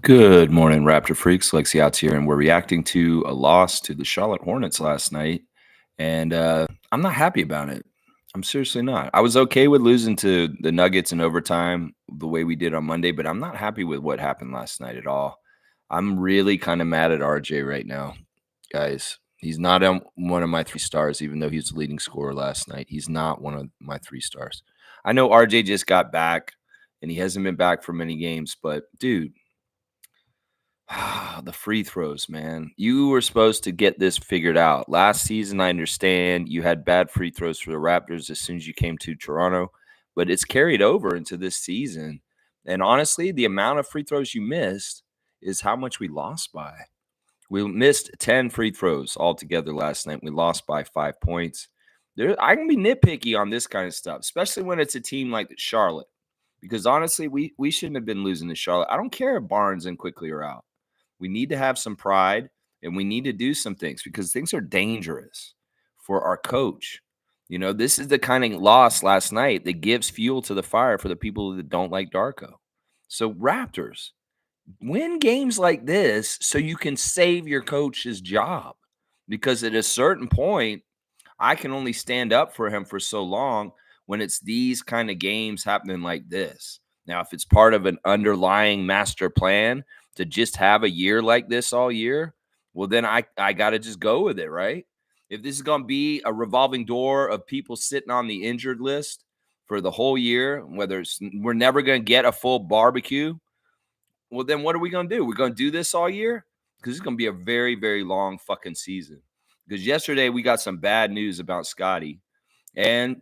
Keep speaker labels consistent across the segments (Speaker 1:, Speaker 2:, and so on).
Speaker 1: Good morning, Raptor freaks. Lexi out here, and we're reacting to a loss to the Charlotte Hornets last night. And I'm not happy about it. I'm seriously not. I was okay with losing to the Nuggets in overtime the way we did on Monday, but I'm not happy with what happened last night at all. I'm really kind of mad at RJ right now, guys. He's not one of my 3 stars, even though he was the leading scorer last night. He's not one of my 3 stars. I know RJ just got back, and he hasn't been back for many games, but dude, the free throws, man. You were supposed to get this figured out. Last season, I understand you had bad free throws for the Raptors as soon as you came to Toronto, but it's carried over into this season. And honestly, the amount of free throws you missed is how much we lost by. We missed 10 free throws altogether last night. We lost by 5 points. I can be nitpicky on this kind of stuff, especially when it's a team like Charlotte, because honestly, we shouldn't have been losing to Charlotte. I don't care if Barnes and Quickly are out. We need to have some pride, and we need to do some things because things are dangerous for our coach. This is the kind of loss last night that gives fuel to the fire for the people that don't like Darko. So, Raptors, win games like this so you can save your coach's job, because at a certain point, I can only stand up for him for so long when it's these kind of games happening like this. Now, if it's part of an underlying master plan to just have a year like this all year, well, then I got to just go with it, right? If this is going to be a revolving door of people sitting on the injured list for the whole year, whether we're never going to get a full barbecue, well, then what are we going to do? We're going to do this all year? Because it's going to be a very, very long fucking season. Because yesterday we got some bad news about Scotty. And,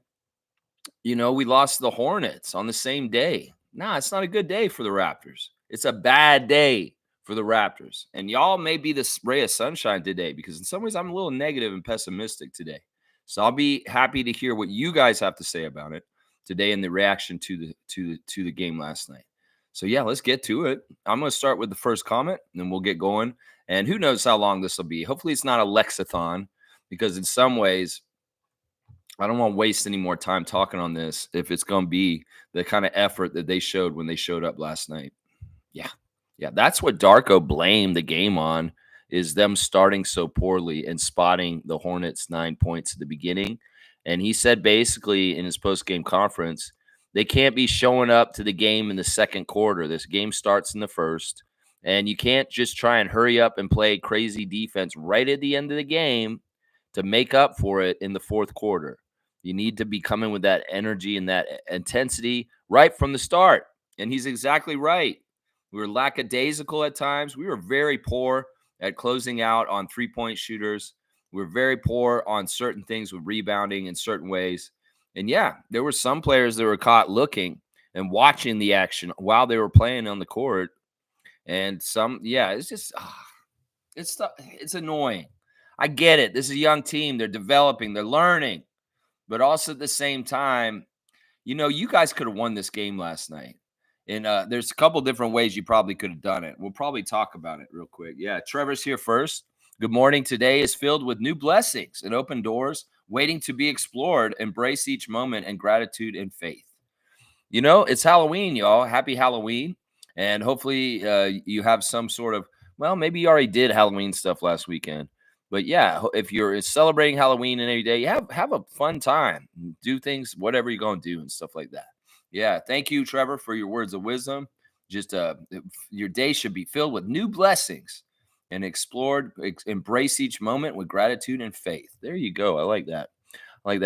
Speaker 1: we lost the Hornets on the same day. Nah, it's not a good day for the Raptors. It's a bad day for the Raptors. And y'all may be the ray of sunshine today, because in some ways I'm a little negative and pessimistic today. So I'll be happy to hear what you guys have to say about it today in the reaction to the game last night. So yeah, let's get to it. I'm going to start with the first comment, and then we'll get going. And who knows how long this will be. Hopefully it's not a Lexathon, because in some ways I don't want to waste any more time talking on this if it's going to be the kind of effort that they showed when they showed up last night. Yeah. Yeah, that's what Darko blamed the game on, is them starting so poorly and spotting the Hornets 9 points at the beginning. And he said basically in his post-game conference, they can't be showing up to the game in the second quarter. This game starts in the first, and you can't just try and hurry up and play crazy defense right at the end of the game to make up for it in the fourth quarter. You need to be coming with that energy and that intensity right from the start. And he's exactly right. We were lackadaisical at times. We were very poor at closing out on three-point shooters. We were very poor on certain things with rebounding in certain ways. And yeah, there were some players that were caught looking and watching the action while they were playing on the court. And some, yeah, it's just, it's annoying. I get it. This is a young team. They're developing. They're learning. But also at the same time, you guys could have won this game last night. And there's a couple different ways you probably could have done it. We'll probably talk about it real quick. Yeah, Trevor's here first. Good morning. Today is filled with new blessings and open doors waiting to be explored. Embrace each moment and gratitude and faith. It's Halloween, y'all. Happy Halloween. And hopefully you have some sort of, well, maybe you already did Halloween stuff last weekend. But yeah, if you're celebrating Halloween and every day, have a fun time. Do things, whatever you're going to do and stuff like that. Yeah, thank you, Trevor, for your words of wisdom. Just your day should be filled with new blessings and embrace each moment with gratitude and faith. There you go. I like that.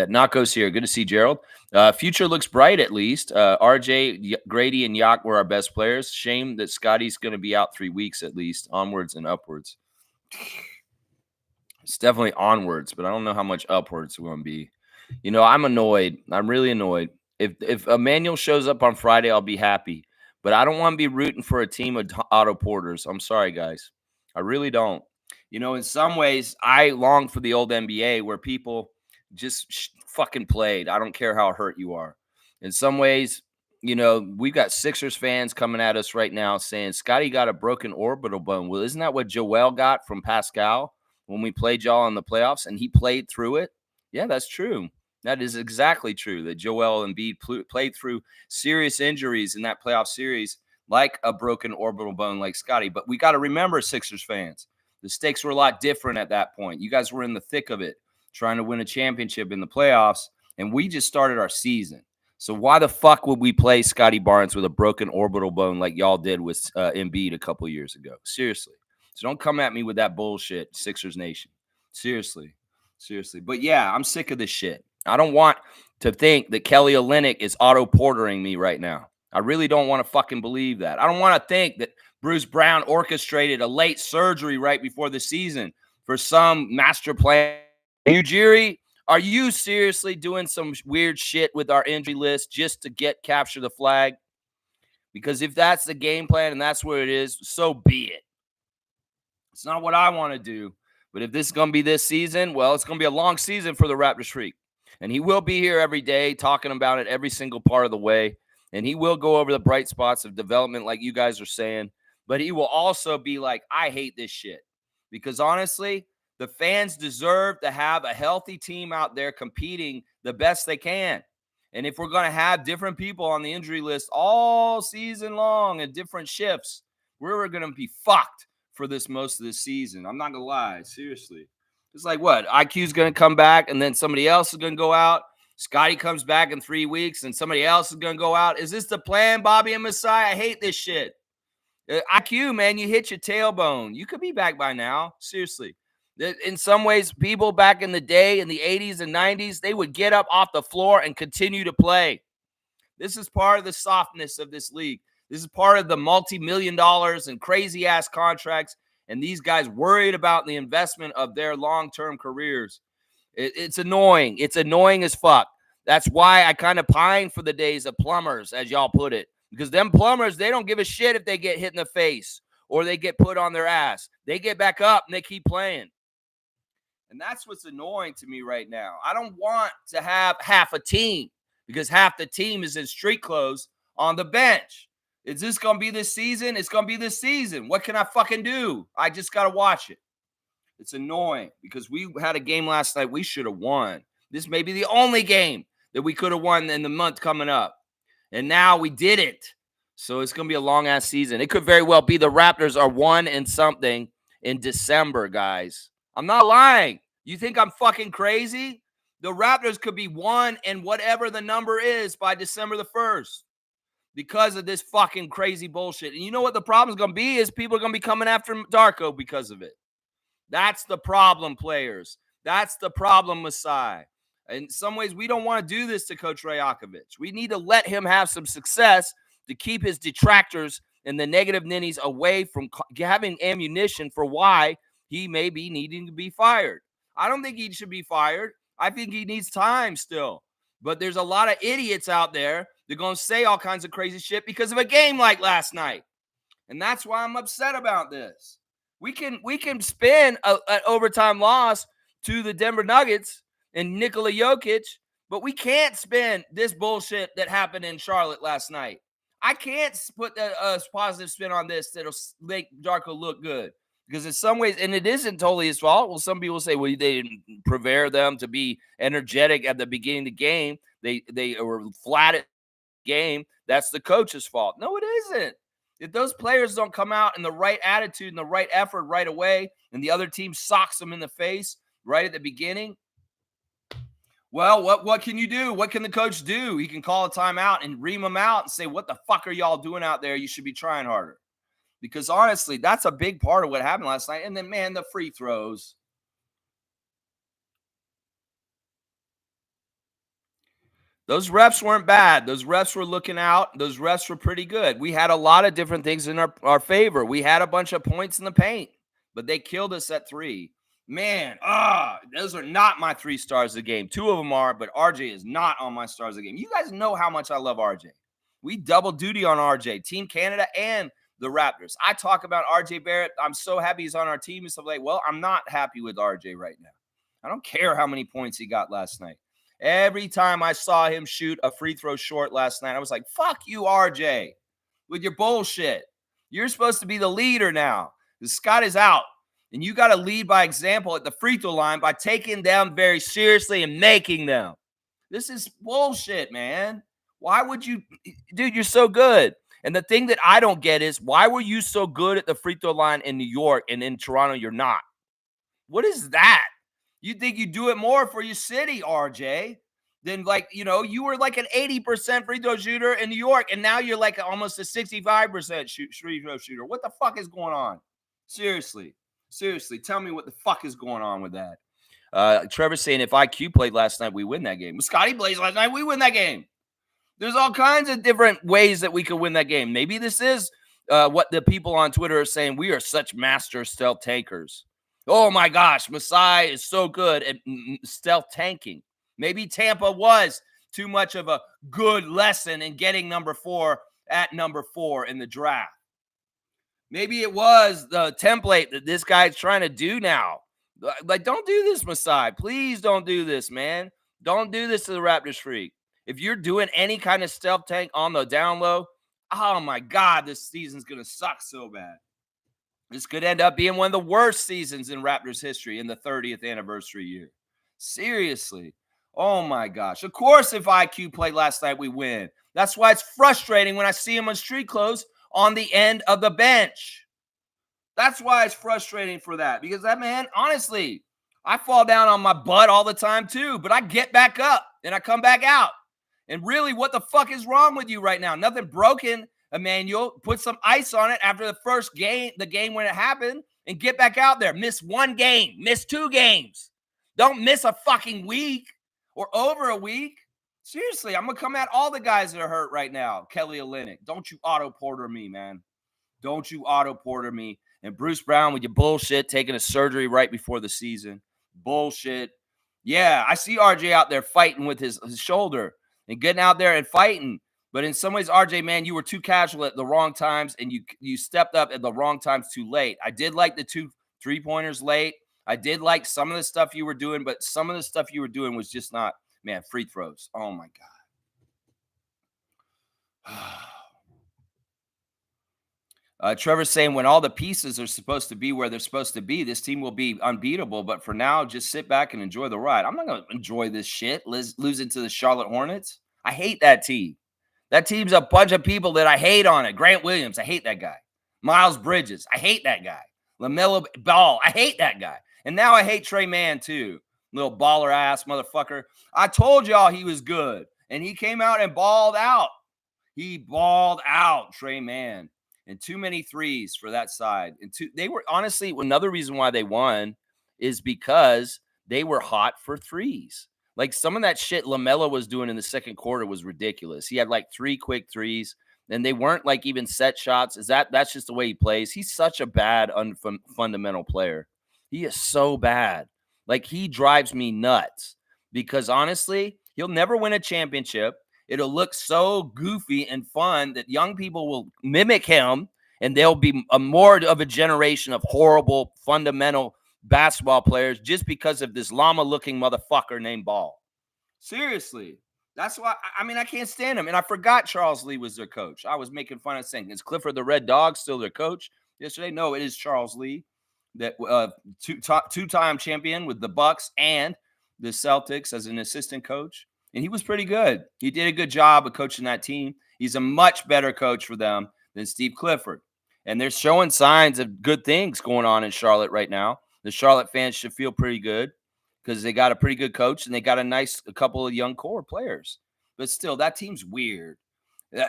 Speaker 1: Nako's here. Good to see Gerald. Future looks bright, at least. RJ, Grady, and Yak were our best players. Shame that Scotty's going to be out 3 weeks at least, onwards and upwards. It's definitely onwards, but I don't know how much upwards we're going to be. I'm annoyed. I'm really annoyed. If Emmanuel shows up on Friday, I'll be happy. But I don't want to be rooting for a team of Otto Porters. I'm sorry, guys. I really don't. In some ways, I long for the old NBA where people just fucking played. I don't care how hurt you are. In some ways, we've got Sixers fans coming at us right now saying Scotty got a broken orbital bone. Well, isn't that what Joel got from Pascal when we played y'all in the playoffs and he played through it? Yeah, that's true. That is exactly true, that Joel Embiid played through serious injuries in that playoff series like a broken orbital bone like Scotty. But we got to remember, Sixers fans, the stakes were a lot different at that point. You guys were in the thick of it, trying to win a championship in the playoffs, and we just started our season. So why the fuck would we play Scotty Barnes with a broken orbital bone like y'all did with Embiid a couple years ago? Seriously. So don't come at me with that bullshit, Sixers Nation. Seriously. But yeah, I'm sick of this shit. I don't want to think that Kelly Olynyk is auto-portering me right now. I really don't want to fucking believe that. I don't want to think that Bruce Brown orchestrated a late surgery right before the season for some master plan. Ujiri, are you seriously doing some weird shit with our injury list just to capture the flag? Because if that's the game plan and that's what it is, so be it. It's not what I want to do. But if this is going to be this season, well, it's going to be a long season for the Raptors freak. And he will be here every day talking about it every single part of the way. And he will go over the bright spots of development like you guys are saying. But he will also be like, I hate this shit. Because honestly, the fans deserve to have a healthy team out there competing the best they can. And if we're going to have different people on the injury list all season long at different shifts, we're going to be fucked for this most of the season. I'm not going to lie. Seriously. It's like what? IQ's going to come back and then somebody else is going to go out. Scotty comes back in 3 weeks and somebody else is going to go out. Is this the plan, Bobby and Messiah? I hate this shit. IQ, man, you hit your tailbone. You could be back by now. Seriously. In some ways, people back in the day, in the 80s and 90s, they would get up off the floor and continue to play. This is part of the softness of this league. This is part of the multi-million dollars and crazy-ass contracts, and these guys worried about the investment of their long-term careers. It's annoying. It's annoying as fuck. That's why I kind of pine for the days of plumbers, as y'all put it. Because them plumbers, they don't give a shit if they get hit in the face or they get put on their ass. They get back up and they keep playing. And that's what's annoying to me right now. I don't want to have half a team because half the team is in street clothes on the bench. Is this going to be this season? It's going to be this season. What can I fucking do? I just got to watch it. It's annoying because we had a game last night we should have won. This may be the only game that we could have won in the month coming up. And now we didn't. So it's going to be a long-ass season. It could very well be the Raptors are 1-something in December, guys. I'm not lying. You think I'm fucking crazy? The Raptors could be 1 and whatever the number is by December the 1st because of this fucking crazy bullshit. And you know what the problem is going to be is people are going to be coming after Darko because of it. That's the problem, players. That's the problem, Masai. In some ways, we don't want to do this to Coach Rajakovic. We need to let him have some success to keep his detractors and the negative ninnies away from having ammunition for why he may be needing to be fired. I don't think he should be fired. I think he needs time still. But there's a lot of idiots out there that are going to say all kinds of crazy shit because of a game like last night. And that's why I'm upset about this. We can spin an overtime loss to the Denver Nuggets and Nikola Jokic, but we can't spin this bullshit that happened in Charlotte last night. I can't put a positive spin on this that'll make Darko look good because in some ways, and it isn't totally his fault. Well, some people say, well, they didn't prepare them to be energetic at the beginning of the game. They were flat at the game. That's the coach's fault. No, it isn't. If those players don't come out in the right attitude and the right effort right away, and the other team socks them in the face right at the beginning, well, what can you do? What can the coach do? He can call a timeout and ream them out and say, what the fuck are y'all doing out there? You should be trying harder. Because honestly, that's a big part of what happened last night. And then, man, the free throws. Those refs weren't bad. Those refs were looking out. Those refs were pretty good. We had a lot of different things in our favor. We had a bunch of points in the paint, but they killed us at 3. Man, those are not my 3 stars of the game. 2 of them are, but RJ is not on my stars of the game. You guys know how much I love RJ. We double duty on RJ, Team Canada and the Raptors. I talk about RJ Barrett. I'm so happy he's on our team and stuff like, well, I'm not happy with RJ right now. I don't care how many points he got last night. Every time I saw him shoot a free throw short last night, I was like, fuck you, RJ, with your bullshit. You're supposed to be the leader now. Scott is out. And you got to lead by example at the free throw line by taking them very seriously and making them. This is bullshit, man. Why would you? Dude, you're so good. And the thing that I don't get is, why were you so good at the free throw line in New York and in Toronto you're not? What is that? You think you do it more for your city, RJ? Then, like, you were like an 80% free throw shooter in New York, and now you're like almost a 65% free throw shooter. What the fuck is going on? Seriously, tell me what the fuck is going on with that. Trevor's saying, if IQ played last night, we win that game. Scotty plays last night, we win that game. There's all kinds of different ways that we could win that game. Maybe this is what the people on Twitter are saying. We are such master stealth tankers. Oh my gosh, Masai is so good at stealth tanking. Maybe Tampa was too much of a good lesson in getting number 4 at number 4 in the draft. Maybe it was the template that this guy's trying to do now. Like, don't do this, Masai. Please don't do this, man. Don't do this to the Raptors freak. If you're doing any kind of stealth tank on the down low, oh my God, this season's going to suck so bad. This could end up being one of the worst seasons in Raptors history in the 30th anniversary year. Seriously. Oh my gosh. Of course, if IQ played last night, we win. That's why it's frustrating when I see him on street clothes on the end of the bench. That's why it's frustrating for that. Because that man, honestly, I fall down on my butt all the time too, but I get back up and I come back out. And really, what the fuck is wrong with you right now? Nothing broken, Emmanuel. Put some ice on it after the first game, the game when it happened, and get back out there. Miss one game. Miss 2 games. Don't miss a fucking week or over a week. Seriously, I'm going to come at all the guys that are hurt right now. Kelly Olynyk, don't you Otto Porter me, man. Don't you Otto Porter me. And Bruce Brown with your bullshit, taking a surgery right before the season. Bullshit. Yeah, I see RJ out there fighting with his shoulder and getting out there and fighting. But in some ways, RJ, man, you were too casual at the wrong times, and you stepped up at the wrong times too late. I did like the 2 3-pointers late. I did like some of the stuff you were doing, but some of the stuff you were doing was just not, man, free throws. Oh, my God. Trevor's saying, when all the pieces are supposed to be where they're supposed to be, this team will be unbeatable. But for now, just sit back and enjoy the ride. I'm not going to enjoy this shit, losing to the Charlotte Hornets. I hate that team. That team's a bunch of people that I hate on it. Grant Williams, I hate that guy. Miles Bridges, I hate that guy. LaMelo Ball, I hate that guy. And now I hate Trey Mann too. Little baller ass motherfucker. I told y'all he was good. And he came out and balled out. He balled out, Trey Mann. And too many threes for that side. And they were, honestly, another reason why they won is because they were hot for threes. Like, some of that shit LaMelo was doing in the second quarter was ridiculous. He had like 3 quick threes, and they weren't like even set shots. That's just the way he plays. He's such a bad fundamental player. He is so bad. Like, he drives me nuts because honestly, he'll never win a championship. It'll look so goofy and fun that young people will mimic him, and there'll be more of a generation of horrible fundamental basketball players just because of this llama-looking motherfucker named Ball. Seriously. That's why, I mean, I can't stand him. And I forgot Charles Lee was their coach. I was making fun of saying, is Clifford the Red Dog still their coach yesterday? No, it is Charles Lee, that two-time champion with the Bucks and the Celtics as an assistant coach. And he was pretty good. He did a good job of coaching that team. He's a much better coach for them than Steve Clifford. And they're showing signs of good things going on in Charlotte right now. The Charlotte fans should feel pretty good because they got a pretty good coach and they got a couple of young core players. But still, that team's weird.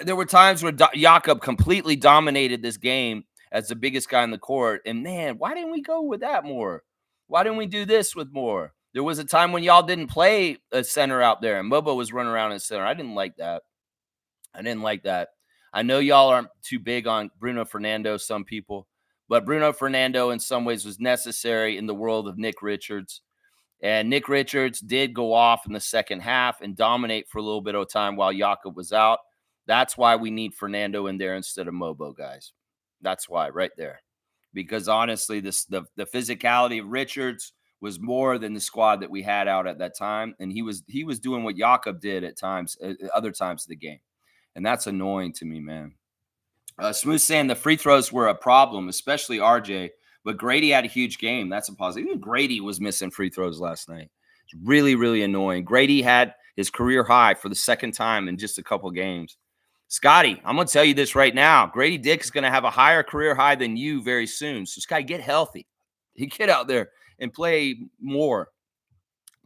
Speaker 1: There were times where Jakob completely dominated this game as the biggest guy in the court. And man, why didn't we go with that more? Why didn't we do this with more? There was a time when y'all didn't play a center out there and Mobo was running around in center. I didn't like that. I know y'all aren't too big on Bruno Fernando, some people, but Bruno Fernando in some ways was necessary in the world of Nick Richards. And Nick Richards did go off in the second half and dominate for a little bit of time while Jakob was out. That's why we need Fernando in there instead of Mobo, guys. That's why, right there. Because honestly, the physicality of Richards was more than the squad that we had out at that time. And he was doing what Jakob did at times, other times of the game. And that's annoying to me, man. Smooth saying the free throws were a problem, especially RJ. But Grady had a huge game. That's a positive. Even Grady was missing free throws last night. It's really, really annoying. Grady had his career high for the second time in just a couple games. Scotty, I'm going to tell you this right now. Grady Dick is going to have a higher career high than you very soon. So, Scotty, get healthy. You get out there and play more,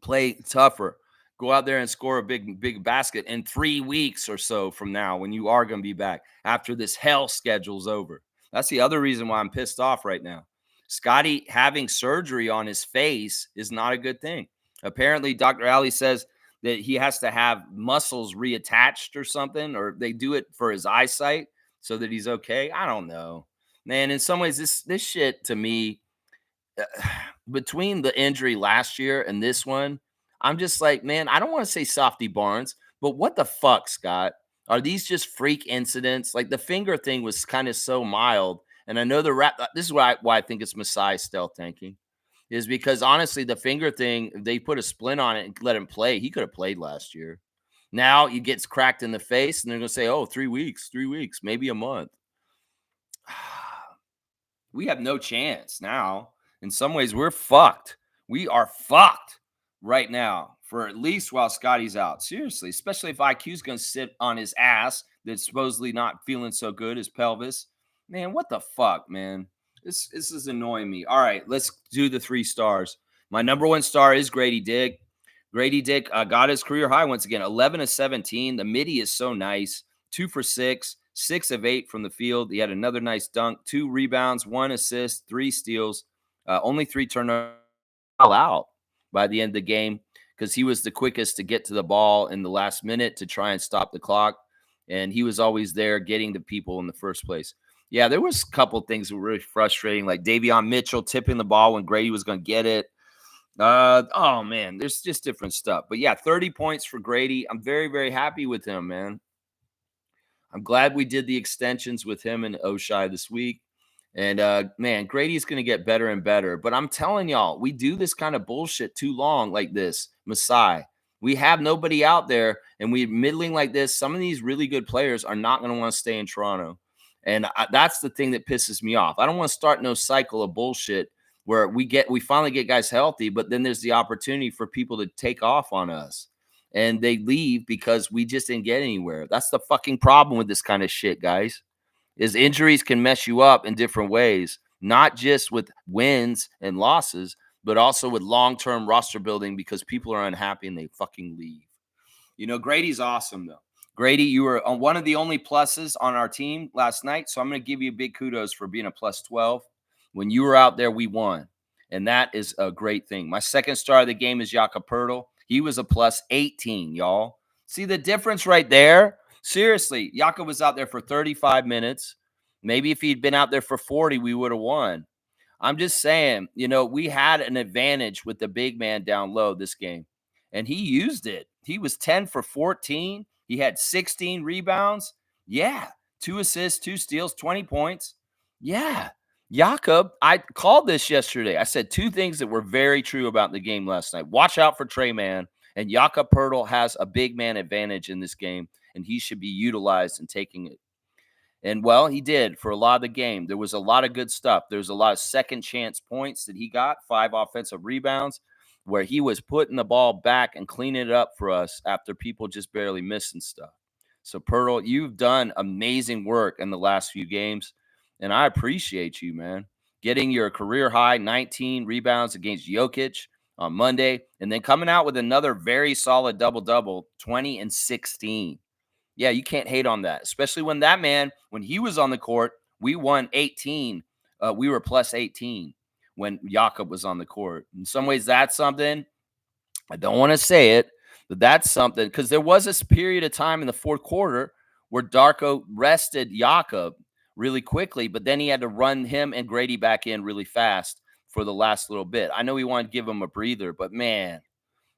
Speaker 1: play tougher. Go out there and score a big basket in 3 weeks or so from now when you are going to be back after this hell schedule's over. That's the other reason why I'm pissed off right now. Scotty having surgery on his face is not a good thing. Apparently, Dr. Ali says that he has to have muscles reattached or something, or they do it for his eyesight so that he's okay. I don't know. Man, in some ways, this shit to me, between the injury last year and this one, I'm just like, man, I don't want to say softy Barnes, but what the fuck, Scott? Are these just freak incidents? Like the finger thing was kind of so mild. And I know the rap. This is why I think it's Masai stealth tanking, is because honestly, the finger thing, if they put a splint on it and let him play, he could have played last year. Now he gets cracked in the face, and they're gonna say, "Oh, 3 weeks, maybe a month." We have no chance now. In some ways, we're fucked. We are fucked right now for at least while Scotty's out. Seriously, especially if IQ's going to sit on his ass that's supposedly not feeling so good, his pelvis. Man, what the fuck, man? This is annoying me. All right, let's do the 3 stars. My number 1 star is Grady Dick. Grady Dick got his career high once again, 11 of 17. The midi is so nice. 2 for 6, 6 of 8 from the field. He had another nice dunk, 2 rebounds, 1 assist, 3 steals, only 3 turnovers. Out by the end of the game because he was the quickest to get to the ball in the last minute to try and stop the clock. And he was always there getting to people in the first place. Yeah, there was a couple things that were really frustrating, like Davion Mitchell tipping the ball when Grady was going to get it. Oh, man, there's just different stuff. But, yeah, 30 points for Grady. I'm very, very happy with him, man. I'm glad we did the extensions with him and Oshai this week. And, man, Grady's going to get better and better. But I'm telling y'all, we do this kind of bullshit too long like this, Masai. We have nobody out there, and we're middling like this. Some of these really good players are not going to want to stay in Toronto. And that's the thing that pisses me off. I don't want to start no cycle of bullshit where we finally get guys healthy, but then there's the opportunity for people to take off on us. And they leave because we just didn't get anywhere. That's the fucking problem with this kind of shit, guys. Is injuries can mess you up in different ways, not just with wins and losses, but also with long-term roster building because people are unhappy and they fucking leave. You know, Grady's awesome, though. Grady, you were on one of the only pluses on our team last night, so I'm going to give you big kudos for being a plus 12. When you were out there, we won, and that is a great thing. My second star of the game is Jakob Poeltl. He was a plus 18, y'all. See the difference right there? Seriously, Jakob was out there for 35 minutes. Maybe if he'd been out there for 40, we would have won. I'm just saying, you know, we had an advantage with the big man down low this game, and he used it. He was 10 for 14. He had 16 rebounds. Yeah. 2 assists, 2 steals, 20 points. Yeah. Jakob, I called this yesterday. I said 2 things that were very true about the game last night. Watch out for Trey Mann, and Jakob Poeltl has a big man advantage in this game, and he should be utilized and taking it. And, well, he did for a lot of the game. There was a lot of good stuff. There's a lot of second chance points that he got, 5 offensive rebounds, where he was putting the ball back and cleaning it up for us after people just barely missing stuff. So, Poeltl, you've done amazing work in the last few games, and I appreciate you, man. Getting your career high 19 rebounds against Jokic on Monday, and then coming out with another very solid double-double, 20 and 16. Yeah, you can't hate on that, especially when that man, when he was on the court, we won 18. We were plus 18 when Jakob was on the court. In some ways, that's something. I don't want to say it, but that's something because there was this period of time in the fourth quarter where Darko rested Jakob really quickly, but then he had to run him and Grady back in really fast for the last little bit. I know he wanted to give him a breather, but man,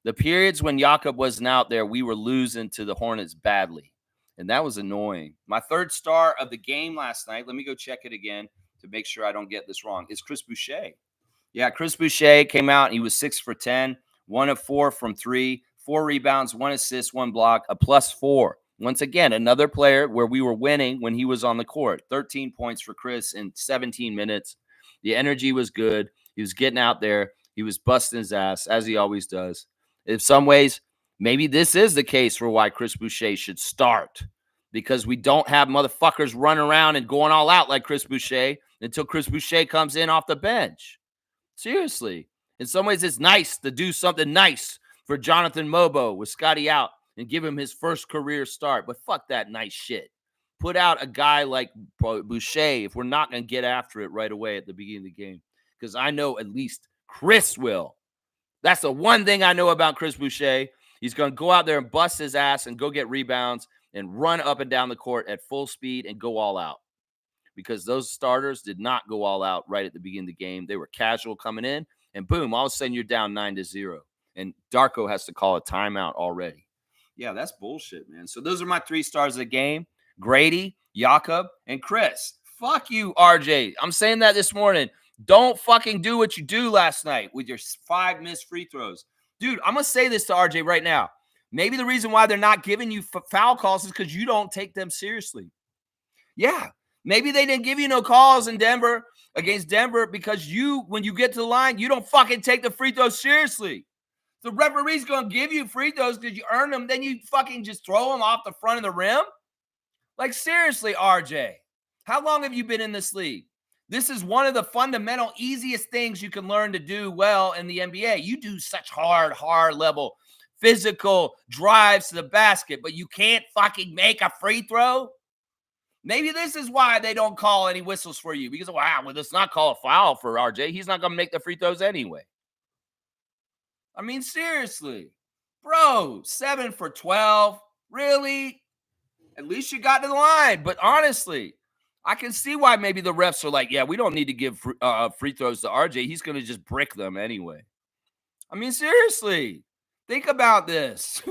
Speaker 1: the periods when Jakob wasn't out there, we were losing to the Hornets badly. And that was annoying. My third star of the game last night, let me go check it again to make sure I don't get this wrong, is Chris Boucher. Yeah, Chris Boucher came out and he was 6 for 10, 1 of 4 from 3, 4 rebounds, 1 assist, 1 block, a plus 4. Once again, another player where we were winning when he was on the court. 13 points for Chris in 17 minutes. The energy was good. He was getting out there. He was busting his ass, as he always does. In some ways, maybe this is the case for why Chris Boucher should start, because we don't have motherfuckers running around and going all out like Chris Boucher until Chris Boucher comes in off the bench. Seriously. In some ways, it's nice to do something nice for Jonathan Mobo with Scotty out and give him his first career start. But fuck that nice shit. Put out a guy like Boucher if we're not going to get after it right away at the beginning of the game. Because I know at least Chris will. That's the one thing I know about Chris Boucher. He's going to go out there and bust his ass and go get rebounds and run up and down the court at full speed and go all out. Because those starters did not go all out right at the beginning of the game. They were casual coming in, and boom, all of a sudden you're down 9-0. And Darko has to call a timeout already. Yeah, that's bullshit, man. So those are my 3 stars of the game. Grady, Jakob, and Chris. Fuck you, RJ. I'm saying that this morning. Don't fucking do what you do last night with your 5 missed free throws. Dude, I'm going to say this to RJ right now. Maybe the reason why they're not giving you foul calls is because you don't take them seriously. Yeah. Maybe they didn't give you no calls in Denver against Denver because when you get to the line, you don't fucking take the free throws seriously. The referee's going to give you free throws because you earn them. Then you fucking just throw them off the front of the rim. Like, seriously, RJ, how long have you been in this league? This is one of the fundamental, easiest things you can learn to do well in the NBA. You do such hard level, physical drives to the basket, but you can't fucking make a free throw. Maybe this is why they don't call any whistles for you. Because, wow, well, let's not call a foul for RJ. He's not going to make the free throws anyway. I mean, seriously. Bro, 7 for 12. Really? At least you got to the line. But honestly, I can see why maybe the refs are like, yeah, we don't need to give free throws to RJ. He's going to just brick them anyway. I mean, seriously. Think about this.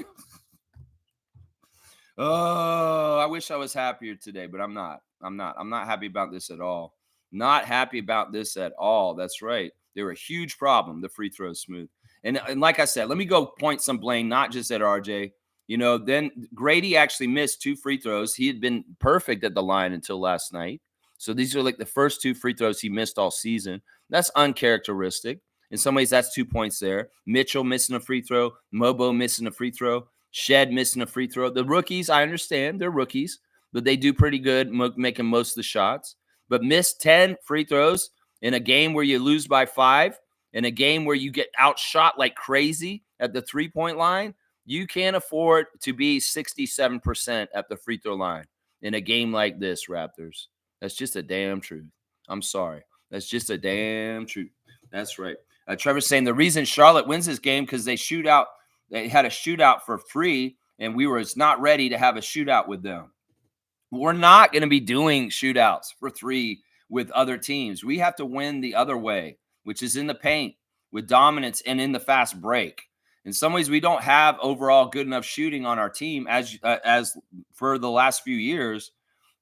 Speaker 1: Oh, I wish I was happier today, but I'm not. I'm not happy about this at all. Not happy about this at all. That's right. They were a huge problem, the free throws, Smooth. And like I said, let me go point some blame, not just at RJ. Then Grady actually missed 2 free throws. He had been perfect at the line until last night. So these are like the first 2 free throws he missed all season. That's uncharacteristic. In some ways, that's 2 points there. Mitchell missing a free throw. Mobo missing a free throw. Shed missing a free throw. The rookies, I understand, they're rookies, but they do pretty good making most of the shots. But missed 10 free throws in a game where you lose by 5, in a game where you get outshot like crazy at the 3-point line, you can't afford to be 67% at the free throw line in a game like this, Raptors. That's just a damn truth. I'm sorry. That's just a damn truth. That's right. Trevor's saying the reason Charlotte wins this game because they had a shootout for free, and we were not ready to have a shootout with them. We're not going to be doing shootouts for 3 with other teams. We have to win the other way, which is in the paint with dominance and in the fast break. In some ways, we don't have overall good enough shooting on our team as for the last few years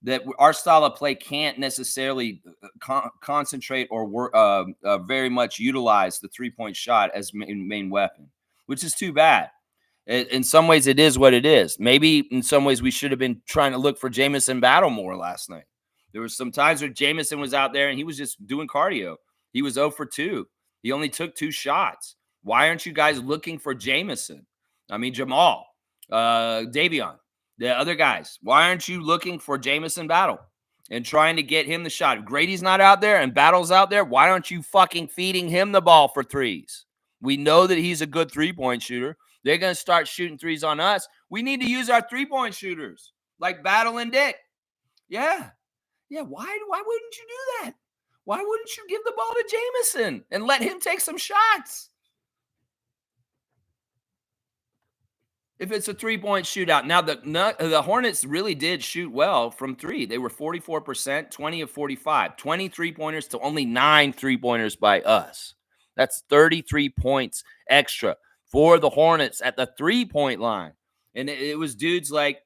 Speaker 1: that our style of play can't necessarily concentrate or very much utilize the 3-point shot as main weapon, which is too bad. In some ways, it is what it is. Maybe in some ways, we should have been trying to look for Jamison Battle more last night. There were some times where Jamison was out there and he was just doing cardio. He was 0 for 2. He only took 2 shots. Why aren't you guys looking for Jamison? I mean, Jamal, Davion, the other guys. Why aren't you looking for Jamison Battle and trying to get him the shot? If Grady's not out there and Battle's out there, why aren't you fucking feeding him the ball for threes? We know that he's a good 3-point shooter. They're going to start shooting threes on us. We need to use our 3-point shooters like Battle and Dick. Yeah. Yeah. Why wouldn't you do that? Why wouldn't you give the ball to Jamison and let him take some shots? If it's a 3-point shootout. Now, the Hornets really did shoot well from 3. They were 44%, 20 of 45, 20 3-pointers to only 9 3-pointers by us. That's 33 points extra for the Hornets at the 3-point line. And it was dudes like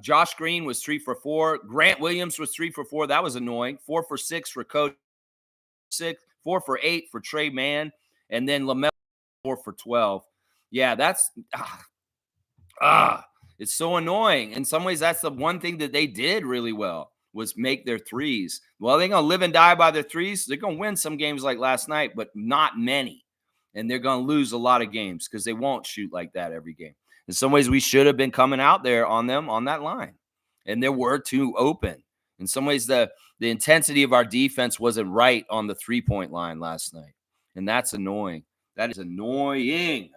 Speaker 1: Josh Green was 3 for 4. Grant Williams was 3 for 4. That was annoying. 4 for 6 for Coach 6. 4 for 8 for Trey Mann. And then LaMelo 4 for 12. Yeah, that's it's so annoying. In some ways, that's the one thing that they did really well was make their threes. Well, they're going to live and die by their threes. They're going to win some games like last night, but not many. And they're going to lose a lot of games because they won't shoot like that every game. In some ways, we should have been coming out there on them on that line. and there were two open. In some ways, the intensity of our defense wasn't right on the 3-point line last night, and that's annoying. That is annoying.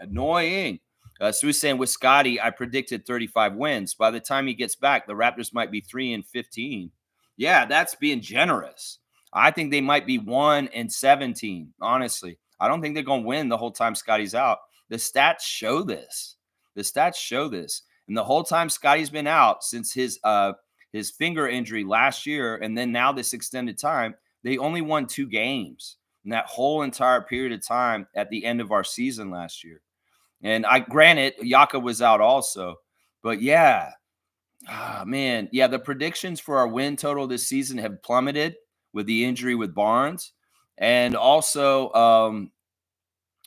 Speaker 1: So he's saying with Scotty, I predicted 35 wins. By the time he gets back, the Raptors might be 3-15. Yeah, that's being generous. I think they might be 1-17. Honestly, I don't think they're going to win the whole time Scotty's out. The stats show this. And the whole time Scotty's been out since his finger injury last year, and then now this extended time, they only won 2 games in that whole entire period of time at the end of our season last year. And granted, Yaka was out also, but yeah, man, yeah, the predictions for our win total this season have plummeted with the injury with Barnes, and also, I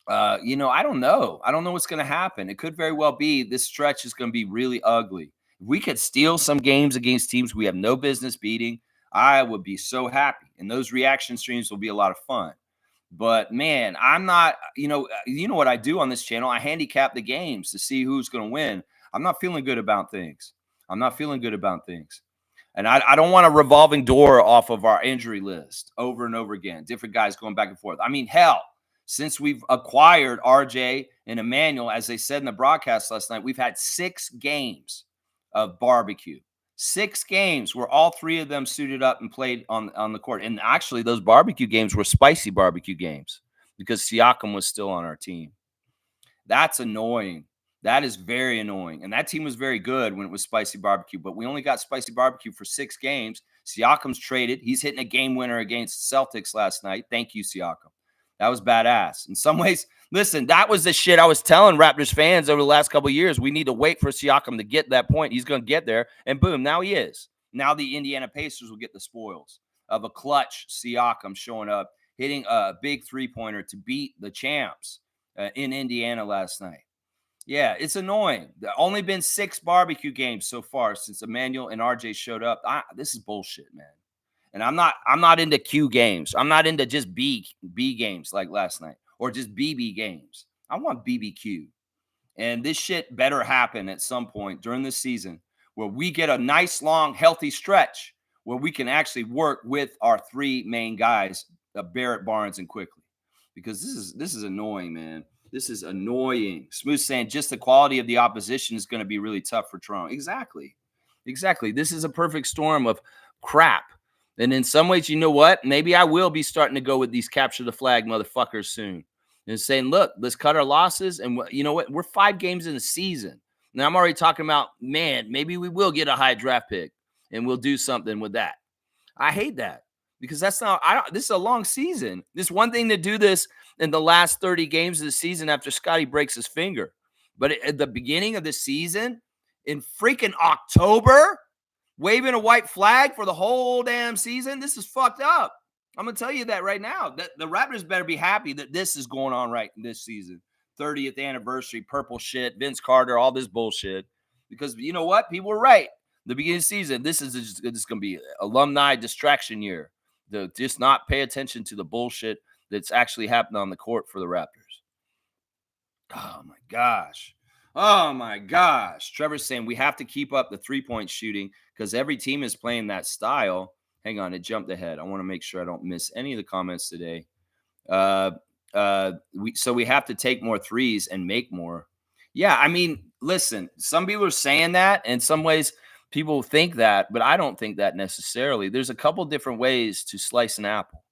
Speaker 1: don't know. I don't know what's going to happen. It could very well be this stretch is going to be really ugly. If we could steal some games against teams we have no business beating, I would be so happy, and those reaction streams will be a lot of fun. But man, I'm not, what I do on this channel, I handicap the games to see who's going to win. I'm not feeling good about things. And I don't want a revolving door off of our injury list over and over again. Different guys going back and forth. I mean, hell, since we've acquired RJ and Emmanuel, as they said in the broadcast last night, we've had 6 games of barbecue. 6 games where all 3 of them suited up and played on the court. And actually, those barbecue games were spicy barbecue games because Siakam was still on our team. That's annoying. That is very annoying. And that team was very good when it was spicy barbecue, but we only got spicy barbecue for 6 games. Siakam's traded. He's hitting a game winner against Celtics last night. Thank you, Siakam. That was badass. In some ways, listen, that was the shit I was telling Raptors fans over the last couple of years. We need to wait for Siakam to get that point. He's going to get there. And boom, now he is. Now the Indiana Pacers will get the spoils of a clutch Siakam showing up, hitting a big 3-pointer to beat the champs in Indiana last night. Yeah, it's annoying. There only been 6 barbecue games so far since Emmanuel and RJ showed up. This is bullshit, man. And I'm not into Q games. I'm not into just B games like last night or just BB games. I want BBQ. And this shit better happen at some point during the season where we get a nice, long, healthy stretch where we can actually work with our 3 main guys, Barrett, Barnes, and Quickly. Because this is annoying, man. This is annoying. Smooth saying just the quality of the opposition is going to be really tough for Toronto. Exactly. This is a perfect storm of crap. And in some ways, you know what? Maybe I will be starting to go with these capture the flag motherfuckers soon and saying, look, let's cut our losses. And you know what? We're 5 games in the season. Now I'm already talking about, man, maybe we will get a high draft pick and we'll do something with that. I hate that because this is a long season. This one thing to do this in the last 30 games of the season after Scotty breaks his finger. But at the beginning of the season, in freaking October, waving a white flag for the whole damn season, this is fucked up. I'm going to tell you that right now. The Raptors better be happy that this is going on right this season. 30th anniversary, purple shit, Vince Carter, all this bullshit. Because you know what? People were right. The beginning of the season, this is going to be alumni distraction year. To just not pay attention to the bullshit that's actually happening on the court for the Raptors. Oh, my gosh. Trevor's saying we have to keep up the 3-point shooting because every team is playing that style. Hang on, it jumped ahead. I want to make sure I don't miss any of the comments today. So we have to take more threes and make more. Yeah, I mean, listen, some people are saying that. In some ways, people think that, but I don't think that necessarily. There's a couple different ways to slice an apple,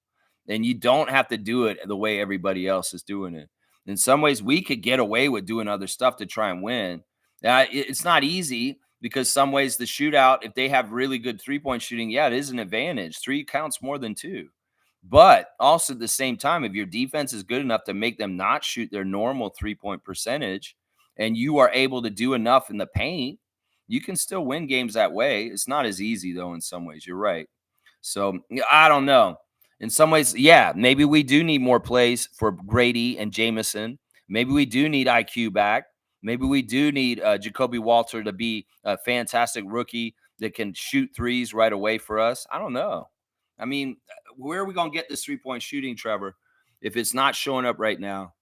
Speaker 1: and you don't have to do it the way everybody else is doing it. In some ways, we could get away with doing other stuff to try and win. It's not easy because some ways the shootout, if they have really good 3-point shooting, yeah, it is an advantage. 3 counts more than 2. But also at the same time, if your defense is good enough to make them not shoot their normal 3-point percentage and you are able to do enough in the paint, you can still win games that way. It's not as easy, though, in some ways. You're right. So I don't know. In some ways, yeah, maybe we do need more plays for Grady and Jameson. Maybe we do need IQ back. Maybe we do need Jacoby Walter to be a fantastic rookie that can shoot threes right away for us. I don't know. I mean, where are we going to get this 3-point shooting, Trevor, if it's not showing up right now?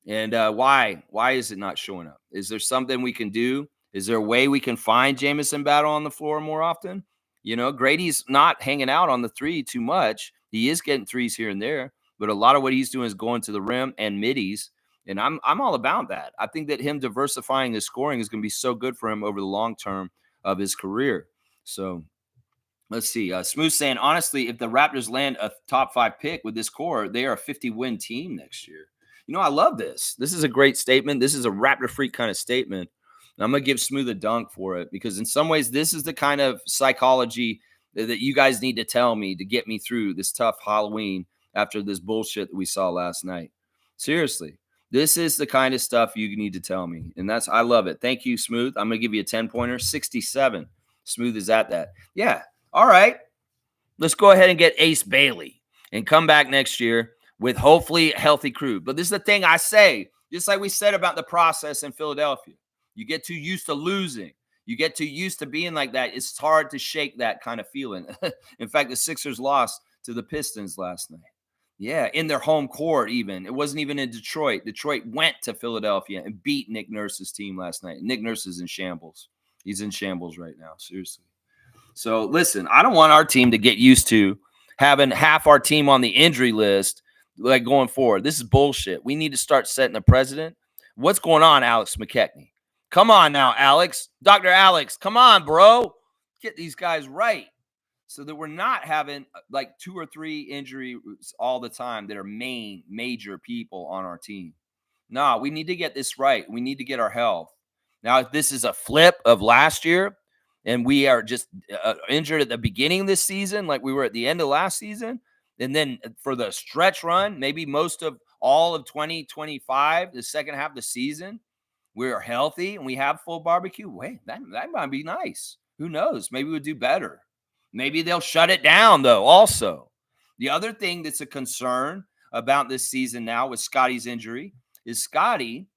Speaker 1: And why? Why is it not showing up? Is there something we can do? Is there a way we can find Jamison Battle on the floor more often? Grady's not hanging out on the three too much. He is getting threes here and there, but a lot of what he's doing is going to the rim and middies. And I'm all about that. I think that him diversifying his scoring is going to be so good for him over the long term of his career. So let's see. Smooth saying, honestly, if the Raptors land a top 5 pick with this core, they are a 50-win team next year. I love this. This is a great statement. This is a Raptor freak kind of statement. And I'm going to give Smooth a dunk for it because in some ways, this is the kind of psychology that you guys need to tell me to get me through this tough Halloween after this bullshit that we saw last night. Seriously. This is the kind of stuff you need to tell me. And I love it. Thank you, Smooth. I'm going to give you a 10-pointer, 67. Smooth is at that. Yeah. All right. Let's go ahead and get Ace Bailey and come back next year with hopefully a healthy crew. But this is the thing I say, just like we said about the process in Philadelphia. You get too used to losing. You get too used to being like that. It's hard to shake that kind of feeling. In fact, the Sixers lost to the Pistons last night. Yeah, in their home court even. It wasn't even in Detroit. Detroit went to Philadelphia and beat Nick Nurse's team last night. Nick Nurse is in shambles. He's in shambles right now, seriously. So, listen, I don't want our team to get used to having half our team on the injury list like going forward. This is bullshit. We need to start setting a precedent. What's going on, Alex McKechnie? Come on now, Alex. Dr. Alex, come on, bro. Get these guys right so that we're not having like 2 or 3 injuries all the time that are major people on our team. No, we need to get this right. We need to get our health. Now, if this is a flip of last year and we are just injured at the beginning of this season like we were at the end of last season, and then for the stretch run, maybe most of all of 2025, the second half of the season, we're healthy and we have full barbecue. Wait, that might be nice. Who knows? Maybe we'll do better. Maybe they'll shut it down, though, also. The other thing that's a concern about this season now with Scotty's injury is Scotty,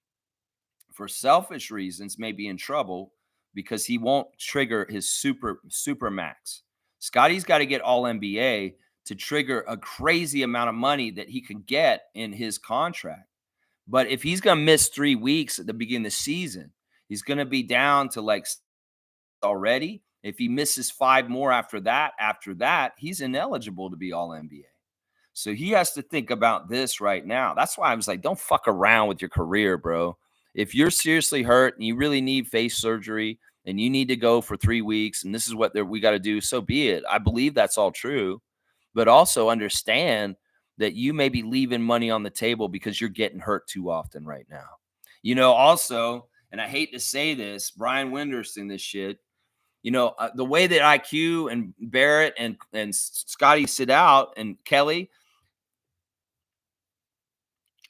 Speaker 1: for selfish reasons, may be in trouble because he won't trigger his super max. Scotty's got to get all NBA to trigger a crazy amount of money that he can get in his contract. But if he's going to miss 3 weeks at the beginning of the season, he's going to be down to like already. If he misses 5 more after that, he's ineligible to be all NBA. So he has to think about this right now. That's why I was like, don't fuck around with your career, bro. If you're seriously hurt and you really need face surgery and you need to go for 3 weeks and this is what we got to do, so be it. I believe that's all true. But also understand that you may be leaving money on the table because you're getting hurt too often right now. Also, and I hate to say this, Brian Winderson, this shit, the way that IQ and Barrett and Scotty sit out and Kelly,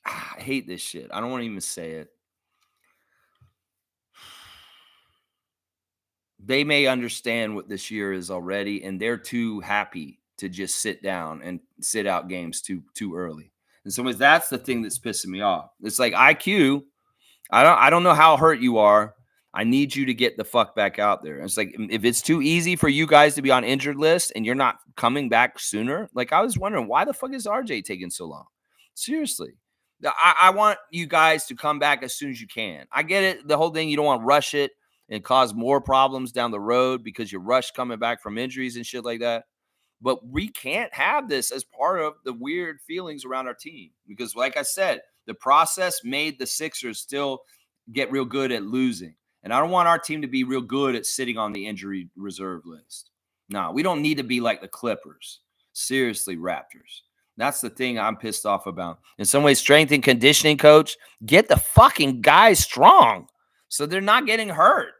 Speaker 1: I hate this shit. I don't want to even say it. They may understand what this year is already, and they're too happy to just sit down and sit out games too early. And so that's the thing that's pissing me off. It's like IQ, I don't know how hurt you are. I need you to get the fuck back out there. It's like, if it's too easy for you guys to be on injured list and you're not coming back sooner, like I was wondering, why the fuck is RJ taking so long? Seriously. I want you guys to come back as soon as you can. I get it. The whole thing, you don't want to rush it and cause more problems down the road because you rush coming back from injuries and shit like that. But we can't have this as part of the weird feelings around our team because, like I said, the process made the Sixers still get real good at losing. And I don't want our team to be real good at sitting on the injury reserve list. No, we don't need to be like the Clippers. Seriously, Raptors. That's the thing I'm pissed off about. In some ways, strength and conditioning coach, get the fucking guys strong so they're not getting hurt.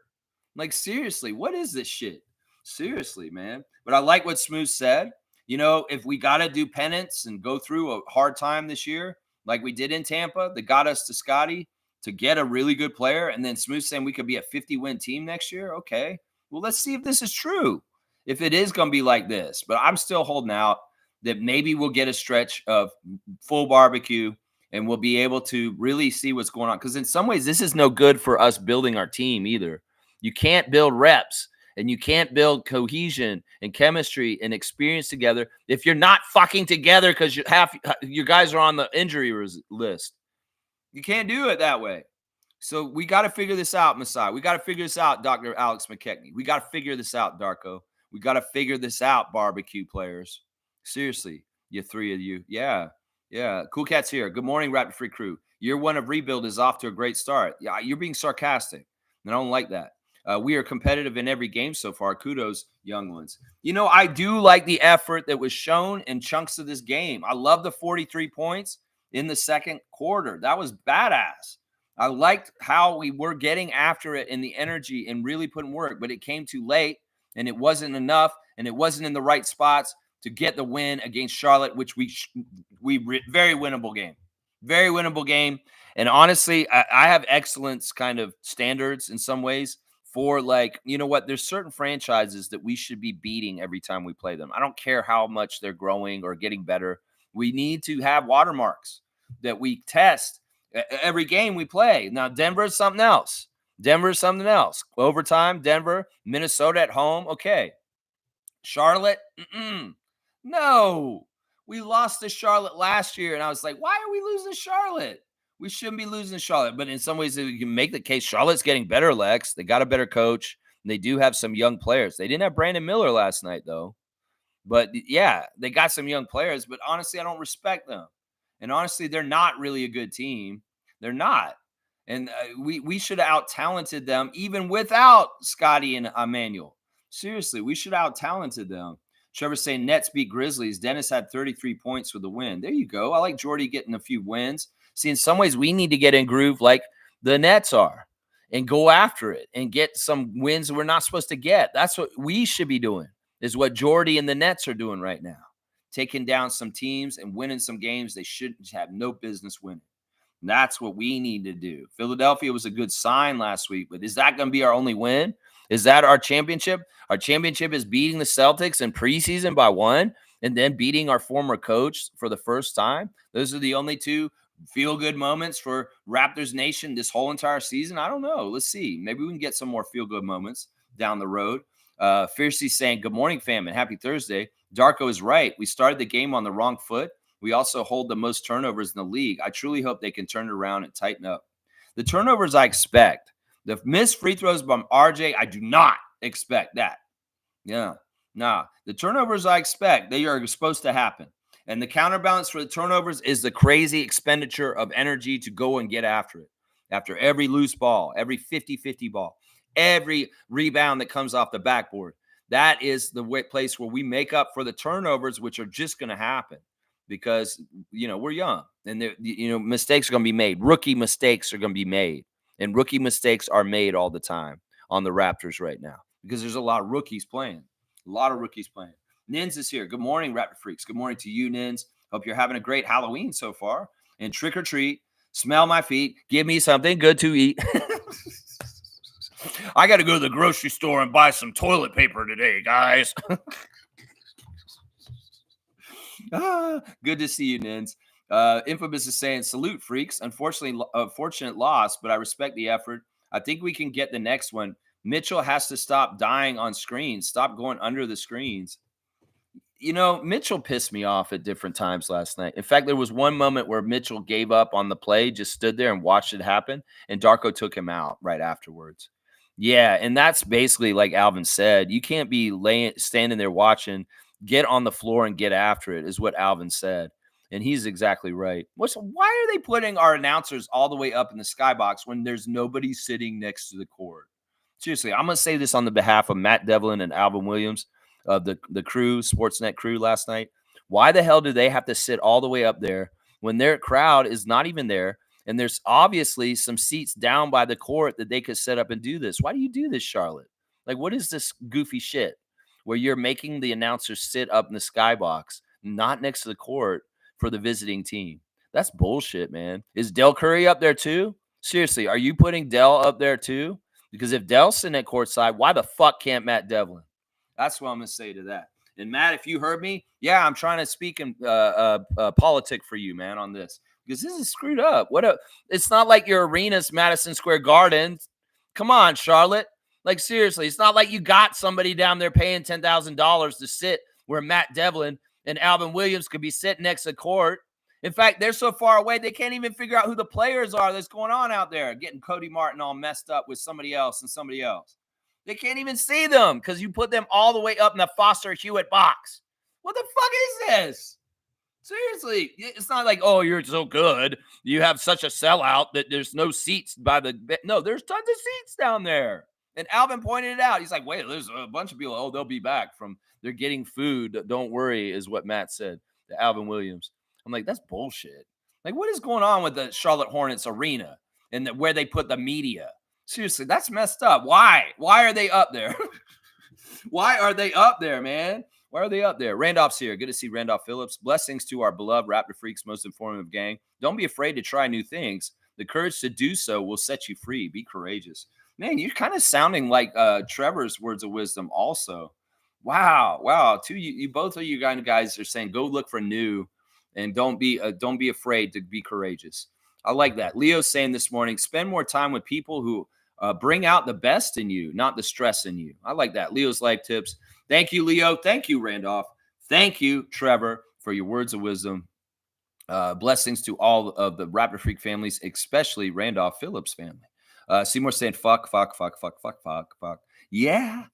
Speaker 1: Like, seriously, what is this shit? Seriously, man. But I like what Smooth said. If we got to do penance and go through a hard time this year, like we did in Tampa, that got us to Scotty to get a really good player, and then Smooth saying we could be a 50-win team next year. Okay. Well, let's see if this is true. If it is going to be like this. But I'm still holding out that maybe we'll get a stretch of full barbecue and we'll be able to really see what's going on. Because in some ways, this is no good for us building our team either. You can't build reps and you can't build cohesion and chemistry and experience together if you're not fucking together because half your guys are on the injury list. You can't do it that way. So we got to figure this out, Masai. We got to figure this out, Dr. Alex McKechnie. We got to figure this out, Darko. We got to figure this out, barbecue players. Seriously, you three of you. Yeah. Yeah. Cool Cat's here. Good morning, Rapid Free Crew. Year one of rebuild is off to a great start. Yeah, you're being sarcastic. And I don't like that. We are competitive in every game so far. Kudos, young ones. I do like the effort that was shown in chunks of this game. I love the 43 points in the second quarter. That was badass. I liked how we were getting after it and the energy and really putting work, but it came too late and it wasn't enough and it wasn't in the right spots to get the win against Charlotte, which we very winnable game. Very winnable game. And honestly, I have excellence kind of standards in some ways for there's certain franchises that we should be beating every time we play them. I don't care how much they're growing or getting better. We need to have watermarks that we test every game we play. Now, Denver is something else. Overtime, Denver, Minnesota at home. Okay. Charlotte, no. We lost to Charlotte last year, and I was like, why are we losing to Charlotte? We shouldn't be losing to Charlotte. But in some ways, you can make the case Charlotte's getting better, Lex. They got a better coach, and they do have some young players. They didn't have Brandon Miller last night, though. But, yeah, they got some young players. But, honestly, I don't respect them. And, honestly, they're not really a good team. They're not. And we should have out-talented them even without Scotty and Emmanuel. Seriously, we should have out-talented them. Trevor's saying Nets beat Grizzlies. Dennis had 33 points with the win. There you go. I like Jordy getting a few wins. See, in some ways, we need to get in groove like the Nets are and go after it and get some wins we're not supposed to get. That's what we should be doing, is what Jordy and the Nets are doing right now. Taking down some teams and winning some games they should have no business winning. And that's what we need to do. Philadelphia was a good sign last week, but is that going to be our only win? Is that our championship? Our championship is beating the Celtics in preseason by 1 and then beating our former coach for the first time. Those are the only two feel-good moments for Raptors Nation this whole entire season. I don't know. Let's see. Maybe we can get some more feel-good moments down the road. Fiercely saying, good morning, fam, and happy Thursday. Darko is right. We started the game on the wrong foot. We also hold the most turnovers in the league. I truly hope they can turn it around and tighten up. The turnovers I expect. The missed free throws by RJ, I do not expect that. Yeah, nah. The turnovers I expect, they are supposed to happen. And the counterbalance for the turnovers is the crazy expenditure of energy to go and get after it. After every loose ball, every 50-50 ball, every rebound that comes off the backboard. That is the place where we make up for the turnovers, which are just going to happen because, we're young and, mistakes are going to be made. Rookie mistakes are going to be made. And rookie mistakes are made all the time on the Raptors right now because there's a lot of rookies playing. Nins is here. Good morning, Raptor Freaks. Good morning to you, Nins. Hope you're having a great Halloween so far. And trick or treat, smell my feet, give me something good to eat. I got to go to the grocery store and buy some toilet paper today, guys. Good to see you, Nins. Infamous is saying, salute, freaks. Unfortunate loss, but I respect the effort. I think we can get the next one. Mitchell has to stop dying on screens. Stop going under the screens. Mitchell pissed me off at different times last night. In fact, there was one moment where Mitchell gave up on the play, just stood there and watched it happen, and Darko took him out right afterwards. Yeah, and that's basically like Alvin said. You can't be standing there watching. Get on the floor and get after it is what Alvin said. And he's exactly right. Why are they putting our announcers all the way up in the skybox when there's nobody sitting next to the court? Seriously, I'm going to say this on the behalf of Matt Devlin and Alvin Williams of the crew, Sportsnet crew last night. Why the hell do they have to sit all the way up there when their crowd is not even there? And there's obviously some seats down by the court that they could set up and do this. Why do you do this, Charlotte? Like, what is this goofy shit where you're making the announcers sit up in the skybox, not next to the court for the visiting team? That's bullshit, man. Is Del Curry up there too? Seriously, are you putting Del up there too? Because if Del's sitting at courtside, why the fuck can't Matt Devlin? That's what I'm going to say to that. And Matt, if you heard me, yeah, I'm trying to speak in politic for you, man, on this. Because this is screwed up. It's not like your arena's Madison Square Garden. Come on, Charlotte. Like, seriously, it's not like you got somebody down there paying $10,000 to sit where Matt Devlin and Alvin Williams could be sitting next to the court In fact, they're so far away, they can't even figure out who the players are that's going on out there, getting Cody Martin all messed up with somebody else and somebody else. They can't even see them because you put them all the way up in the Foster Hewitt box. What the fuck is this? Seriously, it's not like, oh, you're so good. You have such a sellout that there's no seats by the – no, there's tons of seats down there. And Alvin pointed it out. He's like, wait, there's a bunch of people. Oh, they'll be back from – they're getting food. Don't worry is what Matt said to Alvin Williams. I'm like, that's bullshit. Like, what is going on with the Charlotte Hornets arena and where they put the media? Seriously, that's messed up. Why? Why are they up there? Why are they up there, man? Why are they up there? Randolph's here. Good to see Randolph Phillips. Blessings to our beloved Raptor Freaks, most informative gang. Don't be afraid to try new things. The courage to do so will set you free. Be courageous. Man, you're kind of sounding like Trevor's words of wisdom also. Wow. You both of you guys are saying go look for new and don't be afraid to be courageous. I like that. Leo's saying this morning, spend more time with people who bring out the best in you, not the stress in you. I like that. Leo's life tips. Thank you, Leo. Thank you, Randolph. Thank you, Trevor, for your words of wisdom. Blessings to all of the Raptor Freak families, especially Randolph Phillips family. Seymour saying, fuck. Yeah.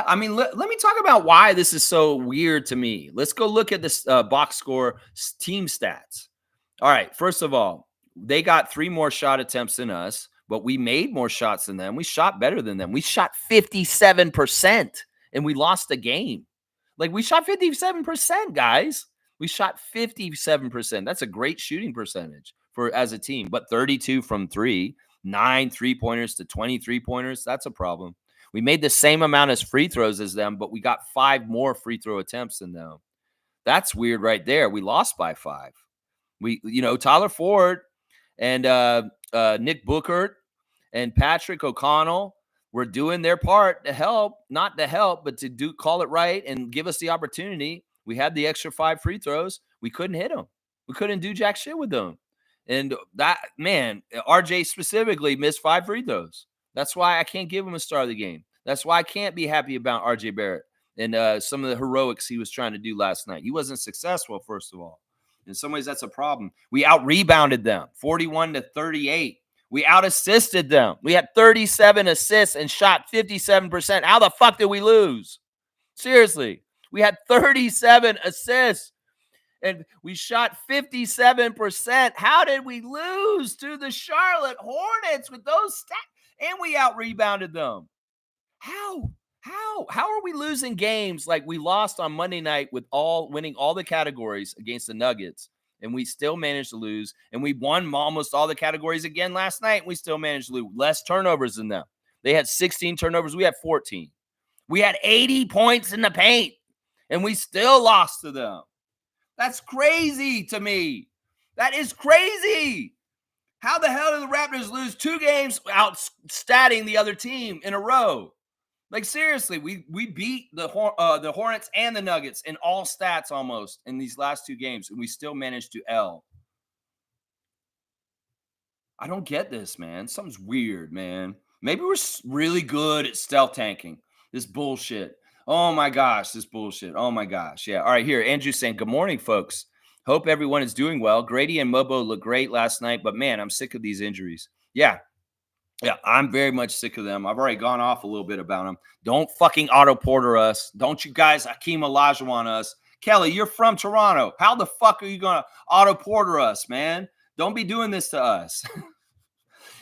Speaker 1: I mean, let me talk about why this is so weird to me. Let's go look at this box score team stats. All right. First of all, they got 3 more shot attempts than us, but we made more shots than them. We shot better than them. We shot 57% and we lost the game. Like, we shot 57%, guys. We shot 57%. That's a great shooting percentage as a team, but 32 from 3, 9 3-pointers to 20 3-pointers. That's a problem. We made the same amount as free throws as them, but we got 5 more free throw attempts than them. That's weird right there. We lost by 5. Tyler Ford and Nick Bookert and Patrick O'Connell were doing their part to help, not to help, but to call it right and give us the opportunity. We had the extra 5 free throws. We couldn't hit them. We couldn't do jack shit with them. And that, man, RJ specifically missed 5 free throws. That's why I can't give him a star of the game. That's why I can't be happy about RJ Barrett and some of the heroics he was trying to do last night. He wasn't successful, first of all. In some ways, that's a problem. We out-rebounded them, 41-38. We out-assisted them. We had 37 assists and shot 57%. How the fuck did we lose? Seriously. We had 37 assists and we shot 57%. How did we lose to the Charlotte Hornets with those stats? And we out-rebounded them. How are we losing games like we lost on Monday night with winning all the categories against the Nuggets, and we still managed to lose, and we won almost all the categories again last night, and we still managed to lose. Less turnovers than them. They had 16 turnovers. We had 14. We had 80 points in the paint, and we still lost to them. That's crazy to me. That is crazy. How the hell did the Raptors lose 2 games outstatting the other team in a row? Like, seriously, we beat the Hornets and the Nuggets in all stats almost in these last 2 games, and we still managed to L. I don't get this, man. Something's weird, man. Maybe we're really good at stealth tanking. This bullshit. Oh, my gosh, this bullshit. Oh, my gosh. Yeah. All right, here. Andrew's saying, good morning, folks. Hope everyone is doing well. Grady and Mobo looked great last night, but, man, I'm sick of these injuries. Yeah, I'm very much sick of them. I've already gone off a little bit about them. Don't fucking Otto Porter us. Don't you guys Hakeem Olajuwon us. Kelly, you're from Toronto. How the fuck are you going to Otto Porter us, man? Don't be doing this to us.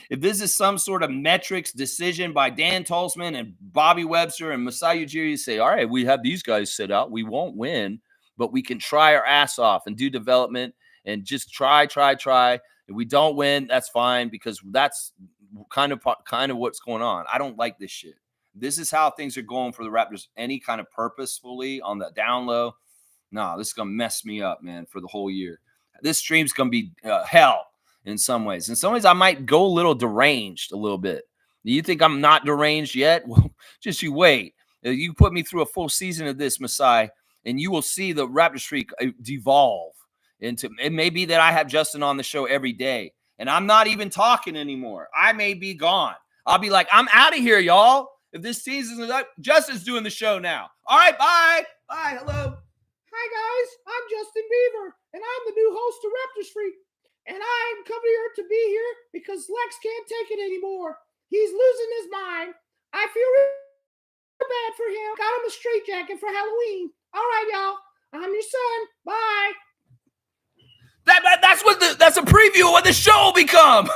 Speaker 1: If this is some sort of metrics decision by Dan Tolzman and Bobby Webster and Masai Ujiri, say, all right, we have these guys sit out. We won't win, but we can try our ass off and do development and just try. If we don't win, that's fine, because that's kind of what's going on. I don't like this shit. This is how things are going for the Raptors. Any kind of purposefully on the down low. No, this is going to mess me up, man, for the whole year. This stream's going to be hell in some ways. In some ways, I might go a little deranged a little bit. Do you think I'm not deranged yet? Well, just you wait. You put me through a full season of this, Masai, and you will see the Raptors streak devolve into. It may be that I have Justin on the show every day, and I'm not even talking anymore. I may be gone. I'll be like, I'm out of here, y'all. If this season is up, Justin's doing the show now. All right, bye. Bye, hello. Hi, guys. I'm Justin Bieber, and I'm
Speaker 2: host of Raptors Freak, and I'm coming here to be here because Lex can't take it anymore. He's losing his mind. I feel real bad for him. Got him a straitjacket for Halloween. All right, y'all. I'm your son. Bye.
Speaker 1: That's a preview of what the show will become.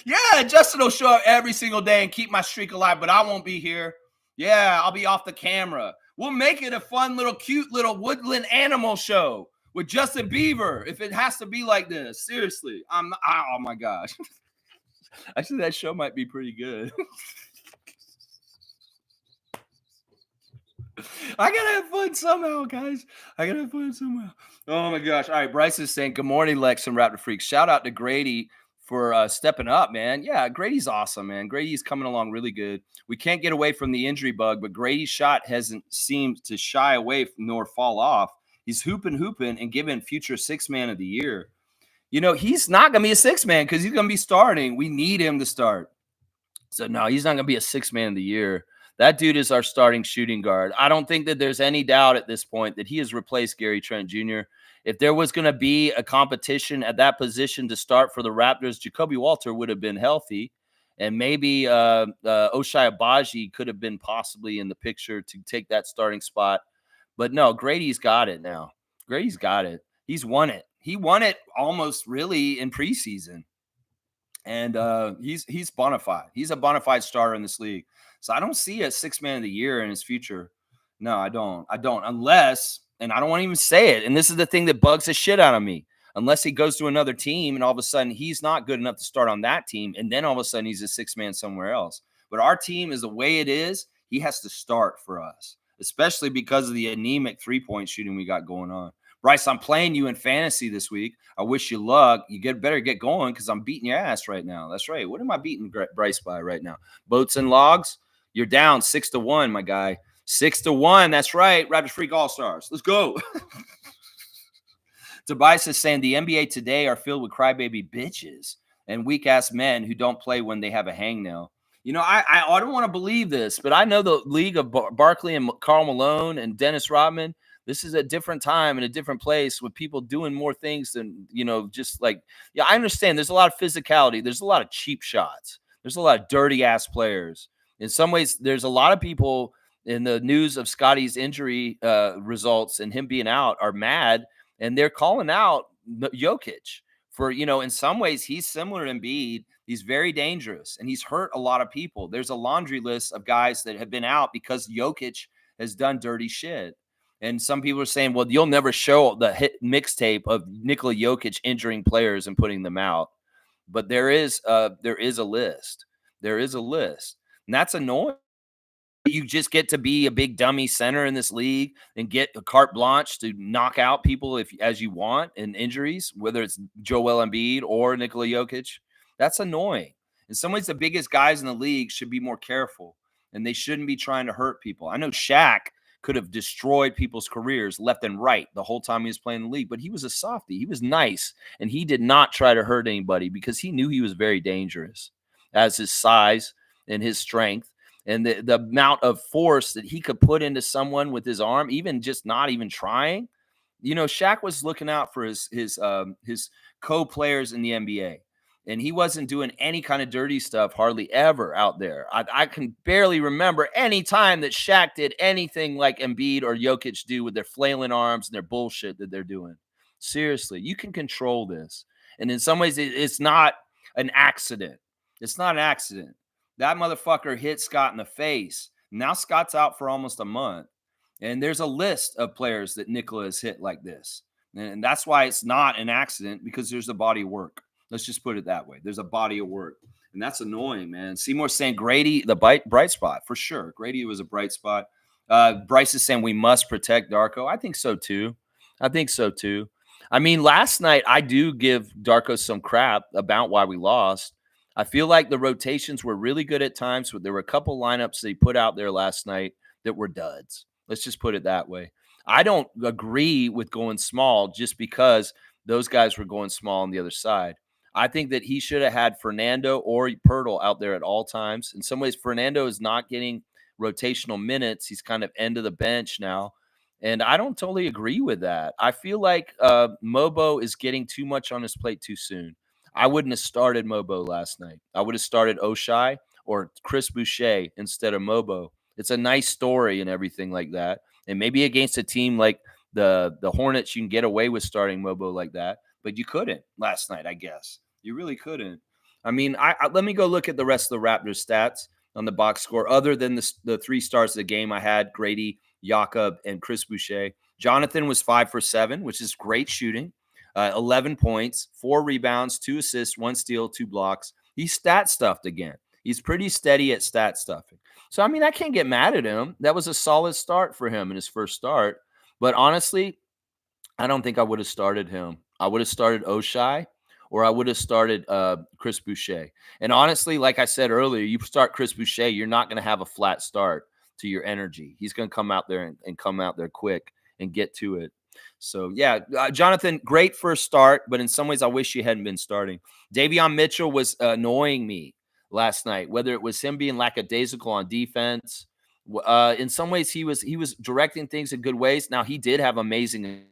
Speaker 1: Yeah, Justin will show up every single day and keep my streak alive, but I won't be here. Yeah, I'll be off the camera. We'll make it a fun little cute little woodland animal show with Justin Bieber if it has to be like this. Seriously. Oh my gosh. Actually, that show might be pretty good. I gotta have fun somehow, guys. I gotta have fun somehow. Oh my gosh. All right, Bryce is saying, good morning, Lex and Raptor Freaks. Shout out to Grady for stepping up, man. Yeah, Grady's awesome, man. Grady's coming along really good. We can't get away from the injury bug, but Grady's shot hasn't seemed to shy away nor fall off. He's hooping, and given future 6-man of the year. You know, he's not going to be a 6-man because he's going to be starting. We need him to start. So, no, he's not going to be a 6-man of the year. That dude is our starting shooting guard. I don't think that there's any doubt at this point that he has replaced Gary Trent Jr. If there was going to be a competition at that position to start for the Raptors, Jacoby Walter would have been healthy. And maybe Ochai Agbaji could have been possibly in the picture to take that starting spot. But no, Grady's got it now. Grady's got it. He's won it. He won it almost really in preseason. And he's bona fide. He's a bona fide starter in this league. So I don't see a 6-man of the year in his future. No, I don't. Unless, and I don't want to even say it, and this is the thing that bugs the shit out of me, unless he goes to another team and all of a sudden he's not good enough to start on that team, and then all of a sudden he's a 6-man somewhere else. But our team is the way it is. He has to start for us, especially because of the anemic three-point shooting we got going on. Bryce, I'm playing you in fantasy this week. I wish you luck. You better get going because I'm beating your ass right now. That's right. What am I beating Bryce by right now? Boats and logs? You're down 6-1, my guy. 6-1. That's right. Raptors Freak All-Stars. Let's go. Tobias is saying the NBA today are filled with crybaby bitches and weak-ass men who don't play when they have a hangnail. You know, I don't want to believe this, but I know the league of Barkley and Karl Malone and Dennis Rodman. This is a different time and a different place with people doing more things than, you know, just like, yeah, I understand there's a lot of physicality. There's a lot of cheap shots. There's a lot of dirty ass players. In some ways, there's a lot of people in the news of Scotty's injury results and him being out are mad, and they're calling out Jokic for, you know, in some ways he's similar to Embiid. He's very dangerous and he's hurt a lot of people. There's a laundry list of guys that have been out because Jokic has done dirty shit. And some people are saying, well, you'll never show the hit mixtape of Nikola Jokic injuring players and putting them out. But there is a list. There is a list. And that's annoying. You just get to be a big dummy center in this league and get a carte blanche to knock out people as you want in injuries, whether it's Joel Embiid or Nikola Jokic. That's annoying. In some ways, the biggest guys in the league should be more careful, and they shouldn't be trying to hurt people. I know Shaq could have destroyed people's careers left and right the whole time he was playing the league, but he was a softie. He was nice, and he did not try to hurt anybody because he knew he was very dangerous as his size and his strength and the amount of force that he could put into someone with his arm, even just not even trying. You know, Shaq was looking out for his co-players in the NBA. And he wasn't doing any kind of dirty stuff hardly ever out there. I can barely remember any time that Shaq did anything like Embiid or Jokic do with their flailing arms and their bullshit that they're doing. Seriously, you can control this. And in some ways, it's not an accident. It's not an accident. That motherfucker hit Scott in the face. Now Scott's out for almost a month. And there's a list of players that Nikola has hit like this. And that's why it's not an accident, because there's a body of work. Let's just put it that way. There's a body of work. And that's annoying, man. Seymour's saying Grady, the bright spot, for sure. Grady was a bright spot. Bryce is saying we must protect Darko. I think so, too. I mean, last night, I do give Darko some crap about why we lost. I feel like the rotations were really good at times, but there were a couple lineups they put out there last night that were duds. Let's just put it that way. I don't agree with going small just because those guys were going small on the other side. I think that he should have had Fernando or Pirtle out there at all times. In some ways, Fernando is not getting rotational minutes. He's kind of end of the bench now. And I don't totally agree with that. I feel like Mobo is getting too much on his plate too soon. I wouldn't have started Mobo last night. I would have started Oshai or Chris Boucher instead of Mobo. It's a nice story and everything like that. And maybe against a team like the Hornets, you can get away with starting Mobo like that, but you couldn't last night. I guess you really couldn't. I mean, let me go look at the rest of the Raptors stats on the box score. Other than the 3 stars of the game, I had Grady, Jakob, and Chris Boucher. Jonathan was 5 for 7, which is great shooting. 11 points, 4 rebounds, 2 assists, 1 steal, 2 blocks. He's stat stuffed again. He's pretty steady at stat stuffing. So, I mean, I can't get mad at him. That was a solid start for him in his first start. But honestly, I don't think I would have started him. I would have started Oshai or I would have started Chris Boucher. And honestly, like I said earlier, you start Chris Boucher, you're not going to have a flat start to your energy. He's going to come out there and come out there quick and get to it. So, yeah, Jonathan, great first start, but in some ways, I wish you hadn't been starting. Davion Mitchell was annoying me last night, whether it was him being lackadaisical on defense. In some ways, he was directing things in good ways. Now, he did have amazing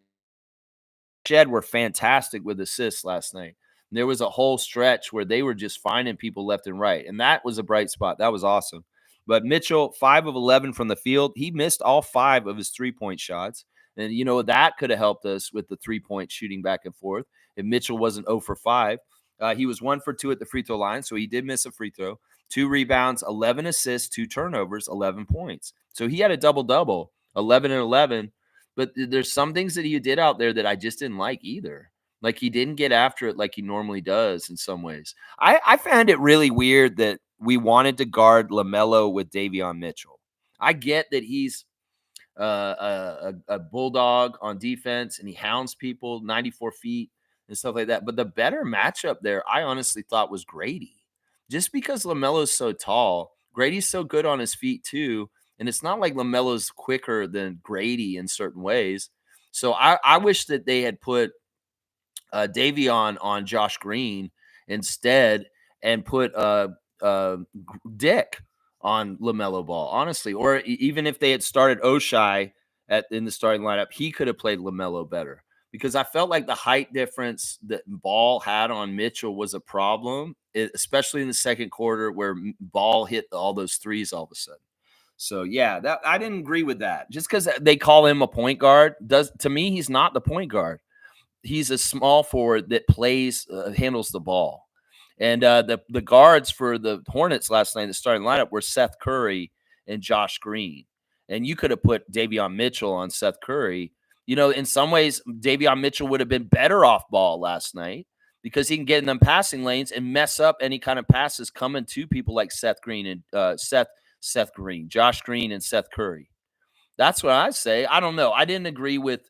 Speaker 1: Shed were fantastic with assists last night. There was a whole stretch where they were just finding people left and right, and that was a bright spot. That was awesome. But Mitchell, 5 of 11 from the field. He missed all 5 of his 3-point shots. And, that could have helped us with the 3-point shooting back and forth if Mitchell wasn't 0 for 5. He was 1 for 2 at the free throw line, so he did miss a free throw. 2 rebounds, 11 assists, 2 turnovers, 11 points. So he had a double-double, 11 and 11. But there's some things that he did out there that I just didn't like either. Like he didn't get after it like he normally does in some ways. I found it really weird that we wanted to guard LaMelo with Davion Mitchell. I get that he's a bulldog on defense and he hounds people 94 feet and stuff like that. But the better matchup there, I honestly thought was Grady. Just because LaMelo's so tall, Grady's so good on his feet too. And it's not like LaMelo's quicker than Grady in certain ways. So I wish that they had put Davion on Josh Green instead and put Dick on LaMelo Ball, honestly. Or even if they had started Oshai in the starting lineup, he could have played LaMelo better. Because I felt like the height difference that Ball had on Mitchell was a problem, especially in the second quarter where Ball hit all those threes all of a sudden. So yeah, that I didn't agree with that. Just because they call him a point guard to me, he's not the point guard. He's a small forward that handles the ball. And the guards for the Hornets last night, the starting lineup, were Seth Curry and Josh Green. And you could have put Davion Mitchell on Seth Curry. In some ways, Davion Mitchell would have been better off ball last night because he can get in them passing lanes and mess up any kind of passes coming to people like Seth Green and Josh Green and Seth Curry. That's what I say. I don't know. I didn't agree with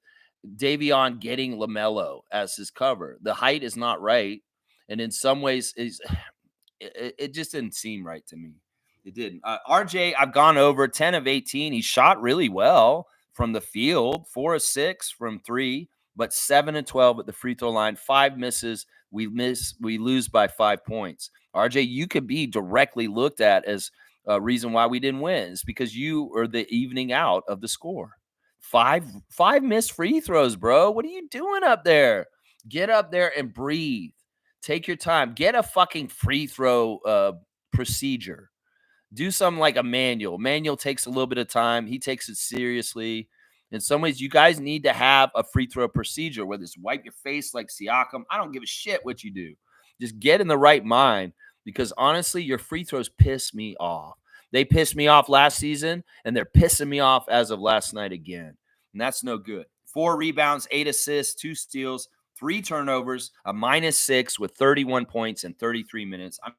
Speaker 1: Davion getting LaMelo as his cover. The height is not right. And in some ways, it just didn't seem right to me. It didn't. RJ, I've gone over 10 of 18. He shot really well from the field, 4 of 6 from 3, but 7 and 12 at the free throw line, 5 misses. We lose by 5 points. RJ, you could be directly looked at as a reason why we didn't win. It's because you are the evening out of the score. 5 missed free throws, bro. What are you doing up there? Get up there and breathe. Take your time. Get a fucking free throw procedure. Do something like a manual. Manual takes a little bit of time. He takes it seriously. In some ways, you guys need to have a free throw procedure, whether it's wipe your face like Siakam. I don't give a shit what you do. Just get in the right mind because honestly, your free throws piss me off. They pissed me off last season, and they're pissing me off as of last night again. And that's no good. 4 rebounds, 8 assists, 2 steals, 3 turnovers, a -6 with 31 points in 33 minutes. I'm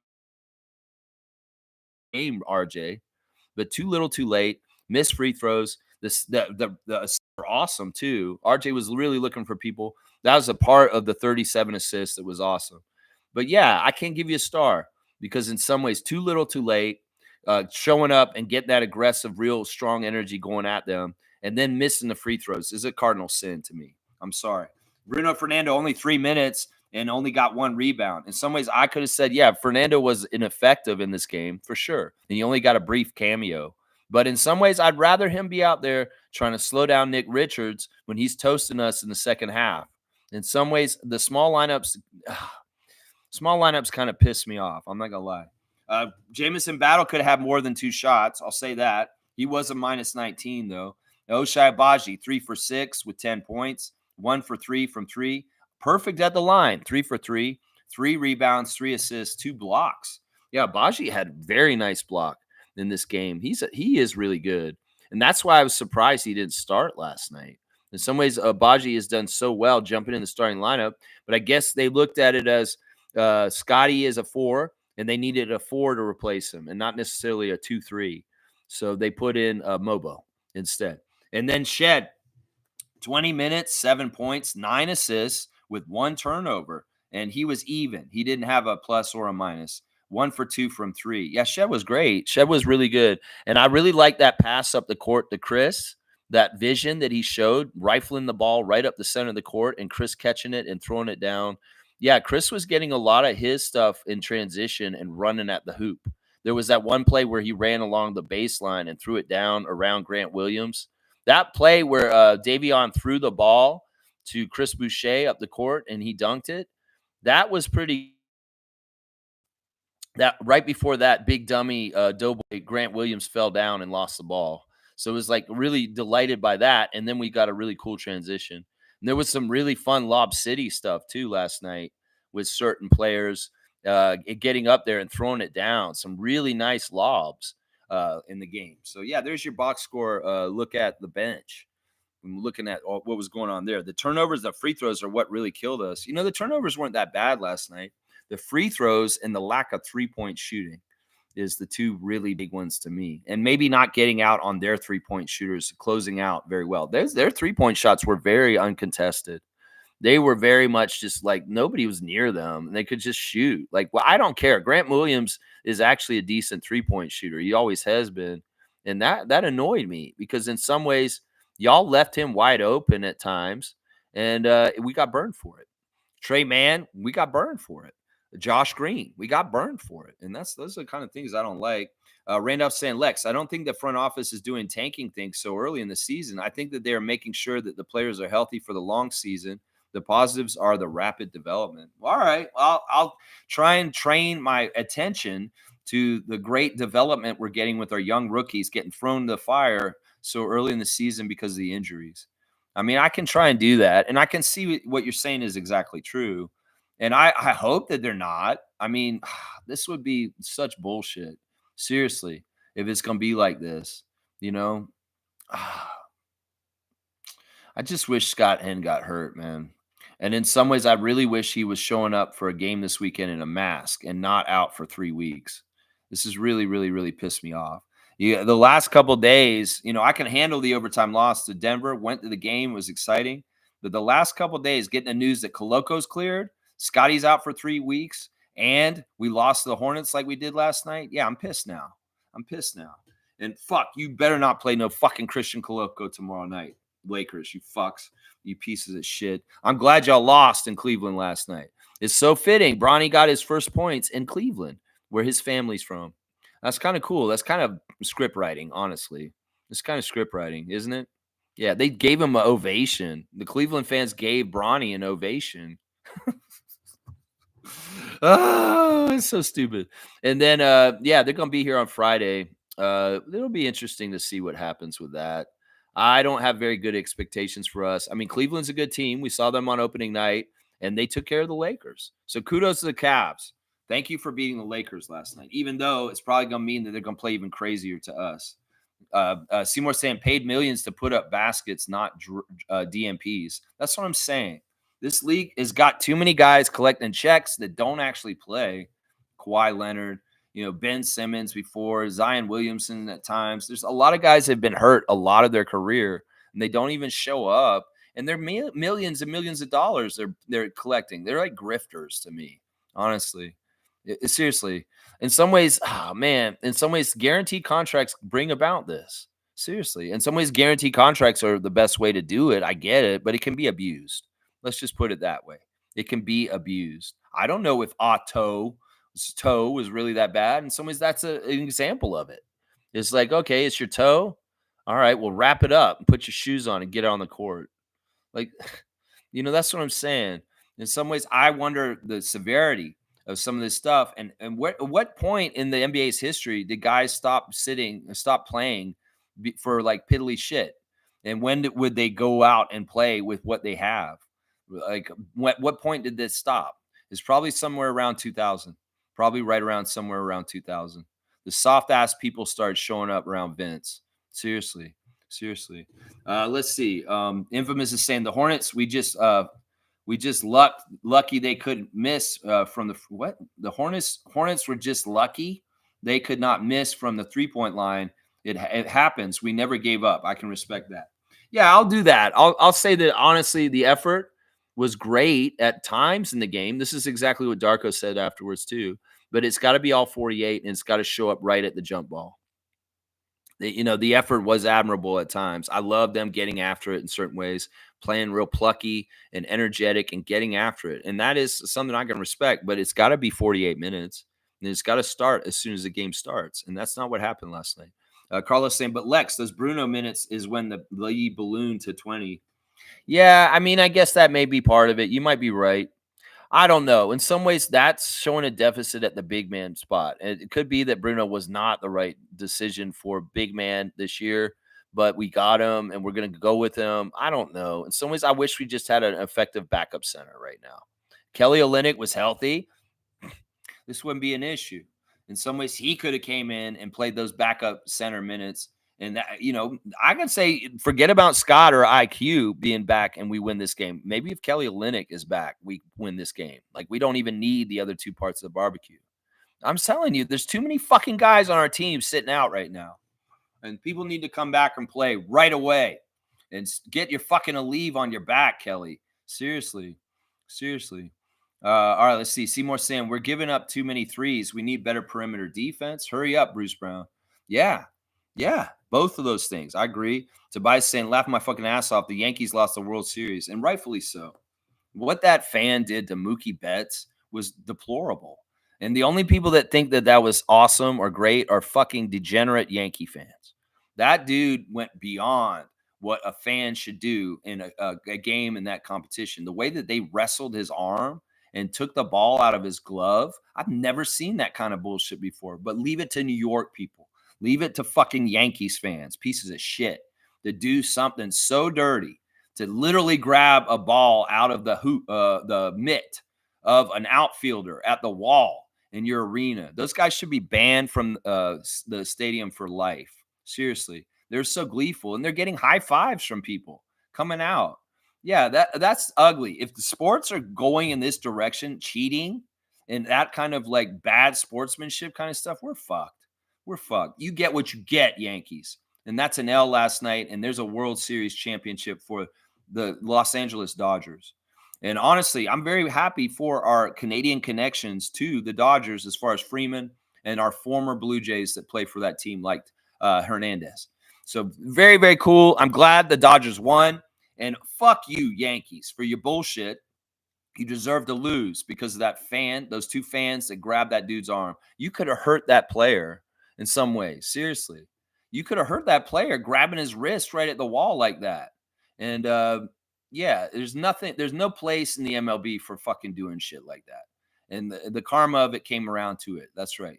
Speaker 1: game, RJ, but too little, too late. Missed free throws. The assists are awesome too. RJ was really looking for people. That was a part of the 37 assists. That was awesome. But yeah, I can't give you a star because in some ways, too little, too late. Showing up and getting that aggressive, real strong energy going at them, and then missing the free throws is a cardinal sin to me. I'm sorry. Bruno Fernando, only 3 minutes and only got 1 rebound. In some ways, I could have said, yeah, Fernando was ineffective in this game for sure. And he only got a brief cameo. But in some ways, I'd rather him be out there trying to slow down Nick Richards when he's toasting us in the second half. In some ways, the small lineups kind of piss me off. I'm not gonna lie. Jamison Battle could have more than 2 shots. I'll say that. He was a minus 19 though. Ochai Agbaji 3 for 6 with 10 points, 1 for 3 from 3. Perfect at the line, 3 for 3, 3 rebounds, 3 assists, 2 blocks. Yeah, Agbaji had very nice block in this game. He is really good, and that's why I was surprised he didn't start last night. In some ways, Agbaji has done so well jumping in the starting lineup, but I guess they looked at it as Scotty is a 4, and they needed a 4 to replace him, and not necessarily a 2-3. So they put in Mobo instead, and then Shed 20 minutes, 7 points, 9 assists with 1 turnover. And he was even. He didn't have a plus or a minus. 1 for 2 from 3. Yeah, Shed was great. Shed was really good. And I really like that pass up the court to Chris, that vision that he showed, rifling the ball right up the center of the court and Chris catching it and throwing it down. Yeah, Chris was getting a lot of his stuff in transition and running at the hoop. There was that one play where he ran along the baseline and threw it down around Grant Williams. That play where Davion threw the ball to Chris Boucher up the court and he dunked it, that was pretty. That right before that, big dummy doughboy Grant Williams fell down and lost the ball. So it was like really delighted by that. And then we got a really cool transition. And there was some really fun Lob City stuff too last night with certain players getting up there and throwing it down. Some really nice lobs in the game. So yeah, there's your box score look at the bench. I'm looking at what was going on there. The turnovers, the free throws are what really killed us. The turnovers weren't that bad last night. The free throws and the lack of 3-point shooting is the 2 really big ones to me. And maybe not getting out on their 3-point shooters, closing out very well. Their 3-point shots were very uncontested. They were very much just like nobody was near them and they could just shoot. Like, well, I don't care. Grant Williams is actually a decent 3-point shooter. He always has been. And that annoyed me because in some ways, y'all left him wide open at times, and we got burned for it. Trey Mann, we got burned for it. Josh Green, we got burned for it. And those are the kind of things I don't like. Randolph saying, Lex, I don't think the front office is doing tanking things so early in the season. I think that they are making sure that the players are healthy for the long season. The positives are the rapid development. All right, I'll try and train my attention to the great development we're getting with our young rookies getting thrown to the fire so early in the season because of the injuries. I mean, I can try and do that, and I can see what you're saying is exactly true. And I hope that they're not. I mean, this would be such bullshit. Seriously, if it's going to be like this, I just wish Scott Henn got hurt, man. And in some ways, I really wish he was showing up for a game this weekend in a mask and not out for 3 weeks. This is really, really, really pissed me off. Yeah, the last couple of days, I can handle the overtime loss to Denver. Went to the game, was exciting. But the last couple of days, getting the news that Coloco's cleared, Scotty's out for 3 weeks, and we lost to the Hornets like we did last night. Yeah, I'm pissed now. And fuck, you better not play no fucking Christian Coloco tomorrow night. Lakers, you fucks, you pieces of shit. I'm glad y'all lost in Cleveland last night. It's so fitting. Bronny got his first points in Cleveland, where his family's from. That's kind of cool. That's kind of script writing, honestly. It's kind of script writing, isn't it? Yeah, they gave him an ovation. The Cleveland fans gave Bronny an ovation. Oh, it's so stupid. And then, they're going to be here on Friday. It'll be interesting to see what happens with that. I don't have very good expectations for us. I mean, Cleveland's a good team. We saw them on opening night, and they took care of the Lakers. So kudos to the Cavs. Thank you for beating the Lakers last night, even though it's probably going to mean that they're going to play even crazier to us. Seymour saying paid millions to put up baskets, not DMPs. That's what I'm saying. This league has got too many guys collecting checks that don't actually play. Kawhi Leonard, Ben Simmons before, Zion Williamson at times. There's a lot of guys that have been hurt a lot of their career, and they don't even show up. And they're millions and millions of dollars they're collecting. They're like grifters to me, honestly. Seriously. In some ways, guaranteed contracts bring about this. Seriously. In some ways, guaranteed contracts are the best way to do it. I get it, but it can be abused. Let's just put it that way. It can be abused. I don't know if Otto's toe was really that bad. In some ways, that's an example of it. It's like, okay, it's your toe. All right, well, wrap it up and put your shoes on and get on the court. Like, that's what I'm saying. In some ways, I wonder the severity of some of this stuff, and what point in the NBA's history did guys stop playing for like piddly shit, and when would they go out and play with what they have? Like, what point did this stop? It's probably somewhere around 2000, probably right around somewhere around 2000. The soft ass people started showing up around Vince. Seriously, seriously. Let's see. Infamous is saying the Hornets. We just lucky they couldn't miss from the what? The Hornets were just lucky they could not miss from the 3-point line. It happens. We never gave up. I can respect that. Yeah, I'll do that. I'll say that honestly, the effort was great at times in the game. This is exactly what Darko said afterwards too. But it's got to be all 48, and it's got to show up right at the jump ball. The effort was admirable at times. I love them getting after it in certain ways, playing real plucky and energetic and getting after it. And that is something I can respect, but it's got to be 48 minutes, and it's got to start as soon as the game starts. And that's not what happened last night. Carlos saying, but Lex, those Bruno minutes is when the lead ballooned to 20. Yeah, I mean, I guess that may be part of it. You might be right. I don't know. In some ways, that's showing a deficit at the big man spot. And it could be that Bruno was not the right decision for big man this year, but we got him and we're going to go with him. I don't know. In some ways, I wish we just had an effective backup center right now. Kelly Olynyk was healthy. This wouldn't be an issue. In some ways, he could have came in and played those backup center minutes. And that, I can say forget about Scott or IQ being back and we win this game. Maybe if Kelly Olynyk is back, we win this game. Like, we don't even need the other two parts of the barbecue. I'm telling you, there's too many fucking guys on our team sitting out right now. And people need to come back and play right away. And get your fucking leave on your back, Kelly. Seriously. Seriously. All right, let's see. Seymour saying, we're giving up too many threes. We need better perimeter defense. Hurry up, Bruce Brown. Yeah. Both of those things. I agree. Tobias saying, laugh my fucking ass off. The Yankees lost the World Series, and rightfully so. What that fan did to Mookie Betts was deplorable. And the only people that think that was awesome or great are fucking degenerate Yankee fans. That dude went beyond what a fan should do in a game in that competition. The way that they wrestled his arm and took the ball out of his glove, I've never seen that kind of bullshit before. But leave it to New York people. Leave it to fucking Yankees fans, pieces of shit, to do something so dirty, to literally grab a ball out of the mitt of an outfielder at the wall in your arena. Those guys should be banned from the stadium for life. Seriously. They're so gleeful, and they're getting high fives from people coming out. Yeah, that's ugly. If the sports are going in this direction, cheating and that kind of like bad sportsmanship kind of stuff, we're fucked. We're fucked. You get what you get, Yankees. And that's an L last night, and there's a World Series championship for the Los Angeles Dodgers. And honestly, I'm very happy for our Canadian connections to the Dodgers as far as Freeman and our former Blue Jays that play for that team, like Hernandez. So very, very cool. I'm glad the Dodgers won. And fuck you, Yankees, for your bullshit. You deserve to lose because of that fan, those two fans that grabbed that dude's arm. You could have hurt that player in some way. Seriously. You could have hurt that player grabbing his wrist right at the wall like that. And there's no place in the MLB for fucking doing shit like that. And the karma of it came around to it. That's right.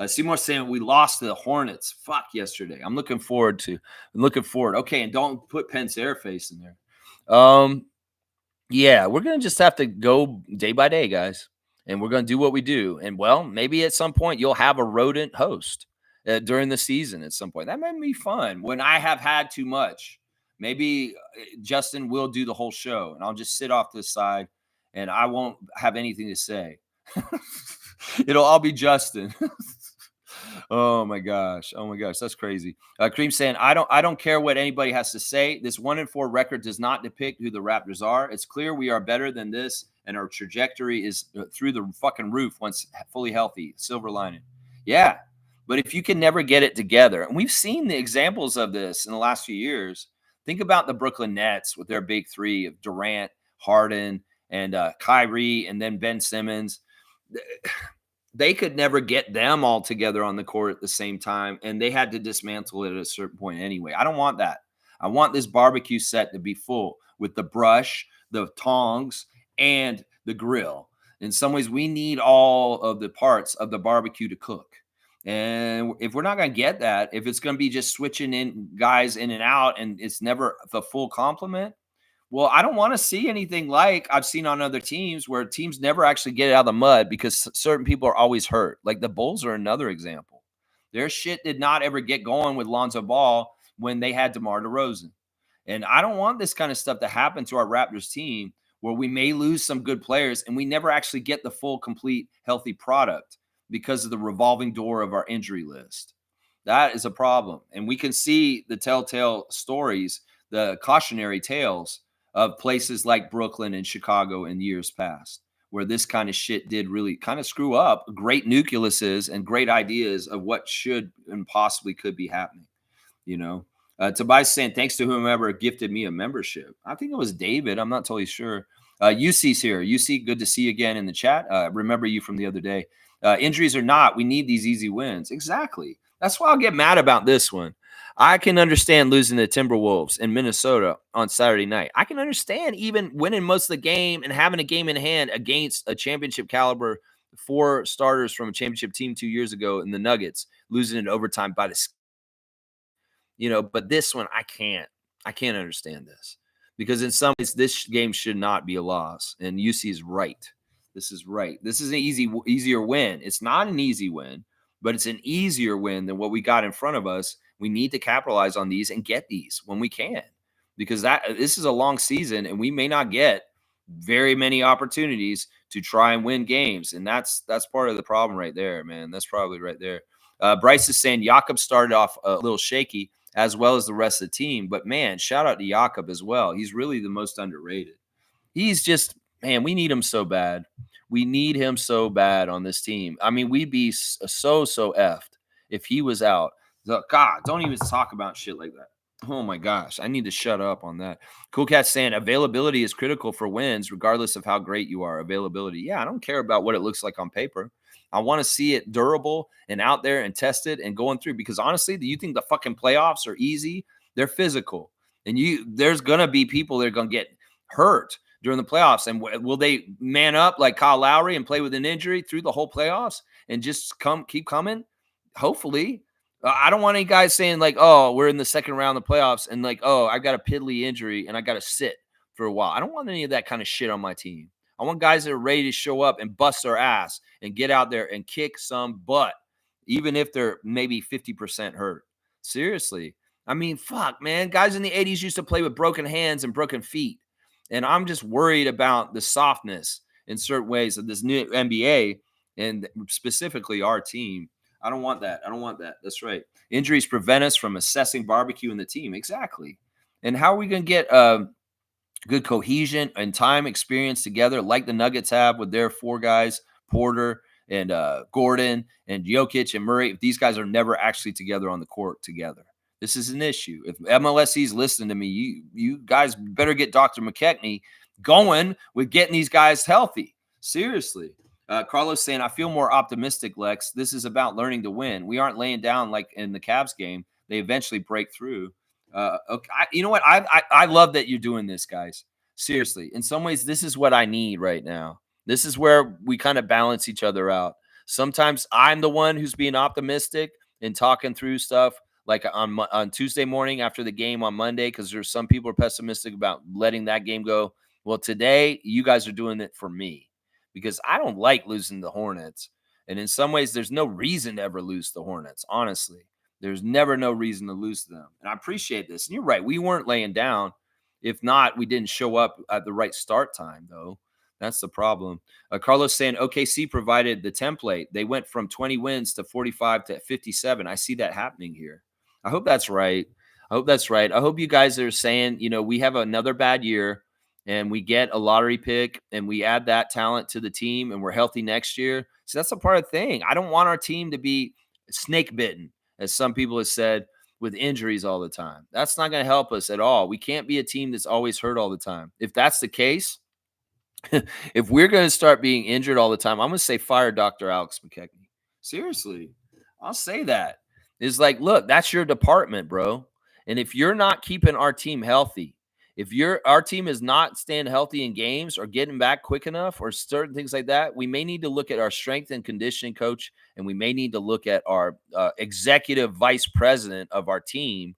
Speaker 1: Seymour saying we lost to the Hornets. Fuck yesterday. I'm looking forward. Okay, and don't put Pence Airface in there. Yeah, we're gonna just have to go day by day, guys, and we're gonna do what we do. And well, maybe at some point you'll have a rodent host during the season. At some point, that might be fun. When I have had too much, maybe Justin will do the whole show, and I'll just sit off to the side, and I won't have anything to say. It'll all be Justin. Oh my gosh, that's crazy. Cream saying, I don't care what anybody has to say. This 1-4 record does not depict who the Raptors are. It's clear we are better than this, and our trajectory is through the fucking roof once fully healthy. Silver lining. Yeah, but if you can never get it together, and we've seen the examples of this in the last few years. Think about the Brooklyn Nets with their big three of Durant, Harden, and Kyrie, and then Ben Simmons. they could never get them all together on the court at the same time, and they had to dismantle it at a certain point anyway. I don't want that. I want this barbecue set to be full with the brush, the tongs, and the grill. In some ways, we need all of the parts of the barbecue to cook. And if we're not going to get that, if it's going to be just switching in guys in and out and it's never the full complement, well, I don't want to see anything like I've seen on other teams where teams never actually get it out of the mud because certain people are always hurt. Like the Bulls are another example. Their shit did not ever get going with Lonzo Ball when they had DeMar DeRozan. And I don't want this kind of stuff to happen to our Raptors team where we may lose some good players and we never actually get the full, complete, healthy product because of the revolving door of our injury list. That is a problem. And we can see the telltale stories, the cautionary tales of places like Brooklyn and Chicago in years past, where this kind of shit did really kind of screw up great nucleuses and great ideas of what should and possibly could be happening. You know, Tobias saying, thanks to whomever gifted me a membership. I think it was David. I'm not totally sure. UC's here. UC, good to see you again in the chat. Remember you from the other day. Injuries or not, we need these easy wins. Exactly. That's why I'll get mad about this one. I can understand losing the Timberwolves in Minnesota on Saturday night. I can understand even winning most of the game and having a game in hand against a championship caliber 4 starters from a championship team 2 years ago in the Nuggets, losing in overtime by the, but this one I can't understand this because in some ways this game should not be a loss. And UC is right. This is right. This is an easier win. It's not an easy win, but it's an easier win than what we got in front of us. We need to capitalize on these and get these when we can, because this is a long season and we may not get very many opportunities to try and win games. And that's part of the problem right there, man. That's probably right there. Bryce is saying Jakob started off a little shaky as well as the rest of the team, but man, shout out to Jakob as well. He's really the most underrated. He's just, man, we need him so bad. We need him so bad on this team. I mean, we'd be so effed if he was out. God, don't even talk about shit like that. Oh my gosh, I need to shut up on that. Cool Cat saying availability is critical for wins, regardless of how great you are. Availability. Yeah, I don't care about what it looks like on paper. I want to see it durable and out there and tested and going through. Because honestly, do you think the fucking playoffs are easy? They're physical, and there's gonna be people that are gonna get hurt during the playoffs. And will they man up like Kyle Lowry and play with an injury through the whole playoffs and just keep coming? Hopefully. I don't want any guys saying like, oh, we're in the second round of the playoffs and like, oh, I've got a piddly injury and I got to sit for a while. I don't want any of that kind of shit on my team. I want guys that are ready to show up and bust their ass and get out there and kick some butt, even if they're maybe 50% hurt. Seriously. I mean, fuck, man. Guys in the 80s used to play with broken hands and broken feet. And I'm just worried about the softness in certain ways of this new NBA and specifically our team. I don't want that. That's right. Injuries prevent us from assessing barbecue in the team. Exactly. And how are we going to get good cohesion and time experience together like the Nuggets have with their 4 guys, Porter and Gordon and Jokic and Murray, if these guys are never actually together on the court together? This is an issue. If MLSE's listening to me, you guys better get Dr. McKechnie going with getting these guys healthy. Seriously. Carlos saying, I feel more optimistic, Lex. This is about learning to win. We aren't laying down like in the Cavs game. They eventually break through. Okay, you know what? I love that you're doing this, guys. Seriously. In some ways, this is what I need right now. This is where we kind of balance each other out. Sometimes I'm the one who's being optimistic and talking through stuff like on Tuesday morning after the game on Monday, because there's some people are pessimistic about letting that game go. Well, today, you guys are doing it for me, because I don't like losing the Hornets. And in some ways, there's no reason to ever lose the Hornets. Honestly, there's never no reason to lose them. And I appreciate this. And you're right. We weren't laying down. If not, we didn't show up at the right start time, though. That's the problem. Carlos saying OKC provided the template. They went from 20 wins to 45 to 57. I see that happening here. I hope that's right. I hope you guys are saying, we have another bad year, and we get a lottery pick and we add that talent to the team and we're healthy next year. So that's a part of the thing. I don't want our team to be snake bitten, as some people have said, with injuries all the time. That's not going to help us at all. We can't be a team that's always hurt all the time. If that's the case, If we're going to start being injured all the time, I'm going to say fire Dr. Alex McKechnie. Seriously, I'll say that. It's like, look, that's your department, bro. And if you're not keeping our team healthy, if our team is not staying healthy in games or getting back quick enough or certain things like that, we may need to look at our strength and conditioning coach, and we may need to look at our executive vice president of our team,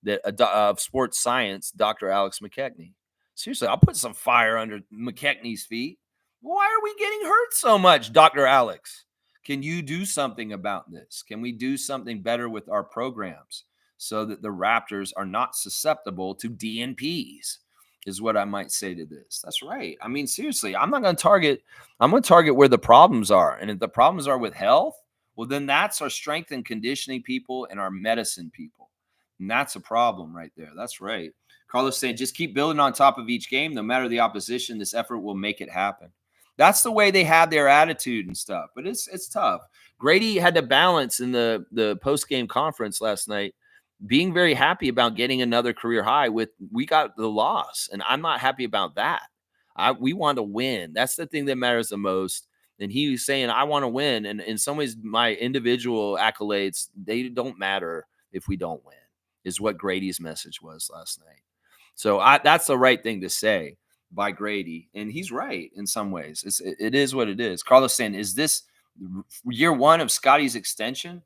Speaker 1: that of sports science, Dr. Alex McKechnie. Seriously, I'll put some fire under McKechnie's feet. Why are we getting hurt so much, Dr. Alex? Can you do something about this? Can we do something better with our programs so that the Raptors are not susceptible to DNPs? Is what I might say to this. That's right. I mean, seriously, I'm going to target where the problems are. And if the problems are with health, well, then that's our strength and conditioning people and our medicine people. And that's a problem right there. That's right. Carlos saying, just keep building on top of each game. No matter the opposition, this effort will make it happen. That's the way they have their attitude and stuff. But it's tough. Grady had to balance in the post-game conference last night, being very happy about getting another career high with we got the loss. And I'm not happy about that. We want to win. That's the thing that matters the most. And he was saying, I want to win. And in some ways, my individual accolades, they don't matter if we don't win, is what Grady's message was last night. So that's the right thing to say by Grady. And he's right in some ways. It is what it is. Carlos saying, is this year one of Scotty's extension?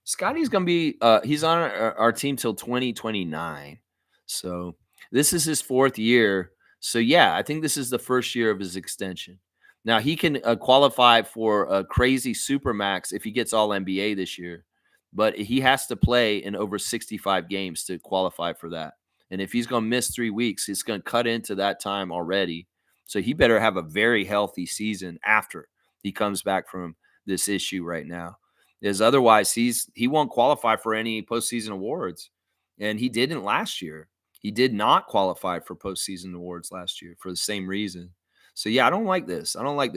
Speaker 1: Scotty's going to be, he's on our team till 2029. So this is his 4th year. So yeah, I think this is the first year of his extension. Now he can qualify for a crazy supermax if he gets all NBA this year, but he has to play in over 65 games to qualify for that. And if he's going to miss 3 weeks, it's going to cut into that time already. So he better have a very healthy season after he comes back from this issue right now. Is otherwise he won't qualify for any postseason awards. And he didn't last year. He did not qualify for postseason awards last year for the same reason. So yeah, I don't like this.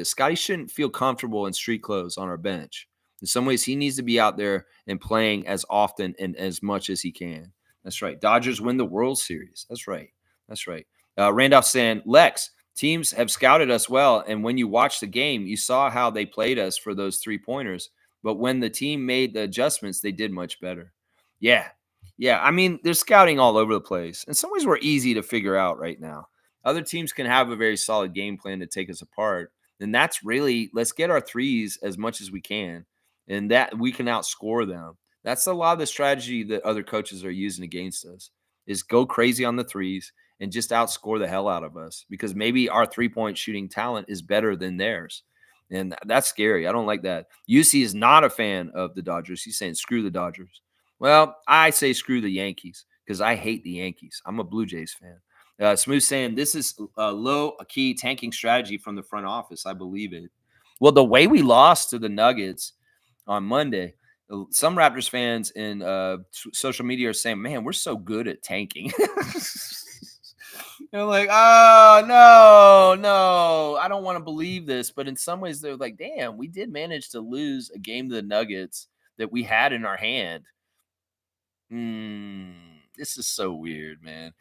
Speaker 1: Scotty shouldn't feel comfortable in street clothes on our bench. In some ways, he needs to be out there and playing as often and as much as he can. That's right. Dodgers win the World Series. That's right. Randolph saying, Lex, teams have scouted us well. And when you watch the game, you saw how they played us for those 3-pointers. But when the team made the adjustments, they did much better. Yeah. I mean, they're scouting all over the place. In some ways, we're easy to figure out right now. Other teams can have a very solid game plan to take us apart. And that's really, let's get our threes as much as we can. And that we can outscore them. That's a lot of the strategy that other coaches are using against us, is go crazy on the threes and just outscore the hell out of us, because maybe our 3-point shooting talent is better than theirs. And that's scary. I don't like that. UC is not a fan of the Dodgers. He's saying, screw the Dodgers. Well, I say screw the Yankees because I hate the Yankees. I'm a Blue Jays fan. Smooth saying, this is a low-key tanking strategy from the front office. I believe it. Well, the way we lost to the Nuggets on Monday, some Raptors fans in social media are saying, man, we're so good at tanking. They're like, oh, no, I don't want to believe this. But in some ways, they're like, damn, we did manage to lose a game to the Nuggets that we had in our hand. This is so weird, man.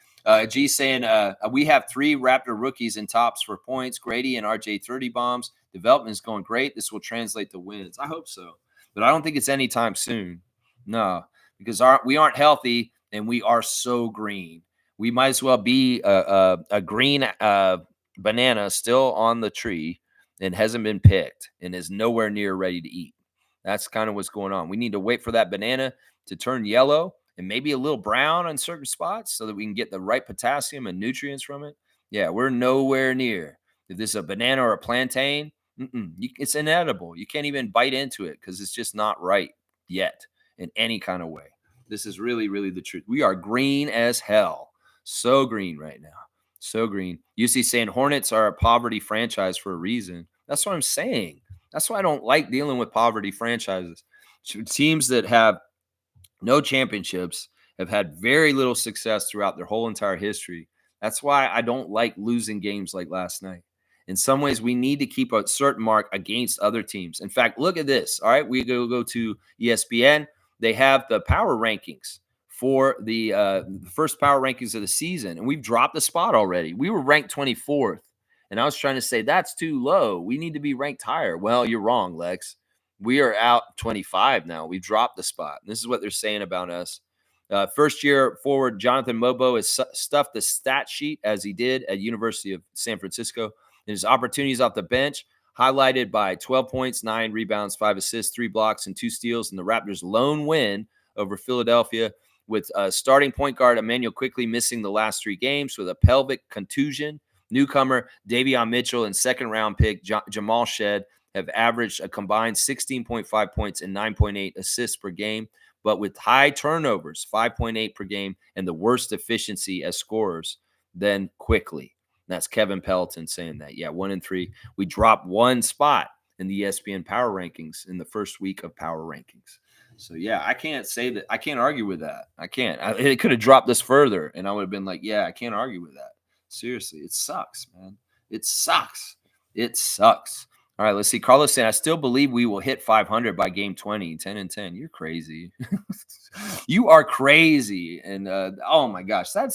Speaker 1: G saying, we have 3 Raptor rookies in tops for points, Grady and RJ 30 bombs. Development is going great. This will translate to wins. I hope so. But I don't think it's anytime soon. No, because we aren't healthy and we are so green. We might as well be a green banana still on the tree and hasn't been picked and is nowhere near ready to eat. That's kind of what's going on. We need to wait for that banana to turn yellow and maybe a little brown on certain spots so that we can get the right potassium and nutrients from it. Yeah, we're nowhere near. If this is a banana or a plantain, it's inedible. You can't even bite into it because it's just not right yet in any kind of way. This is really, really the truth. We are green as hell. So green right now. So green. UC saying Hornets are a poverty franchise for a reason. That's what I'm saying. That's why I don't like dealing with poverty franchises. Teams that have no championships have had very little success throughout their whole entire history. That's why I don't like losing games like last night. In some ways, we need to keep a certain mark against other teams. In fact, look at this. All right, we go to ESPN. They have the power rankings for the first power rankings of the season, and we've dropped the spot already. We were ranked 24th, And I was trying to say that's too low. We need to be ranked higher. Well, you're wrong, Lex. We are out 25 now. We dropped the spot. And this is what they're saying about us. First year forward Jonathan Mobo has stuffed the stat sheet as he did at University of San Francisco. And his opportunities off the bench highlighted by 12 points, 9 rebounds, 5 assists, 3 blocks, and 2 steals in the Raptors' lone win over Philadelphia, with starting point guard Emmanuel quickly missing the last 3 games with a pelvic contusion. Newcomer Davion Mitchell and second-round pick Jamal Shed have averaged a combined 16.5 points and 9.8 assists per game, but with high turnovers, 5.8 per game, and the worst efficiency as scorers, then quickly. That's Kevin Pelton saying that. Yeah, 1-3. We dropped 1 spot in the ESPN Power Rankings in the first week of Power Rankings. So, yeah, I can't say that. I can't argue with that. I can't. It could have dropped us further, and I would have been like, yeah, I can't argue with that. Seriously, it sucks, man. It sucks. It sucks. All right, let's see. Carlos saying, I still believe we will hit 500 by game 20, 10-10. You're crazy. You are crazy. And oh my gosh, I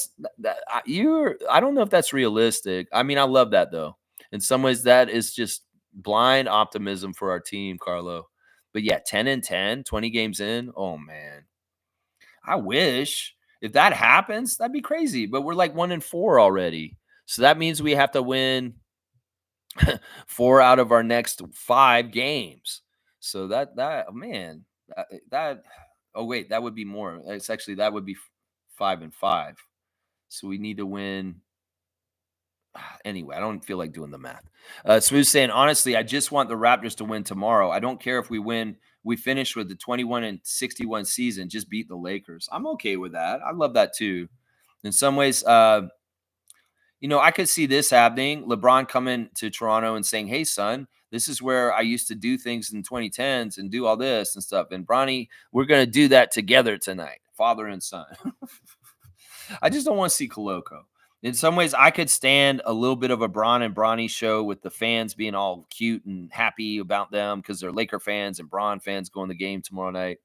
Speaker 1: don't know if that's realistic. I mean, I love that though. In some ways, that is just blind optimism for our team, Carlo. But yeah, 10-10, 20 games in. Oh man. I wish if that happens, that'd be crazy. But we're like 1-4 already. So that means we have to win 4 out of our next 5 games. So that man, that oh wait, that would be more. It's actually that would be 5-5. So we need to win. Anyway, I don't feel like doing the math. Smooth saying, honestly, I just want the Raptors to win tomorrow. I don't care if we win. We finish with the 21-61 season. Just beat the Lakers. I'm okay with that. I love that too. In some ways, I could see this happening. LeBron coming to Toronto and saying, hey, son, this is where I used to do things in 2010s and do all this and stuff. And Bronny, we're going to do that together tonight, father and son. I just don't want to see Koloko. In some ways, I could stand a little bit of a Bron and Bronny show with the fans being all cute and happy about them because they're Laker fans and Bron fans going to the game tomorrow night.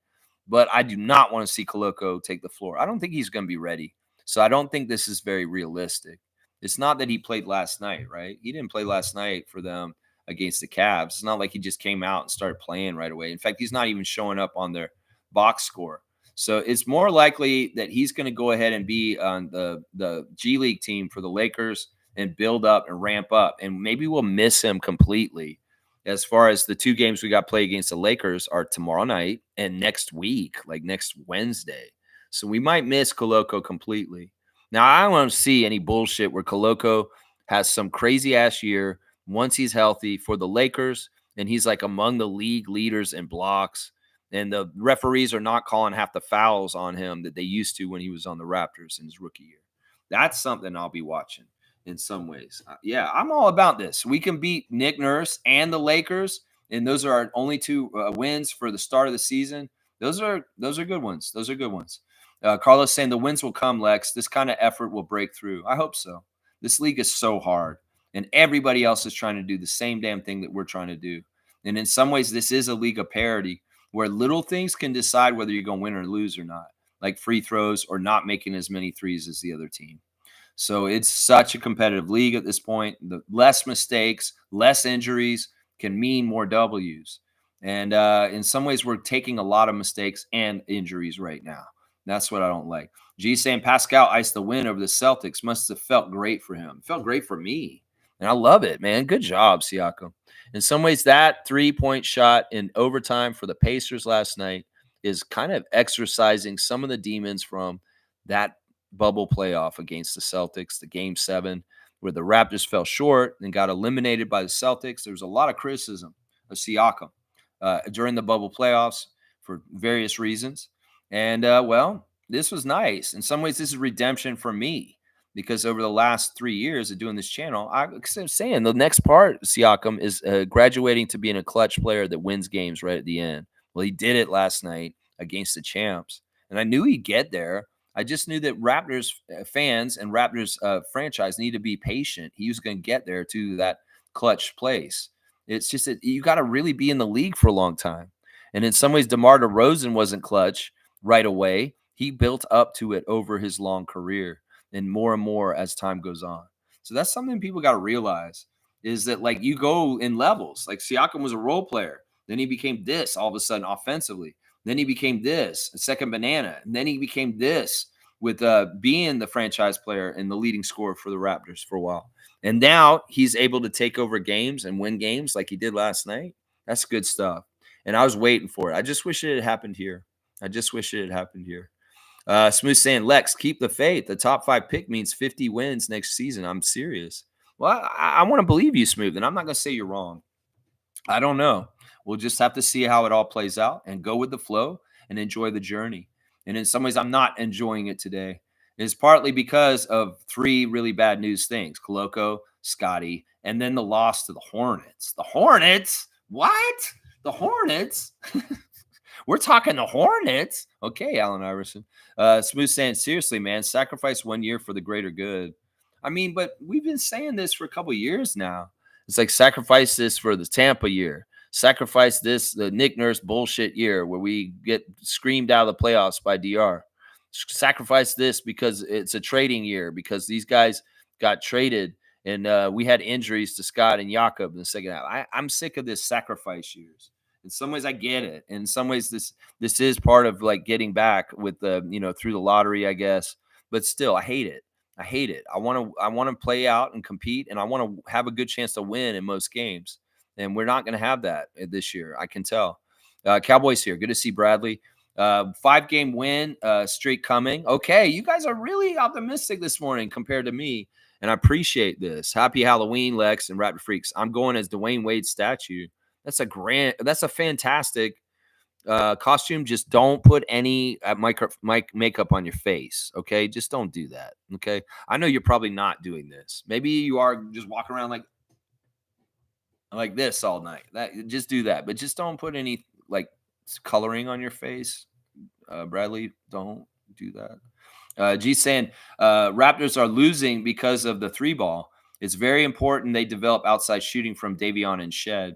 Speaker 1: But I do not want to see Koloko take the floor. I don't think he's going to be ready. So I don't think this is very realistic. It's not that he played last night, right? He didn't play last night for them against the Cavs. It's not like he just came out and started playing right away. In fact, he's not even showing up on their box score. So it's more likely that he's going to go ahead and be on the G League team for the Lakers and build up and ramp up. And maybe we'll miss him completely. As far as the 2 games we got played against the Lakers are tomorrow night and next week, like next Wednesday. So we might miss Koloko completely. Now, I don't want to see any bullshit where Koloko has some crazy-ass year once he's healthy for the Lakers, and he's like among the league leaders in blocks, and the referees are not calling half the fouls on him that they used to when he was on the Raptors in his rookie year. That's something I'll be watching in some ways. Yeah, I'm all about this. We can beat Nick Nurse and the Lakers, and those are our only 2 wins for the start of the season. Those are good ones. Those are good ones. Carlos saying the wins will come, Lex. This kind of effort will break through. I hope so. This league is so hard, and everybody else is trying to do the same damn thing that we're trying to do. And in some ways, this is a league of parity where little things can decide whether you're going to win or lose or not, like free throws or not making as many threes as the other team. So it's such a competitive league at this point. The less mistakes, less injuries can mean more W's. And in some ways, we're taking a lot of mistakes and injuries right now. That's what I don't like. G saying Pascal iced the win over the Celtics. Must have felt great for him. Felt great for me. And I love it, man. Good job, Siakam. In some ways, that 3-point shot in overtime for the Pacers last night is kind of exercising some of the demons from that bubble playoff against the Celtics, the game 7, where the Raptors fell short and got eliminated by the Celtics. There was a lot of criticism of Siakam during the bubble playoffs for various reasons. And, this was nice. In some ways, this is redemption for me because over the last 3 years of doing this channel, I'm saying the next part, Siakam, is graduating to being a clutch player that wins games right at the end. Well, he did it last night against the champs. And I knew he'd get there. I just knew that Raptors fans and Raptors franchise need to be patient. He was going to get there to that clutch place. It's just that you got to really be in the league for a long time. And in some ways, DeMar DeRozan wasn't clutch right away. He built up to it over his long career and more as time goes on. So that's something people got to realize. is that like you go in levels. Like Siakam was a role player. Then he became this all of a sudden offensively. Then he became this, a second banana. And then he became this with being the franchise player and the leading scorer for the Raptors for a while. And now he's able to take over games and win games like he did last night. That's good stuff. And I was waiting for it. I just wish it had happened here. I just wish it had happened here. Smooth saying, Lex, keep the faith. The top 5 pick means 50 wins next season. I'm serious. Well, I want to believe you, Smooth, and I'm not going to say you're wrong. I don't know. We'll just have to see how it all plays out and go with the flow and enjoy the journey. And in some ways, I'm not enjoying it today. It's partly because of 3 really bad news things: Koloko, Scotty, and then the loss to the Hornets. The Hornets? What? The Hornets? We're talking the Hornets. Okay, Allen Iverson. Smooth saying, seriously, man, sacrifice 1 year for the greater good. I mean, but we've been saying this for a couple of years now. It's like sacrifice this for the Tampa year. Sacrifice this, the Nick Nurse bullshit year where we get screamed out of the playoffs by DR. Sacrifice this because it's a trading year, because these guys got traded and we had injuries to Scott and Jakob in the second half. I'm sick of this sacrifice years. In some ways, I get it. In some ways, this is part of like getting back with the, through the lottery, I guess. But still, I hate it. I hate it. I want to play out and compete, and I want to have a good chance to win in most games. And we're not going to have that this year. I can tell. Cowboys here. Good to see Bradley. 5-game win streak coming. Okay, you guys are really optimistic this morning compared to me, and I appreciate this. Happy Halloween, Lex and Raptor Freaks. I'm going as Dwayne Wade's statue. That's a fantastic costume. Just don't put any makeup on your face. Okay. Just don't do that. Okay. I know you're probably not doing this. Maybe you are just walking around like this all night. Just do that. But just don't put any like coloring on your face. Bradley, don't do that. G saying Raptors are losing because of the 3-ball. It's very important they develop outside shooting from Davion and Shed.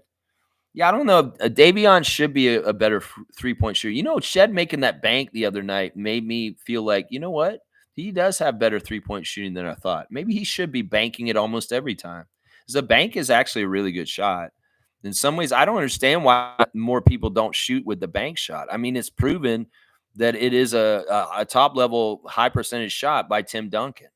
Speaker 1: Yeah, I don't know. Davion should be a better 3-point shooter. Shed making that bank the other night made me feel like, you know what? He does have better 3-point shooting than I thought. Maybe he should be banking it almost every time. Because the bank is actually a really good shot. In some ways, I don't understand why more people don't shoot with the bank shot. I mean, it's proven that it is a top-level, high-percentage shot by Tim Duncan.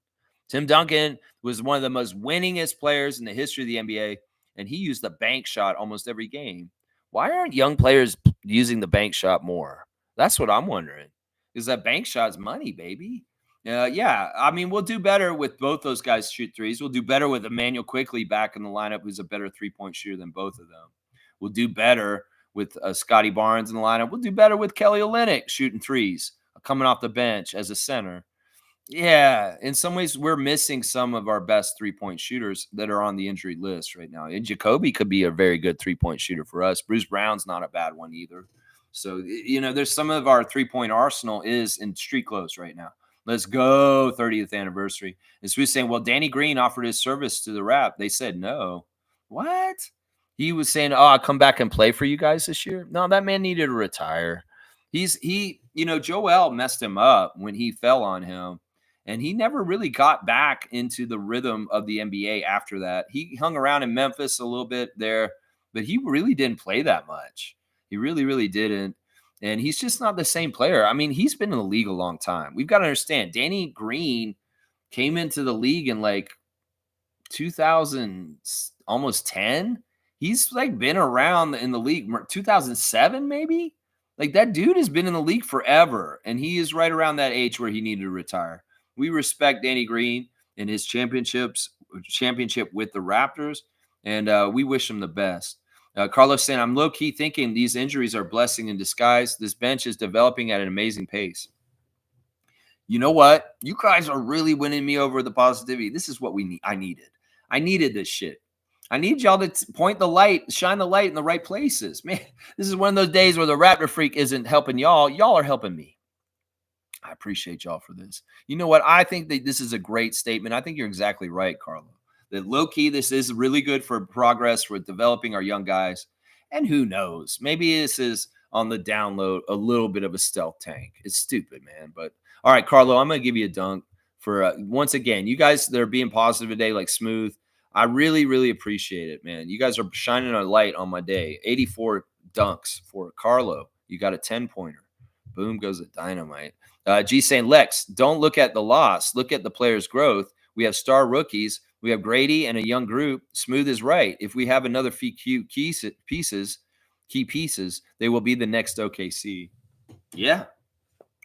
Speaker 1: Tim Duncan was one of the most winningest players in the history of the NBA. And he used the bank shot almost every game. Why aren't young players using the bank shot more? That's what I'm wondering. Because that bank shot's money, baby. Yeah, I mean, we'll do better with both those guys shoot threes. We'll do better with Emmanuel Quickly back in the lineup, who's a better 3-point shooter than both of them. We'll do better with Scotty Barnes in the lineup. We'll do better with Kelly Olynyk shooting threes, coming off the bench as a center. Yeah, in some ways, we're missing some of our best 3-point shooters that are on the injury list right now. And Jacoby could be a very good 3-point shooter for us. Bruce Brown's not a bad one either. So, there's some of our 3-point arsenal is in street clothes right now. Let's go 30th anniversary. And so we're saying, well, Danny Green offered his service to the Rap. They said no. What? He was saying, I'll come back and play for you guys this year. No, that man needed to retire. Joel messed him up when he fell on him. And he never really got back into the rhythm of the NBA after that. He hung around in Memphis a little bit there, but he really didn't play that much. He really, really didn't. And he's just not the same player. I mean, he's been in the league a long time. We've got to understand, Danny Green came into the league in like 2000, almost 10. He's like been around in the league, 2007 maybe? Like that dude has been in the league forever. And he is right around that age where he needed to retire. We respect Danny Green and his championship with the Raptors, and we wish him the best. Carlos saying, I'm low-key thinking these injuries are a blessing in disguise. This bench is developing at an amazing pace. You know what? You guys are really winning me over the positivity. This is what I needed. I needed this shit. I need y'all to point the light, shine the light in the right places. Man, this is one of those days where the Raptor Freak isn't helping y'all. Y'all are helping me. I appreciate y'all for this. You know what? I think that this is a great statement. I think you're exactly right, Carlo. That low-key, this is really good for progress with developing our young guys. And who knows? Maybe this is on the download a little bit of a stealth tank. It's stupid, man. But all right, Carlo, I'm going to give you a dunk for once again, you guys that are being positive today, like Smooth. I really, really appreciate it, man. You guys are shining a light on my day. 84 dunks for Carlo. You got a 10-pointer. Boom goes a dynamite. G saying, Lex, don't look at the loss. Look at the players' growth. We have star rookies. We have Grady and a young group. Smooth is right. If we have another few key pieces, they will be the next OKC. Yeah,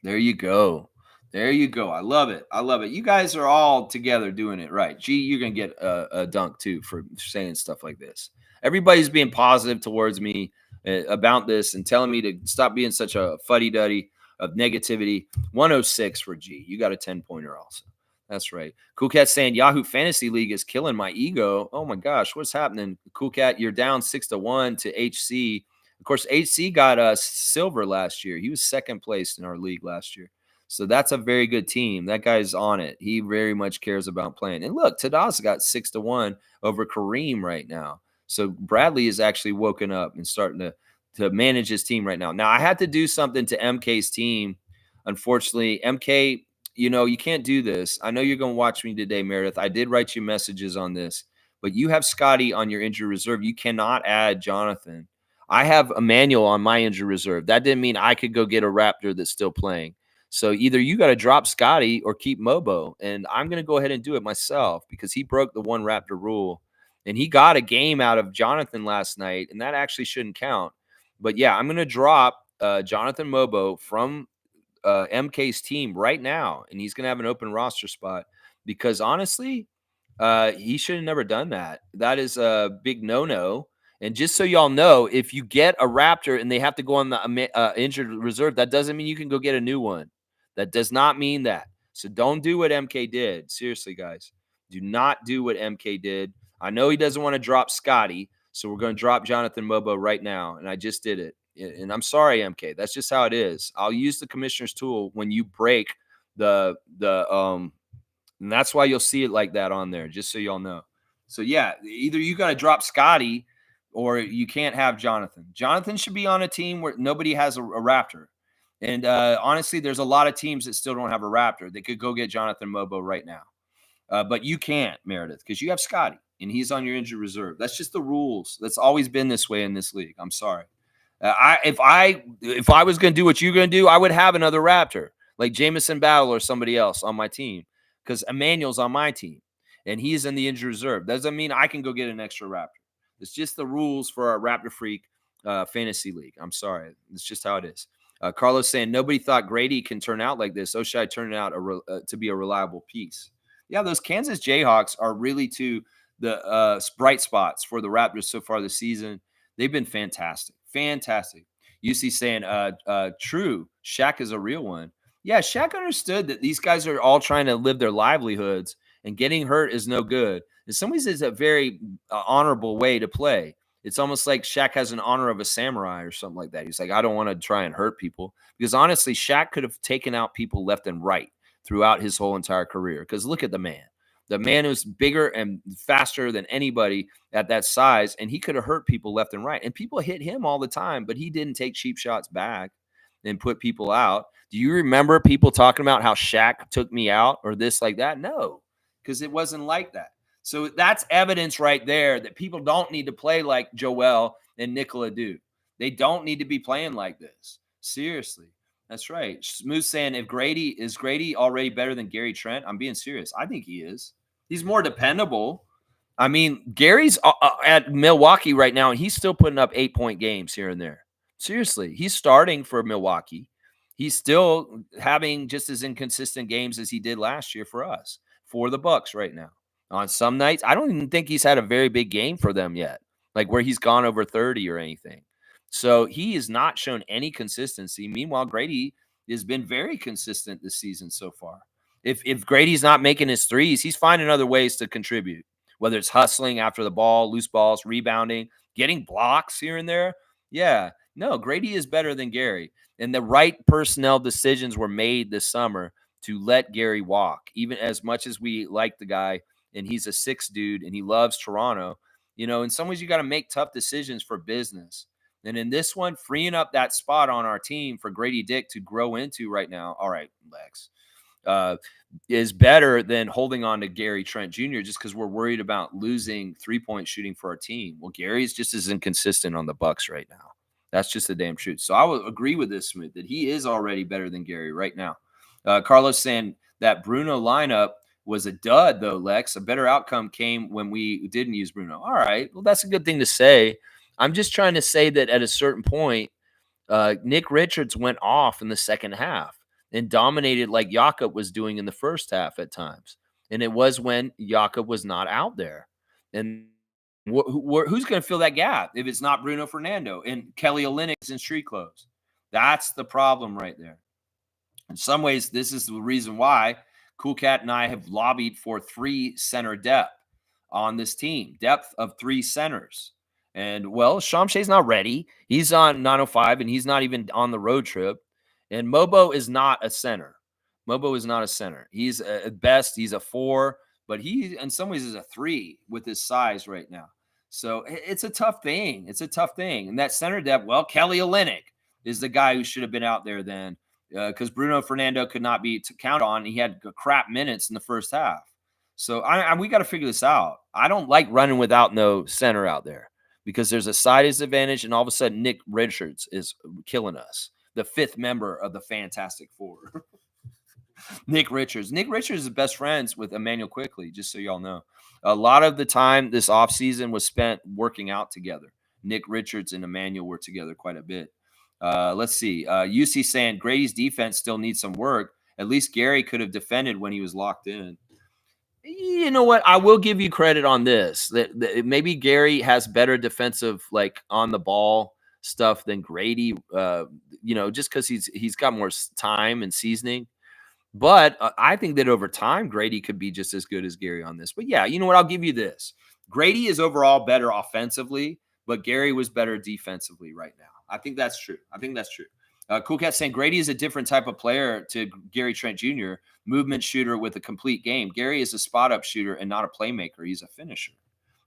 Speaker 1: there you go. There you go. I love it. I love it. You guys are all together doing it right. Gee, you're going to get a dunk too for saying stuff like this. Everybody's being positive towards me about this and telling me to stop being such a fuddy-duddy of negativity. 106 for G. You got a 10-pointer also. That's right. Cool Cat saying Yahoo Fantasy League is killing my ego. Oh my gosh, what's happening? Cool Cat, you're down 6-1 to HC. Of course, HC got us silver last year. He was second place in our league last year. So that's a very good team. That guy's on it. He very much cares about playing. And look, Tadaz got 6-1 over Kareem right now. So Bradley is actually woken up and starting to manage his team right now. Now, I had to do something to MK's team. Unfortunately, MK, you can't do this. I know you're going to watch me today, Meredith. I did write you messages on this, but you have Scotty on your injury reserve. You cannot add Jonathan. I have Emmanuel on my injury reserve. That didn't mean I could go get a Raptor that's still playing. So either you got to drop Scotty or keep Mobo. And I'm going to go ahead and do it myself because he broke the one Raptor rule. And he got a game out of Jonathan last night, and that actually shouldn't count. But, yeah, I'm going to drop Jonathan Mobo from MK's team right now, and he's going to have an open roster spot because, honestly, he should have never done that. That is a big no-no. And just so y'all know, if you get a Raptor and they have to go on the injured reserve, that doesn't mean you can go get a new one. That does not mean that. So don't do what MK did. Seriously, guys. Do not do what MK did. I know he doesn't want to drop Scotty, so we're going to drop Jonathan Mobo right now, and I just did it. And I'm sorry, MK. That's just how it is. I'll use the commissioner's tool when you break and that's why you'll see it like that on there, just so y'all know. So, yeah, either you got to drop Scotty or you can't have Jonathan. Jonathan should be on a team where nobody has a Raptor. And honestly, there's a lot of teams that still don't have a Raptor. They could go get Jonathan Mobo right now. But you can't, Meredith, because you have Scotty, and he's on your injured reserve. That's just the rules. That's always been this way in this league. I'm sorry. If I was going to do what you're going to do, I would have another Raptor, like Jamison Battle or somebody else on my team, because Emmanuel's on my team, and he's in the injured reserve. Doesn't mean I can go get an extra Raptor. It's just the rules for our Raptor Freak fantasy league. I'm sorry. It's just how it is. Carlos saying, nobody thought Grady can turn out like this. Oshai turned out to be a reliable piece. Yeah, those Kansas Jayhawks are really to the bright spots for the Raptors so far this season. They've been fantastic. Fantastic. UC saying, true, Shaq is a real one. Yeah, Shaq understood that these guys are all trying to live their livelihoods, and getting hurt is no good. In some ways, it's a very honorable way to play. It's almost like Shaq has an honor of a samurai or something like that. He's like, I don't want to try and hurt people. Because honestly, Shaq could have taken out people left and right throughout his whole entire career. Because look at the man. The man was bigger and faster than anybody at that size, and he could have hurt people left and right. And people hit him all the time, but he didn't take cheap shots back and put people out. Do you remember people talking about how Shaq took me out or this like that? No, because it wasn't like that. So that's evidence right there that people don't need to play like Joel and Nikola do. They don't need to be playing like this. Seriously. That's right. Smooth saying, is Grady already better than Gary Trent? I'm being serious. I think he is. He's more dependable. I mean, Gary's at Milwaukee right now, and he's still putting up 8-point games here and there. Seriously. He's starting for Milwaukee. He's still having just as inconsistent games as he did last year for us, for the Bucks right now. On some nights, I don't even think he's had a very big game for them yet, like where he's gone over 30 or anything. So he has not shown any consistency. Meanwhile, Grady has been very consistent this season so far. If Grady's not making his threes, he's finding other ways to contribute, whether it's hustling after the ball, loose balls, rebounding, getting blocks here and there. Yeah, no, Grady is better than Gary. And the right personnel decisions were made this summer to let Gary walk, even as much as we like the guy. And he's a 6 dude and he loves Toronto. In some ways you got to make tough decisions for business. And in this one, freeing up that spot on our team for Grady Dick to grow into right now. All right, Lex. is better than holding on to Gary Trent Jr. just because we're worried about losing 3-point shooting for our team. Well, Gary's just as inconsistent on the Bucks right now. That's just the damn truth. So I would agree with this, Smooth, that he is already better than Gary right now. Carlos saying that Bruno lineup was a dud, though, Lex. A better outcome came when we didn't use Bruno. All right. Well, that's a good thing to say. I'm just trying to say that at a certain point, Nick Richards went off in the second half and dominated like Jakob was doing in the first half at times. And it was when Jakob was not out there. And who's going to fill that gap if it's not Bruno Fernando and Kelly Olynyk in street clothes? That's the problem right there. In some ways, this is the reason why Cool Cat and I have lobbied for 3 center depth on this team, depth of 3 centers. And, well, Shamshay's not ready. He's on 905, and he's not even on the road trip. And Mobo is not a center. Mobo is not a center. He's at best, he's a 4, but he, in some ways, is a 3 with his size right now. So it's a tough thing. It's a tough thing. And that center depth, well, Kelly Olynyk is the guy who should have been out there then, because Bruno Fernando could not be counted on. He had crap minutes in the first half. So we got to figure this out. I don't like running without no center out there because there's a size advantage, and all of a sudden Nick Richards is killing us, the 5th member of the Fantastic Four. Nick Richards. Nick Richards is best friends with Emmanuel Quickley, just so y'all know. A lot of the time this offseason was spent working out together. Nick Richards and Emmanuel were together quite a bit. Let's see. UC saying Grady's defense still needs some work. At least Gary could have defended when he was locked in. You know what? I will give you credit on this. That maybe Gary has better defensive, like on the ball stuff than Grady. Just because he's got more time and seasoning. But I think that over time, Grady could be just as good as Gary on this. But yeah, you know what? I'll give you this. Grady is overall better offensively, but Gary was better defensively right now. I think that's true. Cool Cat saying Grady is a different type of player to Gary Trent Jr., movement shooter with a complete game. Gary is a spot-up shooter and not a playmaker. He's a finisher.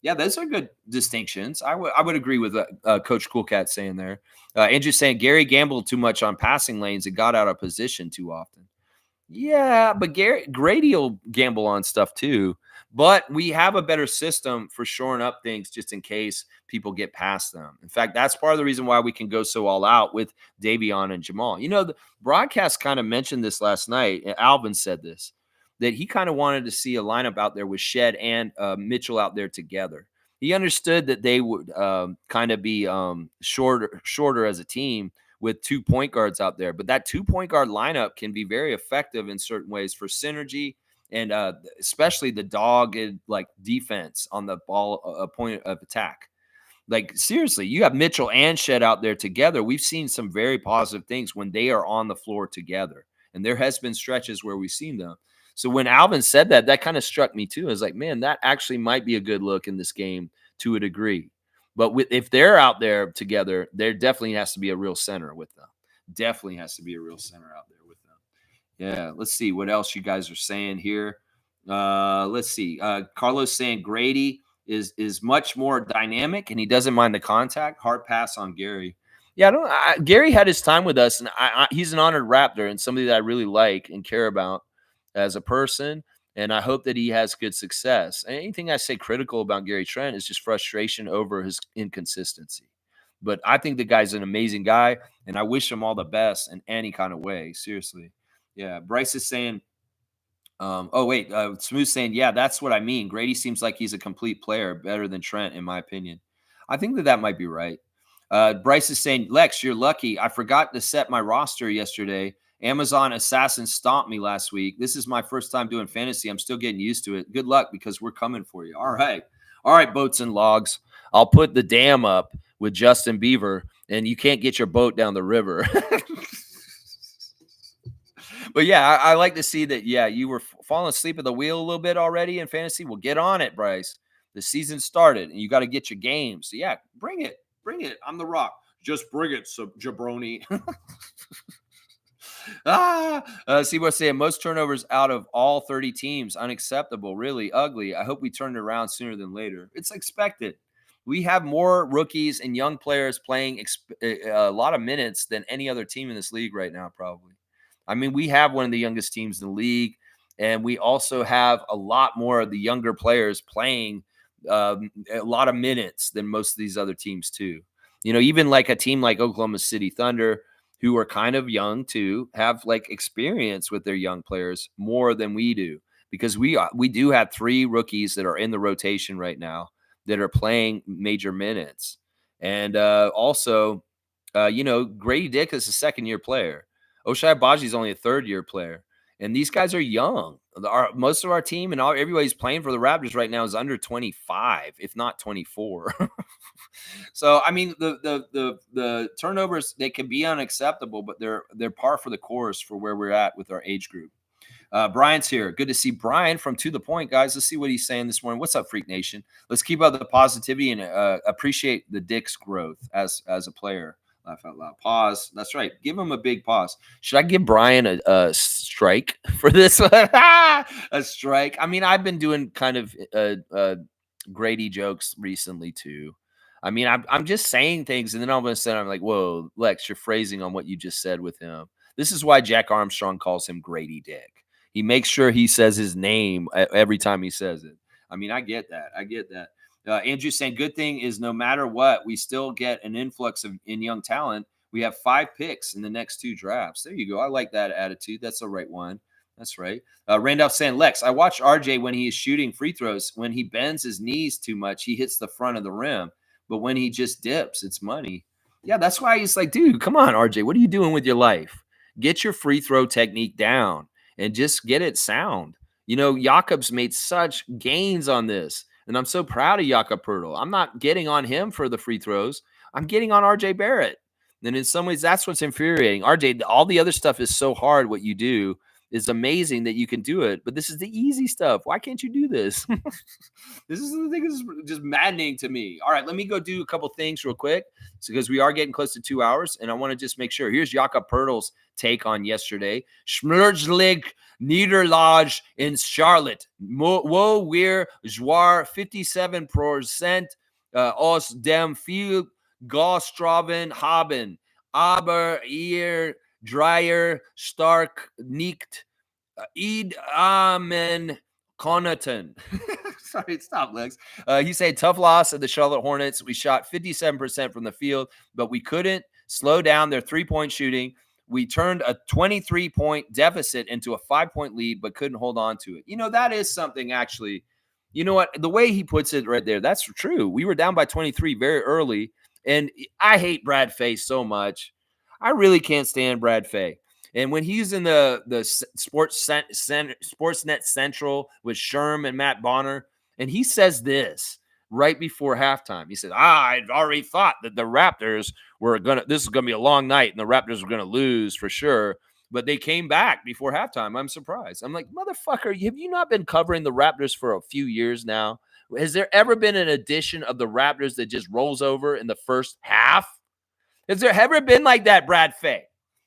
Speaker 1: Yeah, those are good distinctions. I would agree with Coach Cool Cat saying there. Andrew saying Gary gambled too much on passing lanes and got out of position too often. Yeah, but Grady will gamble on stuff too. But we have a better system for shoring up things just in case people get past them. In fact, that's part of the reason why we can go so all out with Davion and Jamal. The broadcast kind of mentioned this last night. Alvin said this, that he kind of wanted to see a lineup out there with Shed and Mitchell out there together. He understood that they would kind of be shorter as a team with 2 point guards out there. But that 2 point guard lineup can be very effective in certain ways for synergy and especially the dogged like defense on the ball point of attack. Like seriously, you have Mitchell and Shed out there together. We've seen some very positive things when they are on the floor together. And there has been stretches where we've seen them. So when Alvin said that, that kind of struck me too. I was like, man, that actually might be a good look in this game to a degree. But if they're out there together, there definitely has to be a real center with them. Definitely has to be a real center out there with them. Yeah, let's see what else you guys are saying here. Let's see. Carlos saying Grady is much more dynamic and he doesn't mind the contact. Hard pass on Gary. Yeah, Gary had his time with us, and he's an honored Raptor and somebody that I really like and care about as a person. And I hope that he has good success. Anything I say critical about Gary Trent is just frustration over his inconsistency. But I think the guy's an amazing guy, and I wish him all the best in any kind of way. Seriously. Yeah. Bryce is saying, Smooth saying, yeah, that's what I mean. Grady seems like he's a complete player, better than Trent, in my opinion. I think that might be right. Bryce is saying, Lex, you're lucky. I forgot to set my roster yesterday. Amazon Assassin stomped me last week. This is my first time doing fantasy. I'm still getting used to it. Good luck because we're coming for you. All right, boats and logs. I'll put the dam up with Justin Bieber, and you can't get your boat down the river. But yeah, I like to see that. Yeah, you were falling asleep at the wheel a little bit already in fantasy. Well, get on it, Bryce. The season started, and you got to get your games. So yeah, bring it. I'm the Rock. Just bring it, jabroni. See what's saying. Most turnovers out of all 30 teams. Unacceptable. Really ugly. I hope we turn it around sooner than later. It's expected. We have more rookies and young players playing a lot of minutes than any other team in this league right now, probably. I mean, we have one of the youngest teams in the league, and we also have a lot more of the younger players playing a lot of minutes than most of these other teams too. Even like a team like Oklahoma City Thunder, who are kind of young too, have like experience with their young players more than we do, because we do have 3 rookies that are in the rotation right now that are playing major minutes. And also, Grady Dick is a second-year player. Oshai Baji is only a third-year player. And these guys are young. Most of our team and everybody's playing for the Raptors right now is under 25, if not 24. So I mean, the turnovers, they can be unacceptable, but they're par for the course for where we're at with our age group. Brian's here. Good to see Brian from To The Point, guys. Let's see what he's saying this morning. What's up, Freak Nation? Let's keep up the positivity and appreciate the Dick's growth as a player. Laugh out loud. Pause. That's right. Give him a big pause. Should I give Brian a strike for this one? A strike. I mean, I've been doing kind of Grady jokes recently too. I mean, I'm just saying things, and then all of a sudden I'm like, whoa, Lex, you're phrasing on what you just said with him. This is why Jack Armstrong calls him Grady Dick. He makes sure he says his name every time he says it. I mean, I get that. Andrew saying, good thing is no matter what, we still get an influx in young talent. We have 5 picks in the next 2 drafts. There you go. I like that attitude. That's the right one. That's right. Randolph saying, Lex, I watched RJ when he is shooting free throws. When he bends his knees too much, he hits the front of the rim. But when he just dips, it's money. Yeah, that's why he's like, dude, come on, RJ. What are you doing with your life? Get your free throw technique down and just get it sound. Jakob's made such gains on this, and I'm so proud of Jakob Pertl. I'm not getting on him for the free throws. I'm getting on RJ Barrett. And in some ways, that's what's infuriating. RJ, all the other stuff is so hard. What you do is amazing that you can do it, but this is the easy stuff. Why can't you do this? This is the thing that's just maddening to me. All right, let me go do a couple things real quick, because we are getting close to 2 hours, and I want to just make sure. Here's Jakob Pertl's take on yesterday. Schmerzlig Niederlage in Charlotte. Wo wir zwar 57% aus dem viel Gasstraven haben, aber ihr Dreier stark nicht Eid Amen Connaughton. Sorry, stop, Lex. He said, tough loss of the Charlotte Hornets. We shot 57% from the field, but we couldn't slow down their 3-point shooting. We turned a 23-point deficit into a 5-point lead, but couldn't hold on to it. That is something, actually. You know what? The way he puts it right there, that's true. We were down by 23 very early, and I hate Brad Fay so much. I really can't stand Brad Fay. And when he's in the Sportsnet Central with Sherm and Matt Bonner, and he says this right before halftime. He said, I'd already thought that the Raptors this is going to be a long night, and the Raptors were going to lose for sure. But they came back before halftime. I'm surprised. I'm like, motherfucker, have you not been covering the Raptors for a few years now? Has there ever been an edition of the Raptors that just rolls over in the first half? Has there ever been like that, Brad Fay?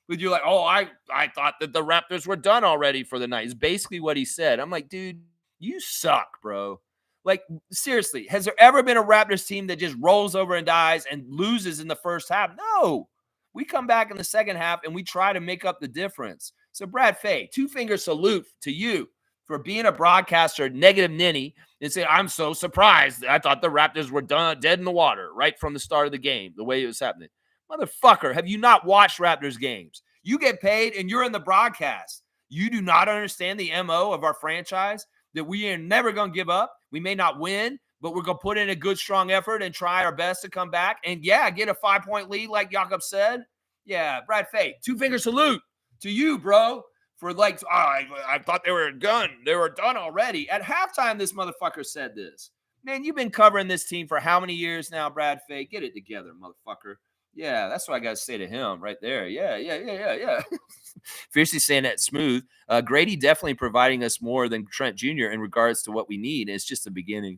Speaker 1: Would you like, I thought that the Raptors were done already for the night. Is basically what he said. I'm like, dude, you suck, bro. Like, seriously, has there ever been a Raptors team that just rolls over and dies and loses in the first half? No. We come back in the second half and we try to make up the difference. So, Brad Fay, 2-finger salute to you for being a broadcaster, negative ninny, and say, I'm so surprised. I thought the Raptors were done, dead in the water right from the start of the game, the way it was happening. Motherfucker, have you not watched Raptors games? You get paid and you're in the broadcast. You do not understand the MO of our franchise, that we are never going to give up. We may not win, but we're going to put in a good, strong effort and try our best to come back and, get a 5-point lead like Jakob said. Yeah, Brad Fay, 2-finger salute to you, bro, for like, I thought they were done. They were done already. At halftime, this motherfucker said this. Man, you've been covering this team for how many years now, Brad Fay? Get it together, motherfucker. Yeah, that's what I got to say to him right there. Yeah. Fiercely saying that smooth. Grady definitely providing us more than Trent Jr. in regards to what we need. It's just the beginning.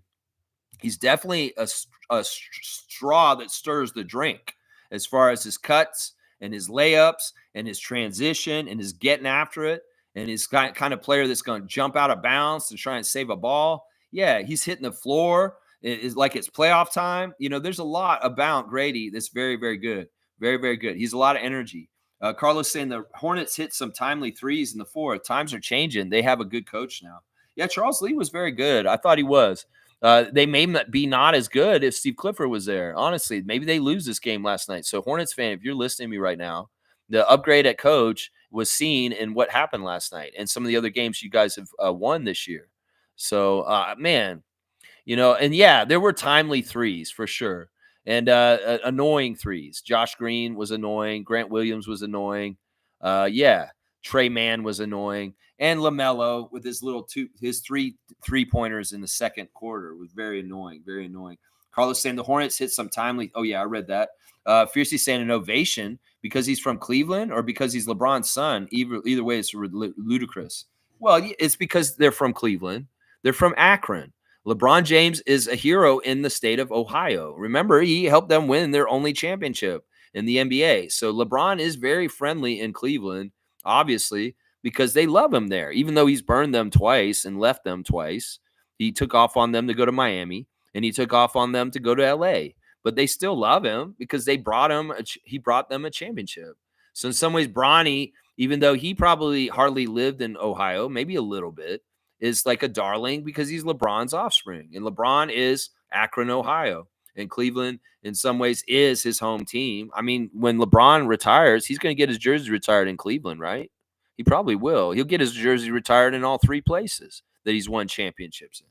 Speaker 1: He's definitely a straw that stirs the drink as far as his cuts and his layups and his transition and his getting after it and his kind of player that's going to jump out of bounds to try and save a ball. Yeah, he's hitting the floor. It's like it's playoff time. There's a lot about Grady that's very, very good. Very, very good. He's a lot of energy. Carlos saying the Hornets hit some timely threes in the fourth. Times are changing. They have a good coach now. Yeah, Charles Lee was very good. I thought he was. They may be not as good if Steve Clifford was there. Honestly, maybe they lose this game last night. So, Hornets fan, if you're listening to me right now, the upgrade at coach was seen in what happened last night and some of the other games you guys have won this year. So, man, and yeah, there were timely threes for sure, and annoying threes. Josh Green was annoying. Grant Williams was annoying. Yeah, Trey Mann was annoying, and LaMelo with his three pointers in the second quarter was very annoying. Very annoying. Carlos saying the Hornets hit some timely. Oh yeah, I read that. Fiercely saying an ovation because he's from Cleveland or because he's LeBron's son. Either way, it's ludicrous. Well, it's because they're from Cleveland. They're from Akron. LeBron James is a hero in the state of Ohio. Remember, he helped them win their only championship in the NBA. So LeBron is very friendly in Cleveland, obviously, because they love him there. Even though he's burned them twice and left them twice, he took off on them to go to Miami and he took off on them to go to LA. But they still love him because he brought them a championship. So in some ways, Bronny, even though he probably hardly lived in Ohio, maybe a little bit, is like a darling because he's LeBron's offspring. And LeBron is Akron, Ohio. And Cleveland, in some ways, is his home team. I mean, when LeBron retires, he's going to get his jersey retired in Cleveland, right? He probably will. He'll get his jersey retired in all three places that he's won championships in.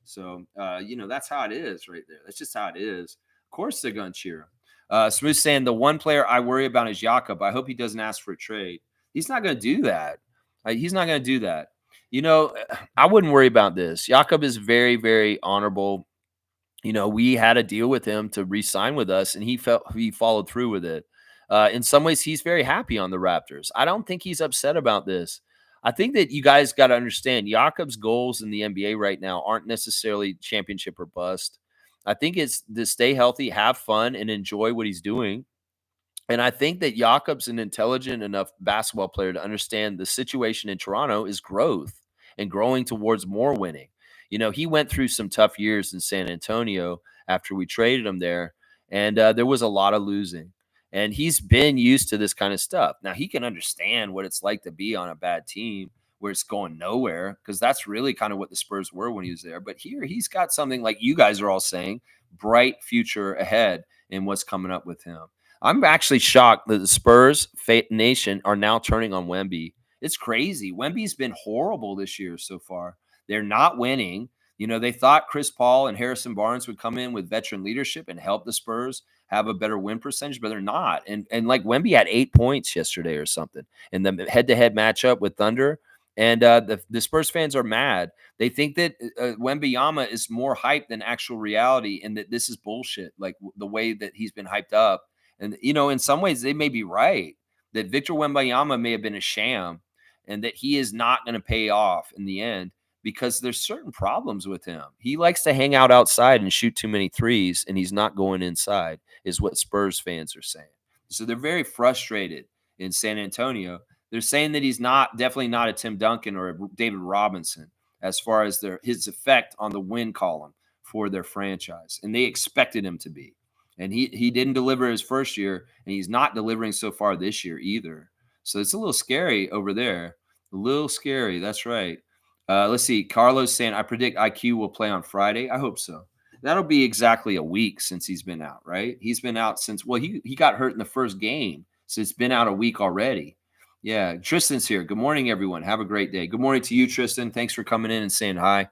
Speaker 1: So, that's how it is right there. That's just how it is. Of course, they're going to cheer him. Smooth saying, the one player I worry about is Jakob. I hope he doesn't ask for a trade. He's not going to do that. He's not going to do that. I wouldn't worry about this. Jakob is very, very honorable. We had a deal with him to re-sign with us, and he followed through with it. In some ways, he's very happy on the Raptors. I don't think he's upset about this. I think that you guys got to understand Jakob's goals in the NBA right now aren't necessarily championship or bust. I think it's to stay healthy, have fun, and enjoy what he's doing. And I think that Jakob's an intelligent enough basketball player to understand the situation in Toronto is growth and growing towards more winning. He went through some tough years in San Antonio after we traded him there, and there was a lot of losing. And he's been used to this kind of stuff. Now, he can understand what it's like to be on a bad team where it's going nowhere, because that's really kind of what the Spurs were when he was there. But here, he's got something, like you guys are all saying, bright future ahead in what's coming up with him. I'm actually shocked that the Spurs Nation are now turning on Wemby. It's crazy. Wemby's been horrible this year so far. They're not winning. They thought Chris Paul and Harrison Barnes would come in with veteran leadership and help the Spurs have a better win percentage, but they're not. And like Wemby had 8 points yesterday or something in the head-to-head matchup with Thunder. And the Spurs fans are mad. They think that Wembanyama is more hyped than actual reality, and that this is bullshit, like the way that he's been hyped up. And, in some ways, they may be right that Victor Wembanyama may have been a sham and that he is not going to pay off in the end, because there's certain problems with him. He likes to hang out outside and shoot too many threes, and he's not going inside, is what Spurs fans are saying. So they're very frustrated in San Antonio. They're saying that he's definitely not a Tim Duncan or a David Robinson as far as his effect on the win column for their franchise. And they expected him to be. And he didn't deliver his first year, and he's not delivering so far this year either. So it's a little scary over there. A little scary. That's right. Let's see. Carlos saying, I predict IQ will play on Friday. I hope so. That'll be exactly a week since he's been out, right? He's been out since, he got hurt in the first game. So it's been out a week already. Yeah. Tristan's here. Good morning, everyone. Have a great day. Good morning to you, Tristan. Thanks for coming in and saying hi.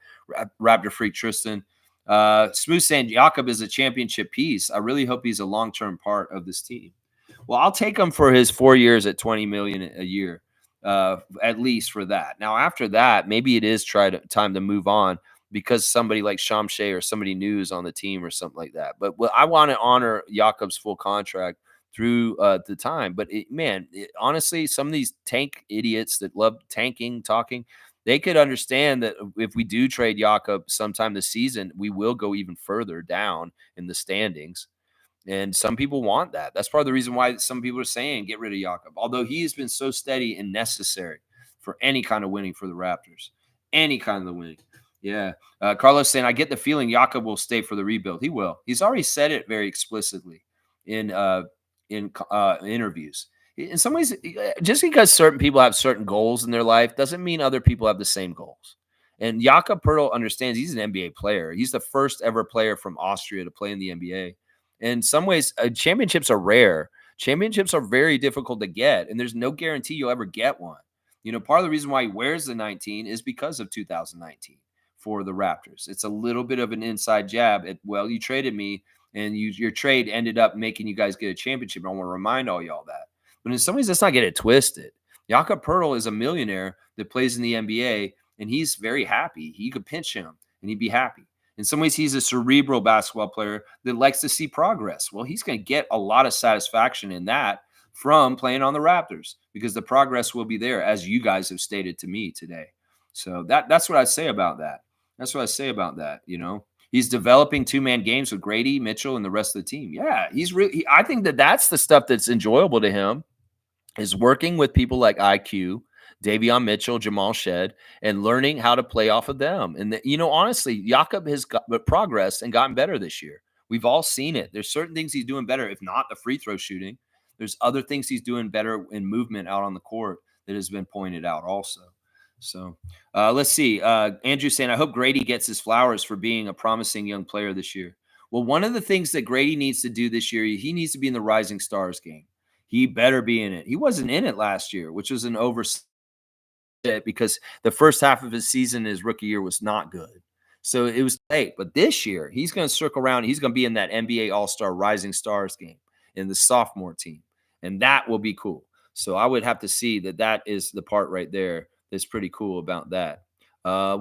Speaker 1: Raptor Freak Tristan. Smooth saying Jakob is a championship piece. I really hope he's a long-term part of this team. Well, I'll take him for his 4 years at $20 million a year, at least for that. Now, after that, maybe it is time to move on, because somebody like Shamshay or somebody new is on the team or something like that. But I want to honor Jakob's full contract through the time. But honestly, some of these tank idiots that love talking, they could understand that if we do trade Jakob sometime this season, we will go even further down in the standings. And some people want that. That's part of the reason why some people are saying get rid of Jakob, although he has been so steady and necessary for any kind of winning for the Raptors. Any kind of winning. Yeah. Carlos saying, I get the feeling Jakob will stay for the rebuild. He will. He's already said it very explicitly in interviews. In some ways, just because certain people have certain goals in their life doesn't mean other people have the same goals. And Jakob Pertl understands he's an NBA player. He's the first ever player from Austria to play in the NBA. In some ways, championships are rare. Championships are very difficult to get, and there's no guarantee you'll ever get one. Part of the reason why he wears the 19 is because of 2019 for the Raptors. It's a little bit of an inside jab at, well, you traded me, and your trade ended up making you guys get a championship. I want to remind all y'all that. But in some ways, let's not get it twisted. Jakob Pertl is a millionaire that plays in the NBA, and he's very happy. You could pinch him, and he'd be happy. In some ways, he's a cerebral basketball player that likes to see progress. Well, he's going to get a lot of satisfaction in that from playing on the Raptors because the progress will be there, as you guys have stated to me today. So that's what I say about that. That's what I say about that, He's developing two-man games with Grady, Mitchell, and the rest of the team. Yeah, he's really. I think that's the stuff that's enjoyable to him, is working with people like IQ, Davion Mitchell, Jamal Shed, and learning how to play off of them. And honestly, Jakob has progressed and gotten better this year. We've all seen it. There's certain things he's doing better, if not the free throw shooting. There's other things he's doing better in movement out on the court that has been pointed out also. So let's see. Andrew saying, I hope Grady gets his flowers for being a promising young player this year. Well, one of the things that Grady needs to do this year, he needs to be in the Rising Stars game. He better be in it. He wasn't in it last year, which was an oversight because the first half of his season, his rookie year, was not good. So it was late. But this year, he's going to circle around. He's going to be in that NBA All-Star Rising Stars game in the sophomore team. And that will be cool. So I would have to see that is the part right there that's pretty cool about that.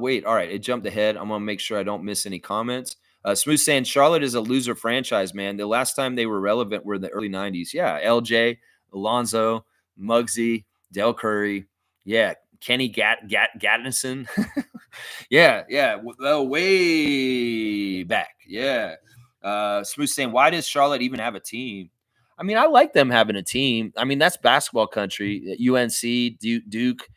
Speaker 1: Wait, all right. It jumped ahead. I'm going to make sure I don't miss any comments. Smooth saying Charlotte is a loser franchise, man. The last time they were relevant were in the early 90s. Yeah, LJ, Alonzo, Muggsy, Del Curry. Yeah, Kenny Gattison. yeah. Well, way back. Yeah. Smooth saying, why does Charlotte even have a team? I mean, I like them having a team. I mean, that's basketball country. UNC, Duke,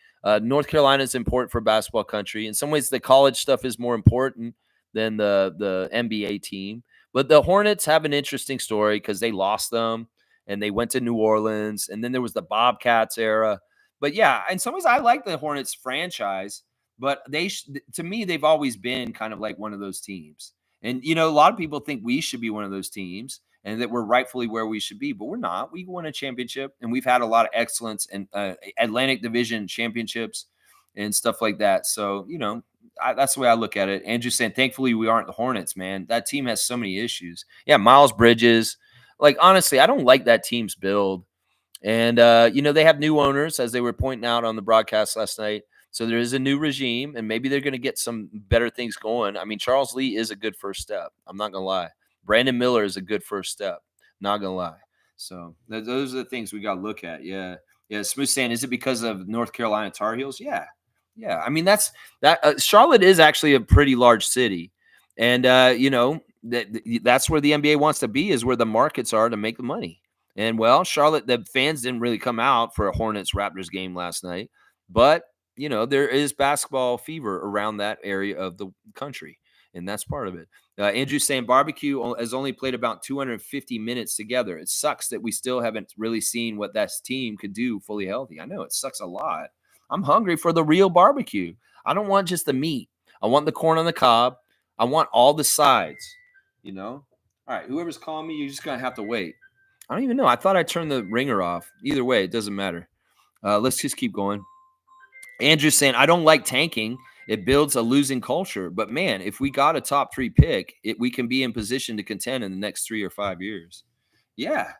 Speaker 1: North Carolina is important for basketball country. In some ways, the college stuff is more important than the NBA team. But the Hornets have an interesting story because they lost them and they went to New Orleans. And then there was the Bobcats era. But yeah, in some ways, I like the Hornets franchise. But to me, they've always been kind of like one of those teams. And, a lot of people think we should be one of those teams and that we're rightfully where we should be, but we're not. We won a championship, and we've had a lot of excellence in Atlantic Division championships and stuff like that. So, that's the way I look at it. Andrew saying, thankfully, we aren't the Hornets, man. That team has so many issues. Yeah, Miles Bridges. Like, honestly, I don't like that team's build. And, they have new owners, as they were pointing out on the broadcast last night. So there is a new regime, and maybe they're going to get some better things going. I mean, Charles Lee is a good first step. I'm not going to lie. Brandon Miller is a good first step. Not going to lie. So those are the things we got to look at. Yeah. Smooth saying, is it because of North Carolina Tar Heels? Yeah. I mean, that's Charlotte is actually a pretty large city. And, that's where the NBA wants to be, is where the markets are to make the money. And, well, Charlotte, the fans didn't really come out for a Hornets-Raptors game last night. But, there is basketball fever around that area of the country, and that's part of it. Andrew saying barbecue has only played about 250 minutes together. It sucks that we still haven't really seen what that team could do fully healthy. I know it sucks a lot. I'm hungry for the real barbecue. I don't want just the meat. I want the corn on the cob. I want all the sides, All right, whoever's calling me, you're just going to have to wait. I don't even know. I thought I turned the ringer off. Either way, it doesn't matter. Let's just keep going. Andrew's saying, I don't like tanking. It builds a losing culture. But, man, if we got a top 3 pick, we can be in position to contend in the next 3 or 5 years. Yeah,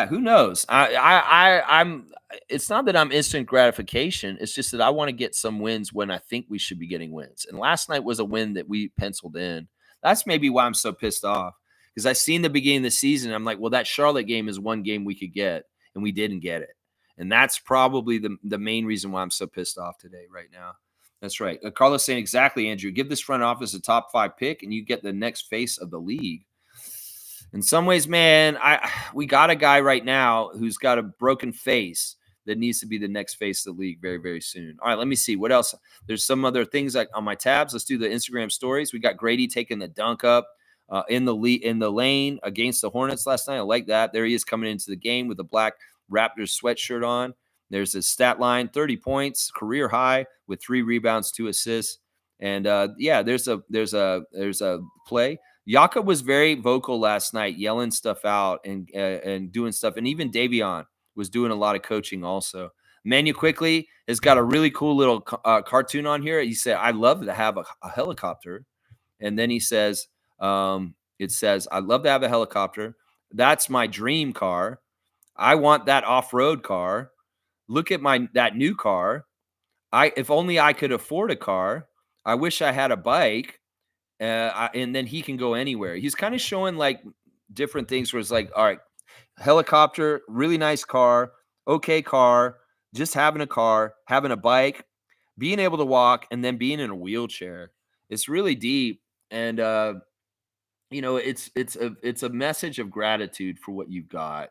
Speaker 1: who knows? I'm. It's not that I'm instant gratification. It's just that I want to get some wins when I think we should be getting wins. And last night was a win that we penciled in. That's maybe why I'm so pissed off, because I seen the beginning of the season. I'm like, well, that Charlotte game is one game we could get, and we didn't get it. And that's probably the main reason why I'm so pissed off today right now. That's right. Carlos saying, exactly, Andrew. Give this front office a top 5 pick, and you get the next face of the league. In some ways, man, we got a guy right now who's got a broken face that needs to be the next face of the league very, very soon. All right, let me see. What else? There's some other things on my tabs. Let's do the Instagram stories. We got Grady taking the dunk up in the lane against the Hornets last night. I like that. There he is coming into the game with the black Raptors sweatshirt on. There's a stat line: 30 points, career high, with 3 rebounds, 2 assists. And yeah, there's a play. Yaka was very vocal last night, yelling stuff out and doing stuff, and even Davion was doing a lot of coaching also. Manu Quickly has got a really cool little cartoon on here. He said, "I love to have a helicopter," and then he says, "It says I'd love to have a helicopter. That's my dream car. I want that off-road car. Look at that new car. If only I could afford a car. I wish I had a bike." And then he can go anywhere. He's kind of showing like different things where it's like, all right, helicopter, really nice car, okay car, just having a car, having a bike, being able to walk, and then being in a wheelchair. It's really deep. And it's a message of gratitude for what you've got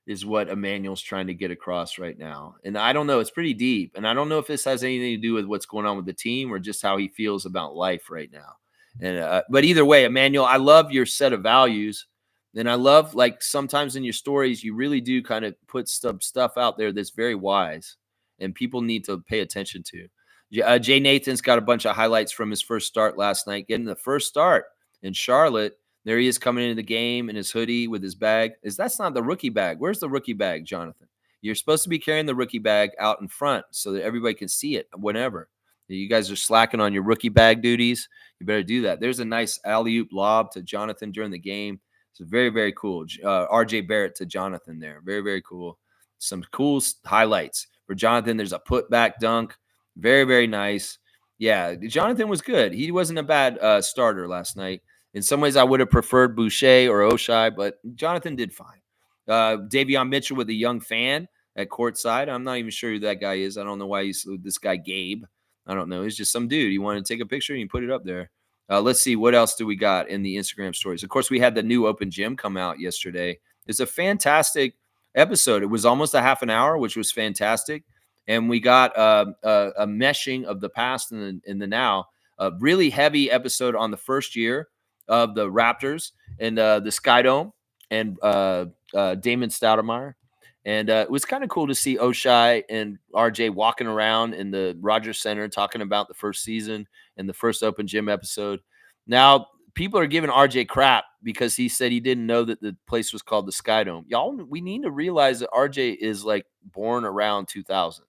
Speaker 1: is what Emmanuel's trying to get across right now. And I don't know, it's pretty deep. And I don't know if this has anything to do with what's going on with the team or just how he feels about life right now. And but either way, Emmanuel, I love your set of values. And I love, like, sometimes in your stories, you really do kind of put stuff out there that's very wise and people need to pay attention to. Jay Nathan's got a bunch of highlights from his first start last night, getting the first start in Charlotte. There he is coming into the game in his hoodie with his bag. That's not the rookie bag. Where's the rookie bag, Jonathan? You're supposed to be carrying the rookie bag out in front so that everybody can see it whenever. You guys are slacking on your rookie bag duties. You better do that. There's a nice alley-oop lob to Jonathan during the game. It's very, very cool. RJ Barrett to Jonathan there. Very, very cool. Some cool highlights. For Jonathan, there's a putback dunk. Very, very nice. Yeah, Jonathan was good. He wasn't a bad starter last night. In some ways, I would have preferred Boucher or Oshai, but Jonathan did fine. Davion Mitchell with a young fan at courtside. I'm not even sure who that guy is. I don't know why he's this guy, Gabe. I don't know. He's just some dude. You want to take a picture and you put it up there. Let's see. What else do we got in the Instagram stories? Of course, we had the new open gym come out yesterday. It's a fantastic episode. It was almost a half an hour, which was fantastic. And we got a meshing of the past and the now. A really heavy episode on the first year of the Raptors and the Sky Dome and Damon Stoudemire. And it was kind of cool to see Oshai and RJ walking around in the Rogers Center talking about the first season and the first open gym episode. Now, people are giving RJ crap because he said he didn't know that the place was called the Sky Dome. Y'all, we need to realize that RJ is like born around 2000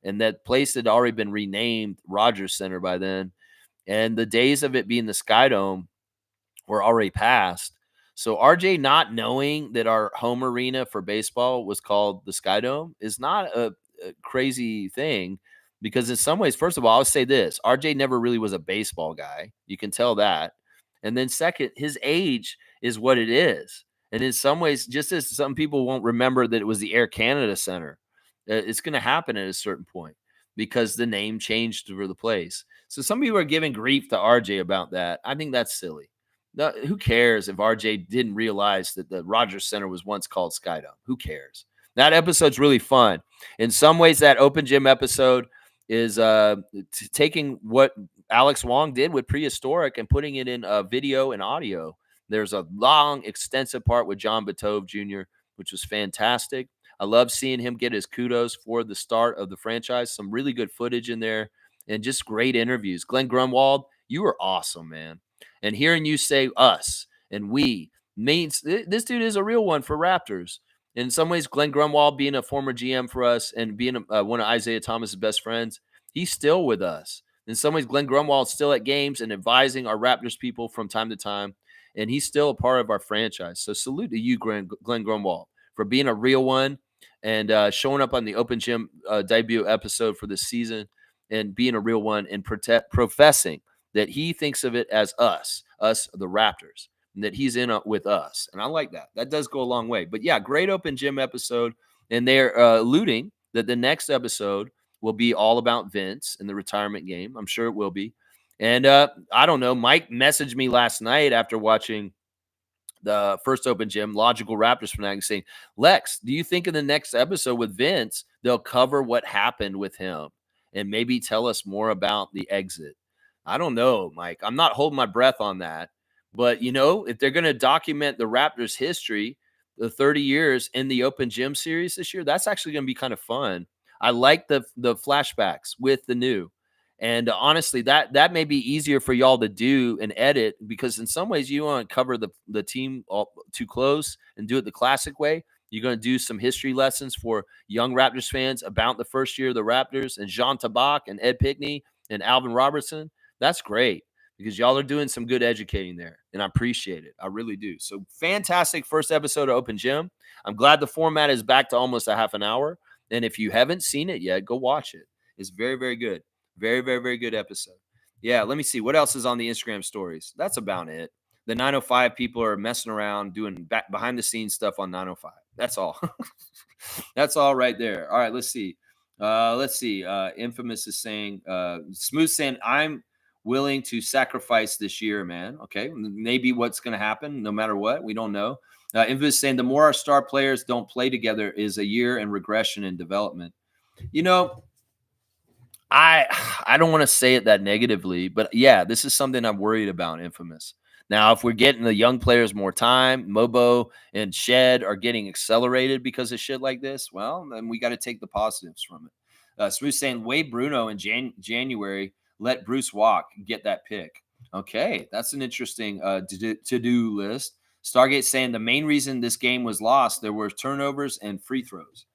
Speaker 1: and that place had already been renamed Rogers Center by then. And the days of it being the Sky Dome were already past. So RJ not knowing that our home arena for baseball was called the Sky Dome is not a crazy thing because in some ways, first of all, I'll say this. RJ never really was a baseball guy. You can tell that. And then second, his age is what it is. And in some ways, just as some people won't remember that it was the Air Canada Center, it's going to happen at a certain point because the name changed for the place. So some people are giving grief to RJ about that. I think that's silly. No, who cares if RJ didn't realize that the Rogers Center was once called Sky Dome? Who cares? That episode's really fun. In some ways, that open gym episode is taking what Alex Wong did with Prehistoric and putting it in video and audio. There's a long, extensive part with John Batove Jr., which was fantastic. I love seeing him get his kudos for the start of the franchise. Some really good footage in there and just great interviews. Glenn Grunwald, you were awesome, man. And hearing you say us and we means this dude is a real one for Raptors. In some ways, Glenn Grunwald being a former GM for us and being one of Isaiah Thomas's best friends, he's still with us. In some ways, Glenn Grunwald's still at games and advising our Raptors people from time to time, and he's still a part of our franchise. So salute to you, Glenn Grunwald, for being a real one and showing up on the Open Gym debut episode for this season and being a real one and professing that he thinks of it as us, the Raptors, and that he's in with us. And I like that. That does go a long way. But yeah, great open gym episode. And they're alluding that the next episode will be all about Vince and the retirement game. I'm sure it will be. And I don't know. Mike messaged me last night after watching the first open gym, Logical Raptors fanatic, saying, Lex, do you think in the next episode with Vince, they'll cover what happened with him and maybe tell us more about the exit? I don't know, Mike. I'm not holding my breath on that. But, if they're going to document the Raptors' history, the 30 years in the Open Gym series this year. That's actually going to be kind of fun. I like the flashbacks with the new. And honestly, that may be easier for y'all to do and edit, because in some ways you want to cover the team all too close and do it the classic way. You're going to do some history lessons for young Raptors fans about the first year of the Raptors, and Jean Tabak and Ed Pickney and Alvin Robertson. That's great, because y'all are doing some good educating there, and I appreciate it. I really do. So fantastic first episode of Open Gym. I'm glad the format is back to almost a half an hour. And if you haven't seen it yet, go watch it. It's very, very good. Very, very, very good episode. Yeah, let me see. What else is on the Instagram stories? That's about it. The 905 people are messing around doing behind the scenes stuff on 905. That's all. That's all right there. All right, let's see. Infamous is saying, Smooth saying, I'm willing to sacrifice this year, man. Okay, maybe what's going to happen no matter what. We don't know. Infamous saying, the more our star players don't play together is a year in regression and development. You know, I don't want to say it that negatively, but yeah, this is something I'm worried about, Infamous. Now, if we're getting the young players more time, Mobo and Shed are getting accelerated because of shit like this, well, then we got to take the positives from it. Smooth saying, Wade Bruno in January, let Bruce walk, get that pick. Okay, that's an interesting to-do list. Stargate saying the main reason this game was lost, there were turnovers and free throws.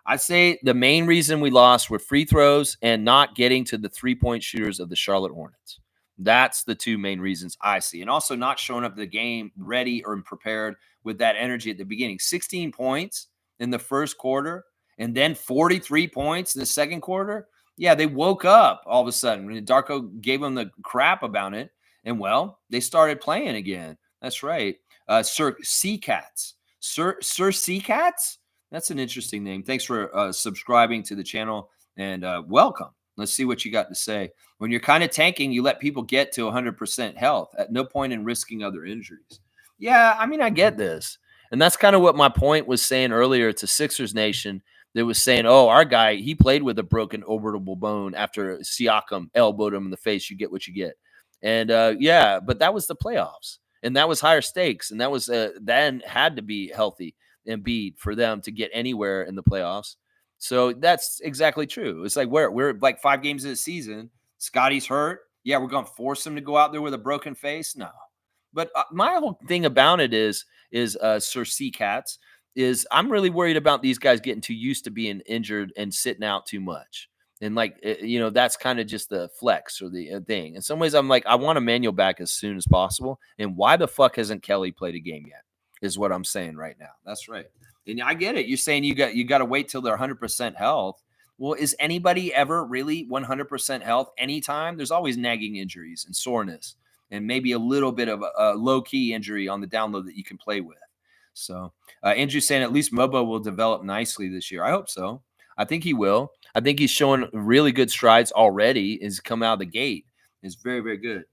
Speaker 1: I'd say the main reason we lost were free throws and not getting to the three-point shooters of the Charlotte Hornets. That's the two main reasons I see. And also not showing up to the game ready or prepared with that energy at the beginning. 16 points in the first quarter and then 43 points in the second quarter. Yeah, they woke up all of a sudden. Darko gave them the crap about it. And, well, they started playing again. That's right. Sir Seacats. Sir Seacats? That's an interesting name. Thanks for subscribing to the channel, and welcome. Let's see what you got to say. When you're kind of tanking, you let people get to 100% health at no point in risking other injuries. Yeah, I mean, I get this. And that's kind of what my point was saying earlier to Sixers Nation that was saying, oh, our guy, he played with a broken orbital bone after Siakam elbowed him in the face. You get what you get. And yeah, but that was the playoffs. And that was higher stakes. And that was then had to be healthy Embiid for them to get anywhere in the playoffs. So that's exactly true. It's like we're like 5 games of the season. Scotty's hurt. Yeah, we're going to force him to go out there with a broken face. No. But my whole thing about it is Sir Seacats is I'm really worried about these guys getting too used to being injured and sitting out too much. And like, that's kind of just the flex or the thing. In some ways, I'm like, I want Emmanuel back as soon as possible. And why the fuck hasn't Kelly played a game yet? Is what I'm saying right now. That's right. And I get it. You're saying you got to wait till they're 100% health. Well, is anybody ever really 100% health anytime? There's always nagging injuries and soreness and maybe a little bit of a low-key injury on the download that you can play with. So Andrew's saying at least Mobo will develop nicely this year. I hope so. I think he will. I think he's showing really good strides already. He's come out of the gate. It's very, very good.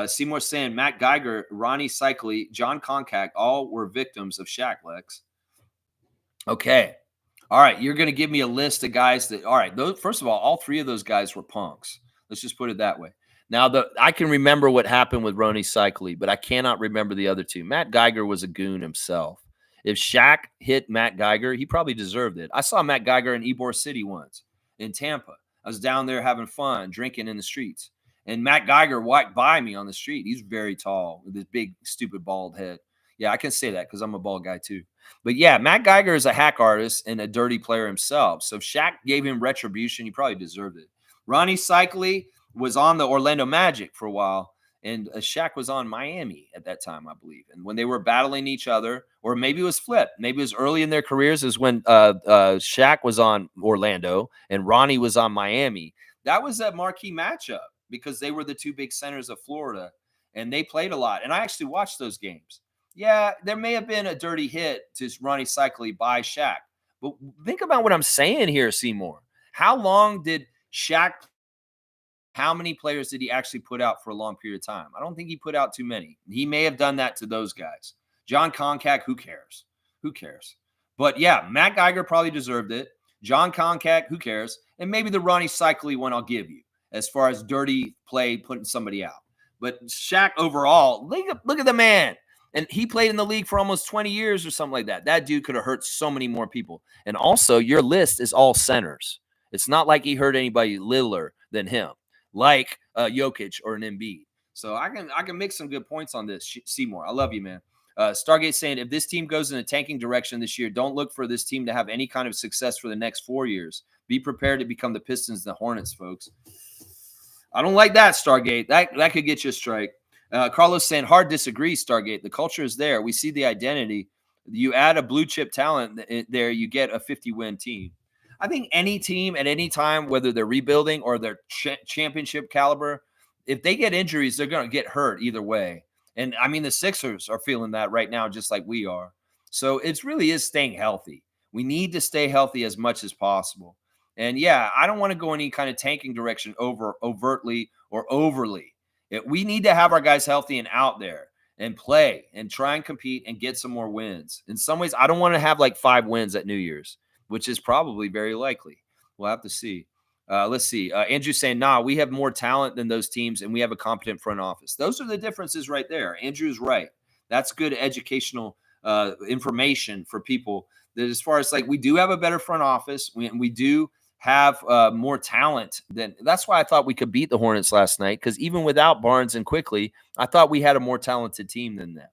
Speaker 1: Seymour saying Matt Geiger, Ronnie Cycli, John Concac, all were victims of Shaq, Lex. Okay. All right. You're going to give me a list of guys that, all right. Those, first of all 3 of those guys were punks. Let's just put it that way. Now, I can remember what happened with Ronnie Cycli, but I cannot remember the other 2. Matt Geiger was a goon himself. If Shaq hit Matt Geiger, he probably deserved it. I saw Matt Geiger in Ybor City once in Tampa. I was down there having fun, drinking in the streets. And Matt Geiger walked by me on the street. He's very tall with his big, stupid, bald head. Yeah, I can say that because I'm a bald guy too. But yeah, Matt Geiger is a hack artist and a dirty player himself. So if Shaq gave him retribution, he probably deserved it. Ronnie Cycli was on the Orlando Magic for a while, and Shaq was on Miami at that time, I believe. And when they were battling each other, or maybe it was flipped, maybe it was early in their careers, is when Shaq was on Orlando and Ronnie was on Miami. That was a marquee matchup because they were the 2 big centers of Florida, and they played a lot. And I actually watched those games. Yeah, there may have been a dirty hit to Ronnie Cycli by Shaq. But think about what I'm saying here, Seymour. How long did Shaq how many players did he actually put out for a long period of time? I don't think he put out too many. He may have done that to those guys. John Concac, who cares? Who cares? But yeah, Matt Geiger probably deserved it. John Concac, who cares? And maybe the Ronnie Cycli one I'll give you as far as dirty play, putting somebody out. But Shaq overall, look at the man. And he played in the league for almost 20 years or something like that. That dude could have hurt so many more people. And also, your list is all centers. It's not like he hurt anybody littler than him, like Jokic or an Embiid. So I can make some good points on this, Seymour. I love you, man. Stargate saying, if this team goes in a tanking direction this year, don't look for this team to have any kind of success for the next 4 years. Be prepared to become the Pistons, the Hornets, folks. I don't like that, Stargate. That could get you a strike. Carlos saying, hard disagree, Stargate. The culture is there. We see the identity. You add a blue chip talent there, you get a 50-win team. I think any team at any time, whether they're rebuilding or they're championship caliber, if they get injuries, they're going to get hurt either way. And I mean, the Sixers are feeling that right now, just like we are. So it really is staying healthy. We need to stay healthy as much as possible. And yeah, I don't want to go any kind of tanking direction overtly or overly. We need to have our guys healthy and out there and play and try and compete and get some more wins. In some ways, I don't want to have like 5 wins at New Year's, which is probably very likely. We'll have to see. Let's see. Andrew's saying, nah, we have more talent than those teams, and we have a competent front office. Those are the differences right there. Andrew's right. That's good educational information for people. That as far as like, we do have a better front office. We do have more talent than. That's why I thought we could beat the Hornets last night, because even without Barnes and Quickly, I thought we had a more talented team than them.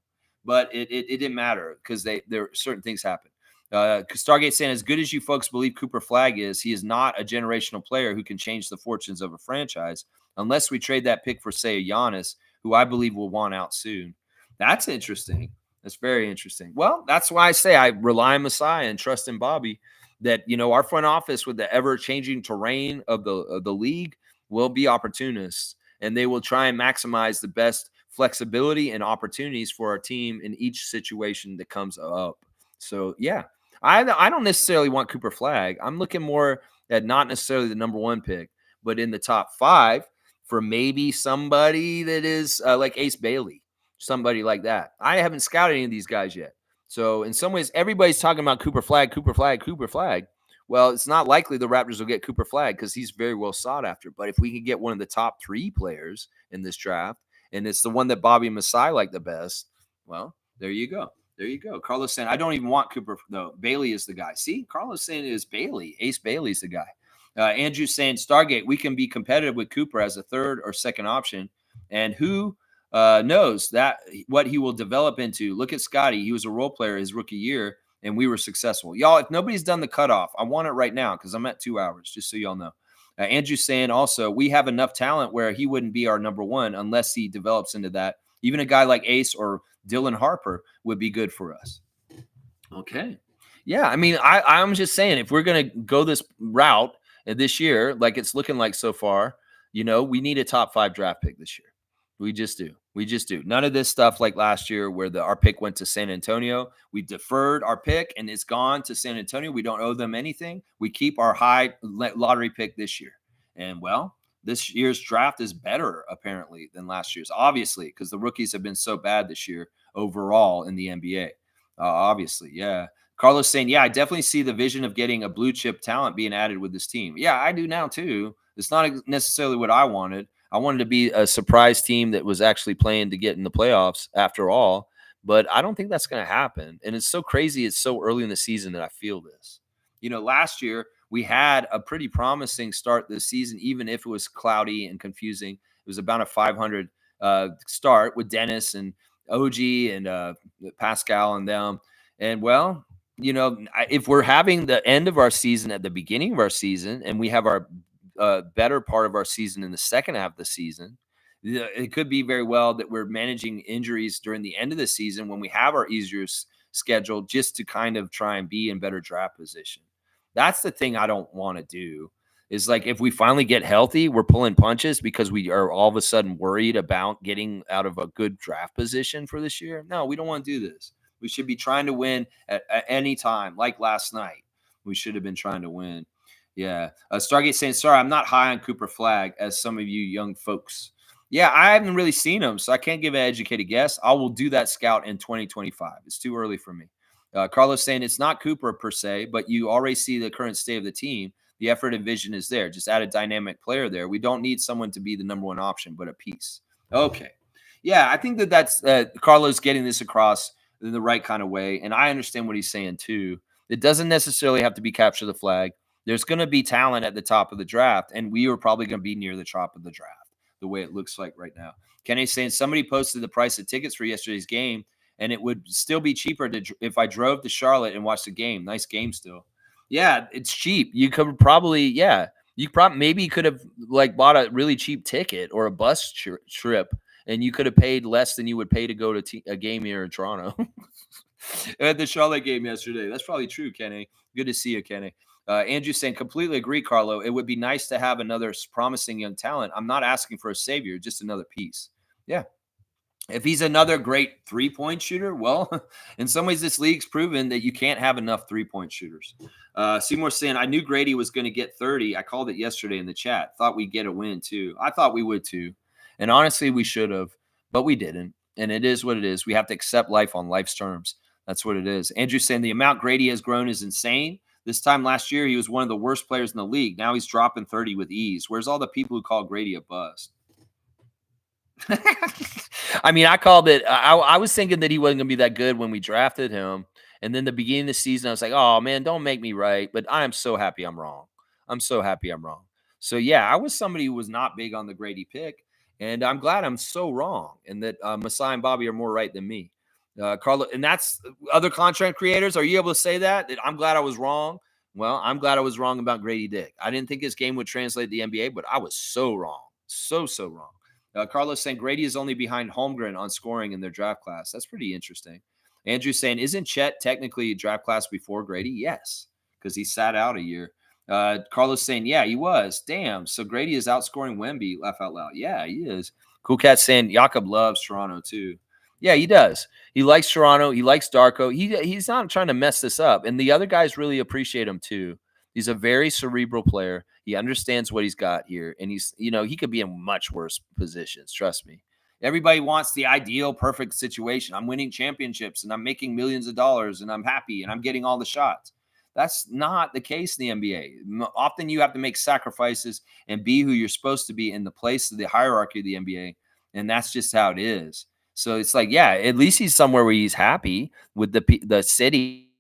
Speaker 1: But it didn't matter because there certain things happen. Stargate saying, as good as you folks believe Cooper Flagg is, he is not a generational player who can change the fortunes of a franchise unless we trade that pick for, say, a Giannis, who I believe will want out soon. That's interesting. That's very interesting. Well, that's why I say I rely on Messiah and trust in Bobby, that, you know, our front office with the ever-changing terrain of the league will be opportunists, and they will try and maximize the best flexibility and opportunities for our team in each situation that comes up. So, yeah. I don't necessarily want Cooper Flagg. I'm looking more at not necessarily the number 1 pick, but in the top 5 for maybe somebody that is like Ace Bailey, somebody like that. I haven't scouted any of these guys yet. So in some ways, everybody's talking about Cooper Flagg. Well, it's not likely the Raptors will get Cooper Flagg because he's very well sought after. But if we can get one of the top 3 players in this draft, and it's the one that Bobby and Masai like the best, well, there you go. There you go. Carlos saying, I don't even want Cooper, though. Bailey is the guy. See, Carlos saying it is Bailey. Ace Bailey's the guy. Andrew saying, Stargate, we can be competitive with Cooper as a 3rd or 2nd option. And who knows that what he will develop into? Look at Scotty. He was a role player his rookie year, and we were successful. Y'all, if nobody's done the cutoff, I want it right now because I'm at 2 hours, just so y'all know. Andrew saying also, we have enough talent where he wouldn't be our number 1 unless he develops into that. Even a guy like Ace or Dylan Harper would be good for us. Okay. Yeah, I mean, I'm just saying, if we're going to go this route this year, like it's looking like so far, you know, we need a top 5 draft pick this year. We just do. None of this stuff like last year where our pick went to San Antonio. We deferred our pick and it's gone to San Antonio. We don't owe them anything. We keep our high lottery pick this year. And, well, this year's draft is better, apparently, than last year's, obviously, because the rookies have been so bad this year overall in the NBA. Obviously, yeah. Carlos saying, yeah, I definitely see the vision of getting a blue chip talent being added with this team. Yeah, I do now, too. It's not necessarily what I wanted. I wanted to be a surprise team that was actually playing to get in the playoffs after all. But I don't think that's going to happen. And it's so crazy. It's so early in the season that I feel this. You know, last year, we had a pretty promising start this season, even if it was cloudy and confusing. It was about a 500 start with Dennis and OG and Pascal and them. And, well, you know, if we're having the end of our season at the beginning of our season and we have our better part of our season in the second half of the season, it could be very well that we're managing injuries during the end of the season when we have our easier schedule just to kind of try and be in better draft position. That's the thing I don't want to do, is like if we finally get healthy, we're pulling punches because we are all of a sudden worried about getting out of a good draft position for this year. No, we don't want to do this. We should be trying to win at any time, like last night. We should have been trying to win. Yeah. Stargate saying, sorry, I'm not high on Cooper Flagg as some of you young folks. Yeah, I haven't really seen him, so I can't give an educated guess. I will do that scout in 2025. It's too early for me. Carlos saying it's not Cooper per se, but you already see the current state of the team. The effort and vision is there. Just add a dynamic player there. We don't need someone to be the number 1 option, but a piece. Okay. Yeah, I think that's Carlos getting this across in the right kind of way, and I understand what he's saying too. It doesn't necessarily have to be capture the flag. There's going to be talent at the top of the draft, and we are probably going to be near the top of the draft, the way it looks like right now. Kenny's saying somebody posted the price of tickets for yesterday's game, and it would still be cheaper if I drove to Charlotte and watched the game. Nice game still. Yeah, it's cheap. You could probably, yeah, you probably maybe could have like bought a really cheap ticket or a bus trip, and you could have paid less than you would pay to go to a game here in Toronto. At the Charlotte game yesterday. That's probably true, Kenny. Good to see you, Kenny. Andrew saying, completely agree, Carlo. It would be nice to have another promising young talent. I'm not asking for a savior, just another piece. Yeah. If he's another great 3-point shooter, well, in some ways, this league's proven that you can't have enough 3-point shooters. Seymour saying, I knew Grady was going to get 30. I called it yesterday in the chat. Thought we'd get a win, too. I thought we would, too. And honestly, we should have, but we didn't. And it is what it is. We have to accept life on life's terms. That's what it is. Andrew saying, the amount Grady has grown is insane. This time last year, he was one of the worst players in the league. Now he's dropping 30 with ease. Where's all the people who call Grady a bust? I mean, I called it. I was thinking that he wasn't going to be that good when we drafted him. And then the beginning of the season, I was like, oh, man, don't make me right. But I am so happy I'm wrong. I'm so happy I'm wrong. So, yeah, I was somebody who was not big on the Grady pick. And I'm glad I'm so wrong and that Masai and Bobby are more right than me. Carlo, and that's other content creators. Are you able to say that I'm glad I was wrong? Well, I'm glad I was wrong about Grady Dick. I didn't think his game would translate to the NBA, but I was so wrong. So wrong. Carlos saying Grady is only behind Holmgren on scoring in their draft class. That's pretty interesting. Andrew saying, isn't Chet technically draft class before Grady? Yes, because he sat out a year. Carlos saying, yeah, he was. Damn. So Grady is outscoring Wemby. Laugh out loud. Yeah, he is. Cool Cat saying Jakob loves Toronto too. Yeah, he does. He likes Toronto. He likes Darko. He's not trying to mess this up. And the other guys really appreciate him too. He's a very cerebral player. He understands what he's got here. And he's, he could be in much worse positions. Trust me. Everybody wants the ideal, perfect situation. I'm winning championships and I'm making millions of dollars and I'm happy and I'm getting all the shots. That's not the case in the NBA. Often you have to make sacrifices and be who you're supposed to be in the place of the hierarchy of the NBA. And that's just how it is. So it's like, yeah, at least he's somewhere where he's happy with the city,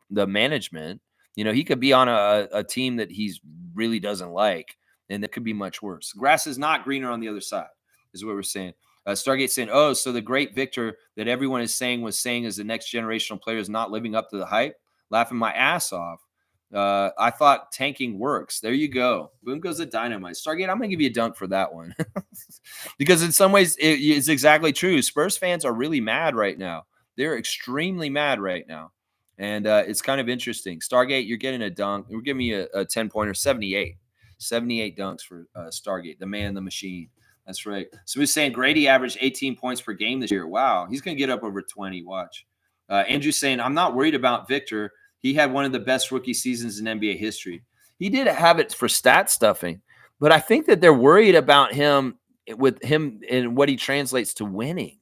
Speaker 1: the management. He could be on a team that he really doesn't like, and that could be much worse. Grass is not greener on the other side, is what we're saying. Stargate saying, oh, so the great Victor that everyone is saying was saying as the next generational player is not living up to the hype. Laughing my ass off. I thought tanking works. There you go. Boom goes the dynamite. Stargate, I'm going to give you a dunk for that one. Because in some ways, it's exactly true. Spurs fans are really mad right now. They're extremely mad right now. And it's kind of interesting. Stargate, you're getting a dunk. We're giving you a 10-pointer, 78. 78 dunks for Stargate, the man, the machine. That's right. So we're saying Grady averaged 18 points per game this year. Wow. He's going to get up over 20. Watch. Andrew saying, I'm not worried about Victor. He had one of the best rookie seasons in NBA history. He did have it for stat stuffing, but I think that they're worried about him with him and what he translates to winning.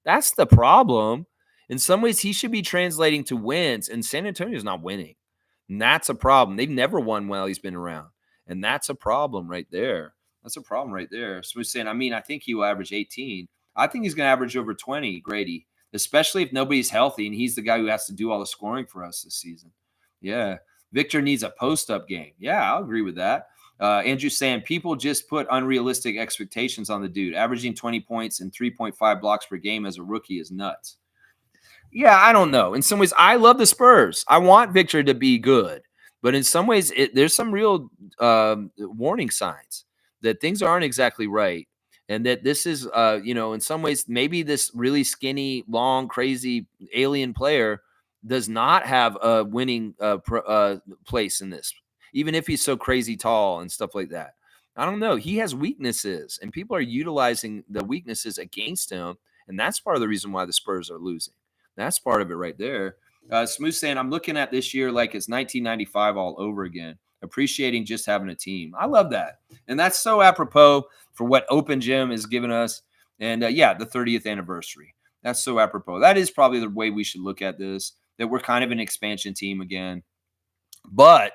Speaker 1: That's the problem. In some ways, he should be translating to wins, and San Antonio's not winning. And that's a problem. They've never won while he's been around, and that's a problem right there. That's a problem right there. So we're saying, I think he will average 18. I think he's going to average over 20, Grady, especially if nobody's healthy and he's the guy who has to do all the scoring for us this season. Yeah. Victor needs a post-up game. Yeah, I'll agree with that. Andrew saying people just put unrealistic expectations on the dude. Averaging 20 points and 3.5 blocks per game as a rookie is nuts. Yeah, I don't know. In some ways, I love the Spurs. I want Victor to be good. But in some ways, there's some real warning signs that things aren't exactly right. And that this is, in some ways, maybe this really skinny, long, crazy alien player does not have a winning place in this, even if he's so crazy tall and stuff like that. I don't know. He has weaknesses, and people are utilizing the weaknesses against him. And that's part of the reason why the Spurs are losing. That's part of it right there. Smooth saying, I'm looking at this year like it's 1995 all over again, appreciating just having a team. I love that. And that's so apropos for what Open Gym has given us. And the 30th anniversary. That's so apropos. That is probably the way we should look at this, that we're kind of an expansion team again. But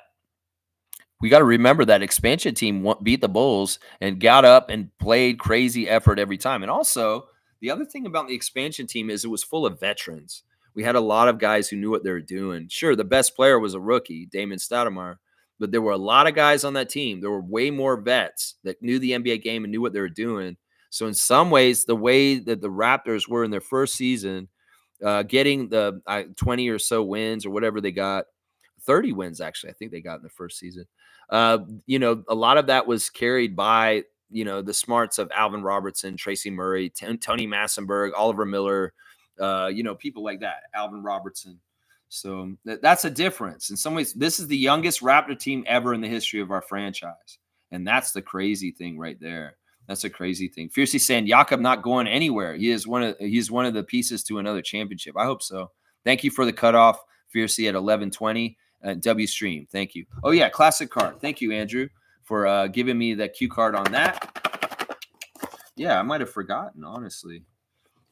Speaker 1: we got to remember that expansion team beat the Bulls and got up and played crazy effort every time. And also, The other thing about the expansion team is it was full of veterans. We had a lot of guys who knew what they were doing. Sure, the best player was a rookie, Damon Stoudemire, but there were a lot of guys on that team. There were way more vets that knew the NBA game and knew what they were doing. So in some ways, the way that the Raptors were in their first season, getting the 20 or so wins or whatever they got, 30 wins actually, I think they got in the first season. A lot of that was carried by the smarts of Alvin Robertson, Tracy Murray, Tony Massenberg, Oliver Miller, people like that, Alvin Robertson. So that's a difference. In some ways, this is the youngest Raptor team ever in the history of our franchise. And that's the crazy thing right there. That's a crazy thing. Fiercely saying Jakob not going anywhere. He's one of the pieces to another championship. I hope so. Thank you for the cutoff, Fiercely at 11:20. W Stream. Thank you. Oh yeah, classic card. Thank you, Andrew, for giving me the cue card on that. Yeah, I might have forgotten, honestly.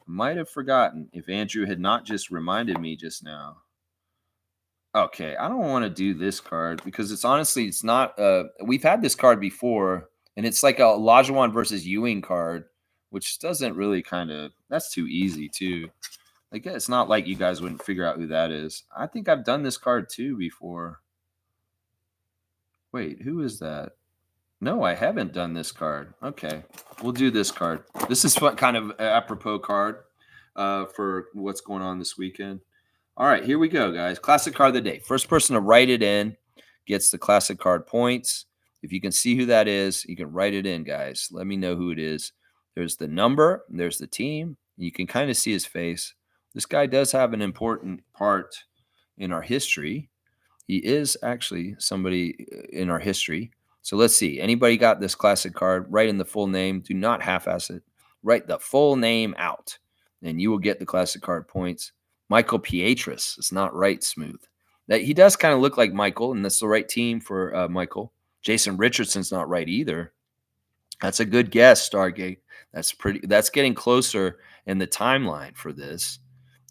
Speaker 1: Might have forgotten if Andrew had not just reminded me just now. Okay, I don't want to do this card because it's not we've had this card before, and it's like a Olajuwon versus Ewing card, which doesn't really that's too easy too. Like, it's not like you guys wouldn't figure out who that is. I think I've done this card too before. Wait, who is that? No, I haven't done this card. Okay, we'll do this card. This is kind of apropos card for what's going on this weekend. All right, here we go, guys. Classic card of the day. First person to write it in gets the classic card points. If you can see who that is, you can write it in, guys. Let me know who it is. There's the number, there's the team. You can kind of see his face. This guy does have an important part in our history. He is actually somebody in our history. So let's see. Anybody got this classic card? Write in the full name. Do not half-ass it. Write the full name out, and you will get the classic card points. Michael Pietras is not right, Smooth. That he does kind of look like Michael, and that's the right team for Michael. Jason Richardson's not right either. That's a good guess, Stargate. That's getting closer in the timeline for this.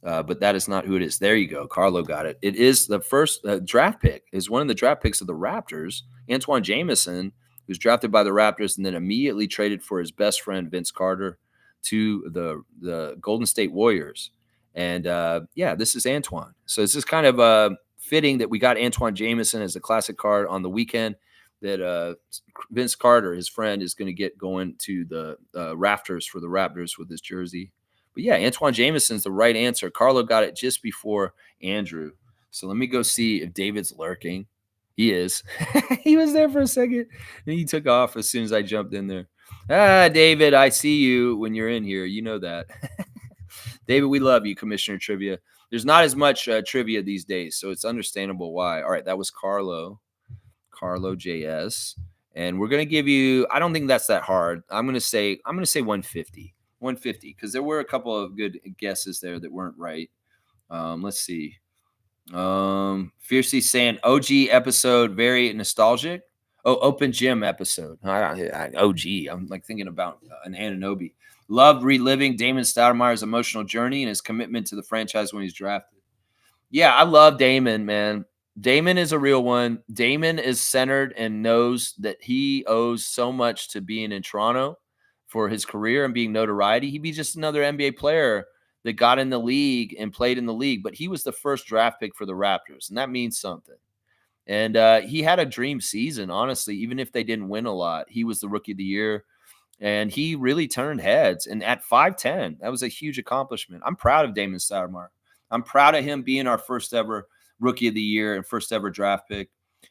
Speaker 1: But that is not who it is. There you go. Carlo got it. It is the first draft pick. Is one of the draft picks of the Raptors. Antoine Jameson, who's drafted by the Raptors and then immediately traded for his best friend, Vince Carter, to the Golden State Warriors. And this is Antoine. So it's just kind of fitting that we got Antoine Jameson as a classic card on the weekend that Vince Carter, his friend, is going to get going to the rafters for the Raptors with his jersey. But yeah, Antoine Jameson's the right answer. Carlo got it just before Andrew. So let me go see if David's lurking. He is. He was there for a second, and he took off as soon as I jumped in there. David, I see you when you're in here. You know that. David, we love you, Commissioner Trivia. There's not as much trivia these days, so it's understandable why. All right, that was Carlo JS. And we're going to give you, I don't think that's that hard. I'm going to say 150. 150, because there were a couple of good guesses there that weren't right. Let's see. Fiercely saying OG episode, very nostalgic. Oh, open gym episode. OG. I'm like thinking about an Anunoby. Loved reliving Damon Stoudemire's emotional journey and his commitment to the franchise when he's drafted. Yeah, I love Damon, man. Damon is a real one. Damon is centered and knows that he owes so much to being in Toronto for his career and being notoriety. He'd be just another NBA player that got in the league and played in the league, but he was the first draft pick for the Raptors, and that means something. And he had a dream season, honestly, even if they didn't win a lot. He was the rookie of the year, and he really turned heads. And at 5'10", that was a huge accomplishment. I'm proud of Damon Stoudemire. I'm proud of him being our first ever rookie of the year and first ever draft pick.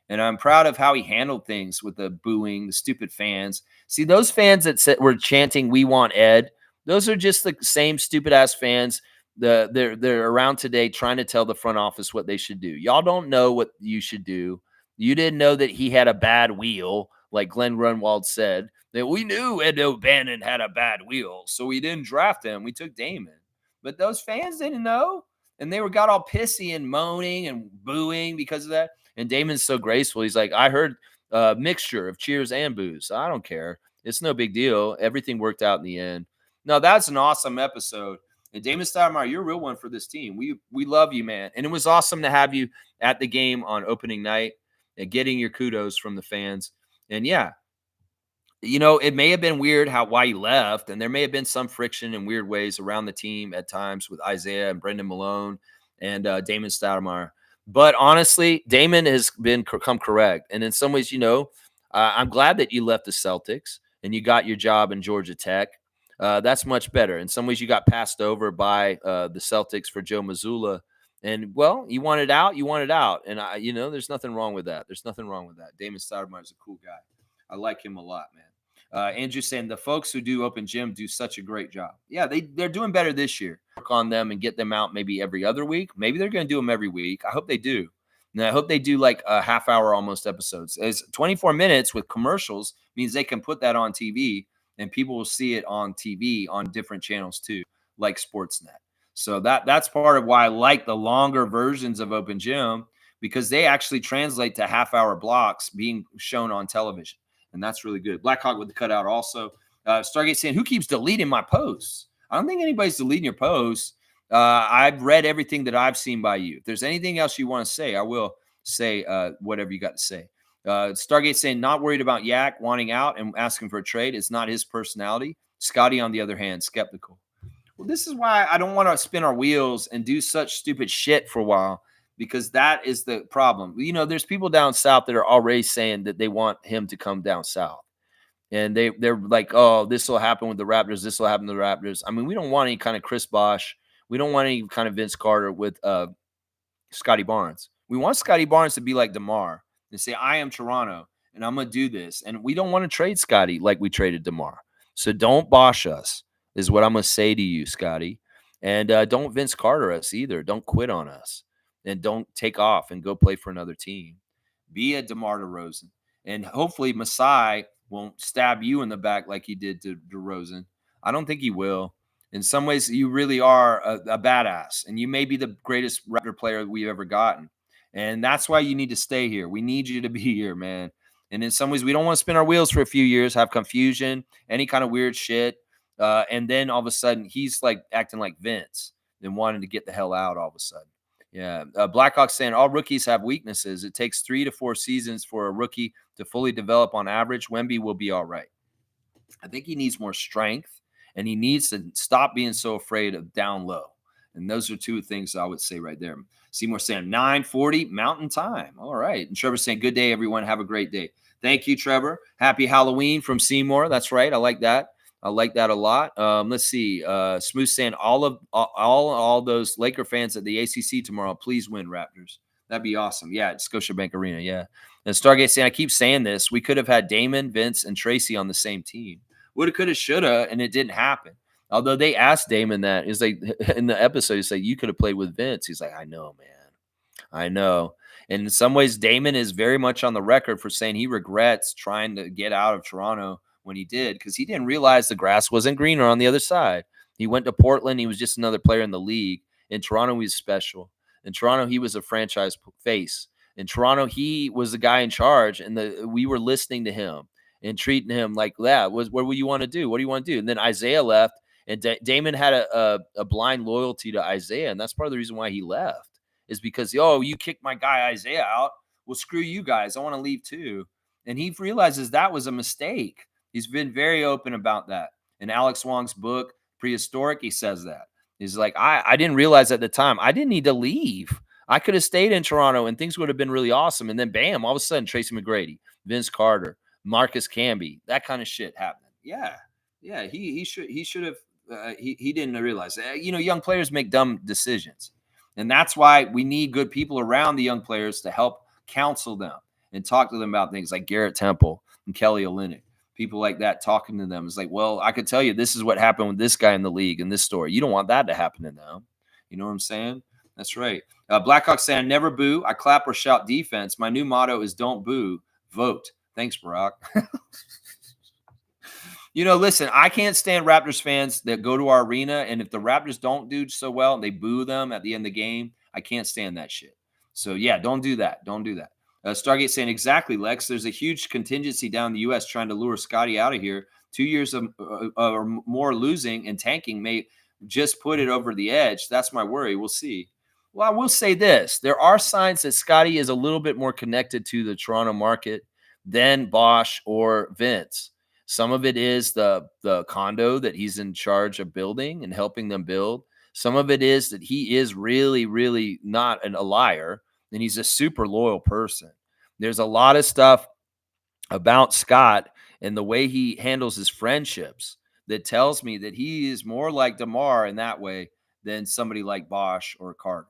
Speaker 1: And I'm proud of how he handled things with the booing, the stupid fans. See, those fans that were chanting, "We want Ed," those are just the same stupid-ass fans. They're around today trying to tell the front office what they should do. Y'all don't know what you should do. You didn't know that he had a bad wheel, like Glenn Grunwald said. That we knew Ed O'Bannon had a bad wheel, so we didn't draft him. We took Damon. But those fans didn't know, and they got all pissy and moaning and booing because of that. And Damon's so graceful. He's like, I heard a mixture of cheers and boos. I don't care. It's no big deal. Everything worked out in the end. No, that's an awesome episode. And Damon Stoudemire, you're a real one for this team. We love you, man. And it was awesome to have you at the game on opening night and getting your kudos from the fans. And yeah, It may have been weird why he left, and there may have been some friction in weird ways around the team at times with Isaiah and Brendan Malone and Damon Stoudemire. But honestly, Damon has come correct, and in some ways, I'm glad that you left the Celtics and you got your job in Georgia Tech. That's much better. In some ways, you got passed over by the Celtics for Joe Mazzulla, and well, you wanted out, and there's nothing wrong with that. There's nothing wrong with that. Damon Stoudemire is a cool guy. I like him a lot, man. Andrew saying the folks who do open gym do such a great job. Yeah, they're doing better this year. Work on them and get them out maybe every other week. Maybe they're going to do them every week. I hope they do. And I hope they do like a half hour almost episodes. As 24 minutes with commercials means they can put that on TV and people will see it on TV on different channels too, like Sportsnet. So that's part of why I like the longer versions of Open Gym, because they actually translate to half hour blocks being shown on television. And that's really good. Blackhawk with the cutout also. Stargate saying, who keeps deleting my posts? I don't think anybody's deleting your posts. I've read everything that I've seen by you. If there's anything else you want to say, I will say whatever you got to say. Stargate saying, not worried about Yak wanting out and asking for a trade. It's not his personality. Scotty, on the other hand, skeptical. Well, this is why I don't want to spin our wheels and do such stupid shit for a while, because that is the problem. There's people down south that are already saying that they want him to come down south. And they're like, oh, this will happen with the Raptors. This will happen to the Raptors. I mean, we don't want any kind of Chris Bosh. We don't want any kind of Vince Carter with Scotty Barnes. We want Scotty Barnes to be like DeMar and say, I am Toronto and I'm going to do this. And we don't want to trade Scotty like we traded DeMar. So don't Bosh us is what I'm going to say to you, Scotty. And don't Vince Carter us either. Don't quit on us. And don't take off and go play for another team. Be a DeMar DeRozan. And hopefully Masai won't stab you in the back like he did to DeRozan. I don't think he will. In some ways, you really are a badass. And you may be the greatest Raptor player we've ever gotten. And that's why you need to stay here. We need you to be here, man. And in some ways, we don't want to spin our wheels for a few years, have confusion, any kind of weird shit. And then all of a sudden, he's like acting like Vince and wanting to get the hell out all of a sudden. Yeah. Blackhawk saying all rookies have weaknesses. It takes 3 to 4 seasons for a rookie to fully develop on average. Wemby will be all right. I think he needs more strength, and he needs to stop being so afraid of down low. And those are two things I would say right there. Seymour saying 9:40 Mountain Time. All right. And Trevor saying, good day, everyone. Have a great day. Thank you, Trevor. Happy Halloween from Seymour. That's right. I like that. I like that a lot. Let's see. Smooth saying all those Laker fans at the ACC tomorrow, please win, Raptors. That'd be awesome. Yeah, at Scotiabank Arena. Yeah. And Stargate saying, I keep saying this. We could have had Damon, Vince, and Tracy on the same team. Woulda, coulda, shoulda, and it didn't happen. Although they asked Damon that. It's like in the episode, he's like, you could have played with Vince. He's like, I know, man. I know. And in some ways, Damon is very much on the record for saying he regrets trying to get out of Toronto when he did, because he didn't realize the grass wasn't greener on the other side. He went to Portland. He was just another player in the league. In Toronto, he was special. In Toronto, he was a franchise face. In Toronto, he was the guy in charge, and we were listening to him and treating him like that. What do you want to do? What do you want to do? And then Isaiah left, and Damon had a blind loyalty to Isaiah, and that's part of the reason why he left, is because, you kicked my guy Isaiah out. Well, screw you guys. I want to leave too. And he realizes that was a mistake. He's been very open about that. In Alex Wong's book, Prehistoric, he says that. He's like, I didn't realize at the time. I didn't need to leave. I could have stayed in Toronto and things would have been really awesome. And then bam, all of a sudden, Tracy McGrady, Vince Carter, Marcus Camby, that kind of shit happened. Yeah. He should have. He didn't realize. Young players make dumb decisions. And that's why we need good people around the young players to help counsel them and talk to them about things like Garrett Temple and Kelly Olynyk. People like that talking to them. It's like, well, I could tell you this is what happened with this guy in the league in this story. You don't want that to happen to them. You know what I'm saying? That's right. Blackhawk saying, I never boo. I clap or shout defense. My new motto is don't boo, vote. Thanks, Barack. Listen, I can't stand Raptors fans that go to our arena, and if the Raptors don't do so well, they boo them at the end of the game. I can't stand that shit. So, yeah, don't do that. Don't do that. Stargate saying, exactly, Lex. There's a huge contingency down in the U.S. trying to lure Scotty out of here. 2 years or more losing and tanking may just put it over the edge. That's my worry. We'll see. Well, I will say this. There are signs that Scotty is a little bit more connected to the Toronto market than Bosh or Vince. Some of it is the condo that he's in charge of building and helping them build. Some of it is that he is really, really not a liar, and he's a super loyal person. There's a lot of stuff about Scott and the way he handles his friendships that tells me that he is more like DeMar in that way than somebody like Bosch or Carter.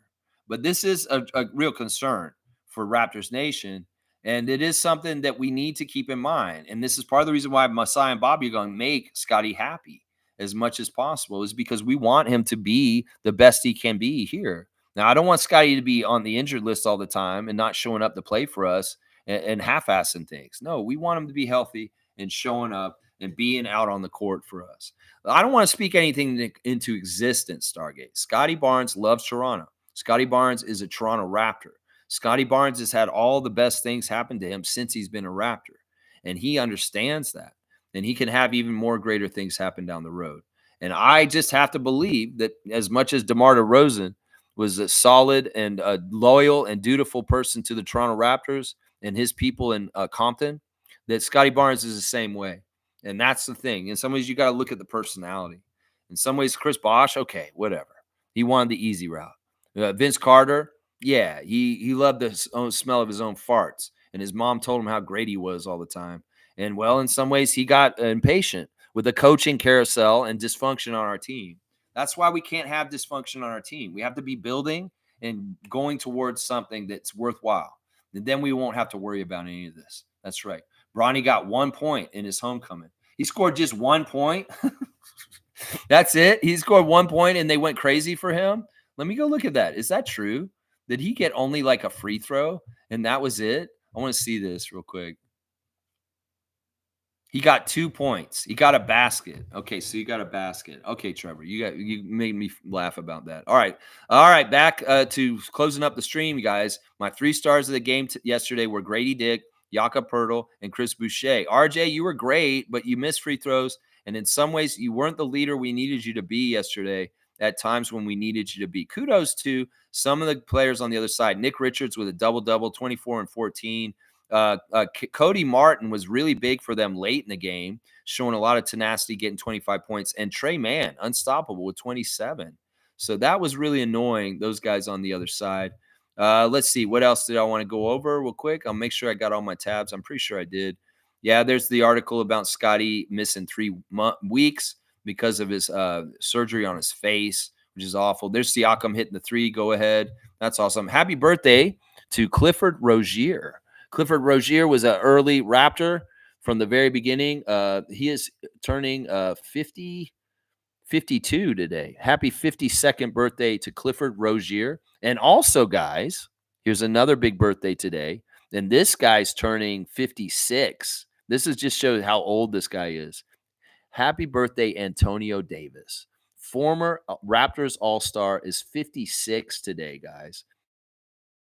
Speaker 1: But this is a real concern for Raptors Nation. And it is something that we need to keep in mind. And this is part of the reason why Masai and Bobby are going to make Scotty happy as much as possible, is because we want him to be the best he can be here. Now, I don't want Scotty to be on the injured list all the time and not showing up to play for us and half-assing things. No, we want him to be healthy and showing up and being out on the court for us. I don't want to speak anything into existence, Stargate. Scotty Barnes loves Toronto. Scotty Barnes is a Toronto Raptor. Scotty Barnes has had all the best things happen to him since he's been a Raptor, and he understands that, and he can have even more greater things happen down the road. And I just have to believe that as much as DeMar DeRozan was a solid and a loyal and dutiful person to the Toronto Raptors and his people in Compton, that Scotty Barnes is the same way. And that's the thing. In some ways, you got to look at the personality. In some ways, Chris Bosh, okay, whatever. He wanted the easy route. Vince Carter, yeah, he loved the own smell of his own farts. And his mom told him how great he was all the time. And, well, in some ways, he got impatient with the coaching carousel and dysfunction on our team. That's why we can't have dysfunction on our team. We have to be building and going towards something that's worthwhile. And then we won't have to worry about any of this. That's right. Bronny got 1 point in his homecoming. He scored just 1 point. That's it. He scored 1 point and they went crazy for him. Let me go look at that. Is that true? Did he get only like a free throw and that was it? I want to see this real quick. He got 2 points. He got a basket. Okay, so you got a basket. Okay, Trevor, you made me laugh about that. All right. Back to closing up the stream, you guys. My 3 stars of the game yesterday were Grady Dick, Jakob Pertl, and Chris Boucher. RJ, you were great, but you missed free throws, and in some ways, you weren't the leader we needed you to be yesterday. At times when we needed you to be. Kudos to some of the players on the other side. Nick Richards with a double-double, 24 and 14. Cody Martin was really big for them late in the game, showing a lot of tenacity, getting 25 points. And Trey Mann, unstoppable with 27. So that was really annoying, those guys on the other side. Let's see. What else did I want to go over real quick? I'll make sure I got all my tabs. I'm pretty sure I did. Yeah, there's the article about Scotty missing 3 weeks because of his surgery on his face, which is awful. There's Siakam hitting the 3. Go ahead. That's awesome. Happy birthday to Clifford Rozier. Clifford Rozier was an early Raptor from the very beginning. He is turning 52 today. Happy 52nd birthday to Clifford Rozier. And also, guys, here's another big birthday today. And this guy's turning 56. This is just shows how old this guy is. Happy birthday, Antonio Davis. Former Raptors All-Star is 56 today, guys.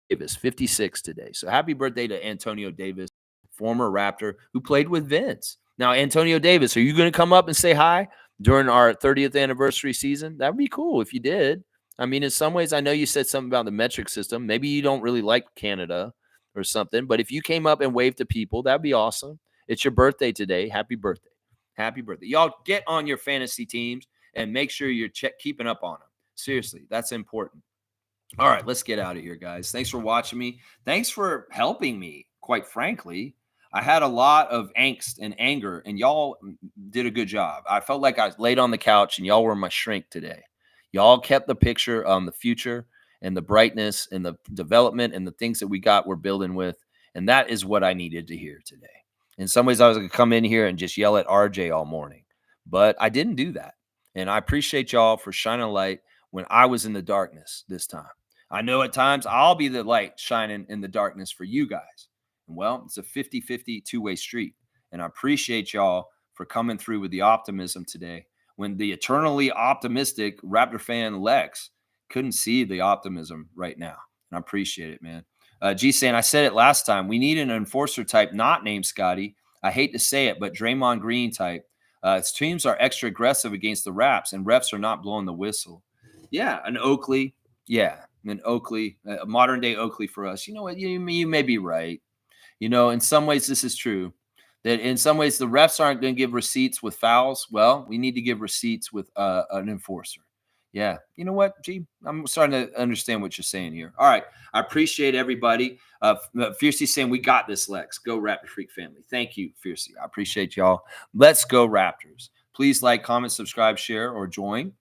Speaker 1: Davis, 56 today. So happy birthday to Antonio Davis, former Raptor who played with Vince. Now, Antonio Davis, are you going to come up and say hi during our 30th anniversary season? That would be cool if you did. I mean, in some ways, I know you said something about the metric system. Maybe you don't really like Canada or something, but if you came up and waved to people, that'd be awesome. It's your birthday today. Happy birthday. Happy birthday. Y'all get on your fantasy teams and make sure you're keeping up on them. Seriously, that's important. All right, let's get out of here, guys. Thanks for watching me. Thanks for helping me, quite frankly. I had a lot of angst and anger, and y'all did a good job. I felt like I laid on the couch, and y'all were my shrink today. Y'all kept the picture on the future and the brightness and the development and the things that we're building with, and that is what I needed to hear today. In some ways, I was going to come in here and just yell at RJ all morning, but I didn't do that. And I appreciate y'all for shining a light when I was in the darkness this time. I know at times I'll be the light shining in the darkness for you guys. And well, it's a 50-50 two-way street. And I appreciate y'all for coming through with the optimism today when the eternally optimistic Raptor fan Lex couldn't see the optimism right now. And I appreciate it, man. G saying, I said it last time. We need an enforcer type not named Scotty. I hate to say it, but Draymond Green type. Teams are extra aggressive against the Raps, and refs are not blowing the whistle. Yeah, an Oakley. Yeah, an Oakley, a modern-day Oakley for us. You know what? You may be right. You know, in some ways, this is true. That in some ways the refs aren't going to give receipts with fouls. Well, we need to give receipts with an enforcer. Yeah. You know what, G? I'm starting to understand what you're saying here. All right. I appreciate everybody. Fiercey saying, we got this, Lex. Go Raptor Freak family. Thank you, Fiercey. I appreciate y'all. Let's go Raptors. Please like, comment, subscribe, share, or join.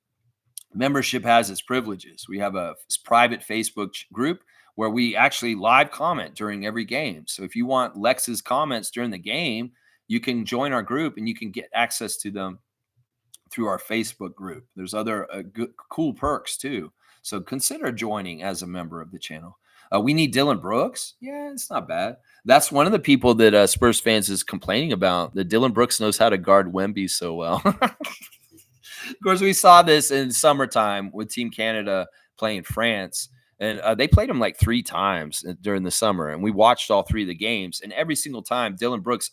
Speaker 1: Membership has its privileges. We have a private Facebook group where we actually live comment during every game. So if you want Lex's comments during the game, you can join our group and you can get access to them through our Facebook group. There's other good, cool perks too. So consider joining as a member of the channel. We need Dylan Brooks. Yeah, it's not bad. That's one of the people that Spurs fans is complaining about. That Dylan Brooks knows how to guard Wemby so well. Of course, we saw this in summertime with Team Canada playing France. And they played him like 3 times during the summer. And we watched all 3 of the games. And every single time, Dylan Brooks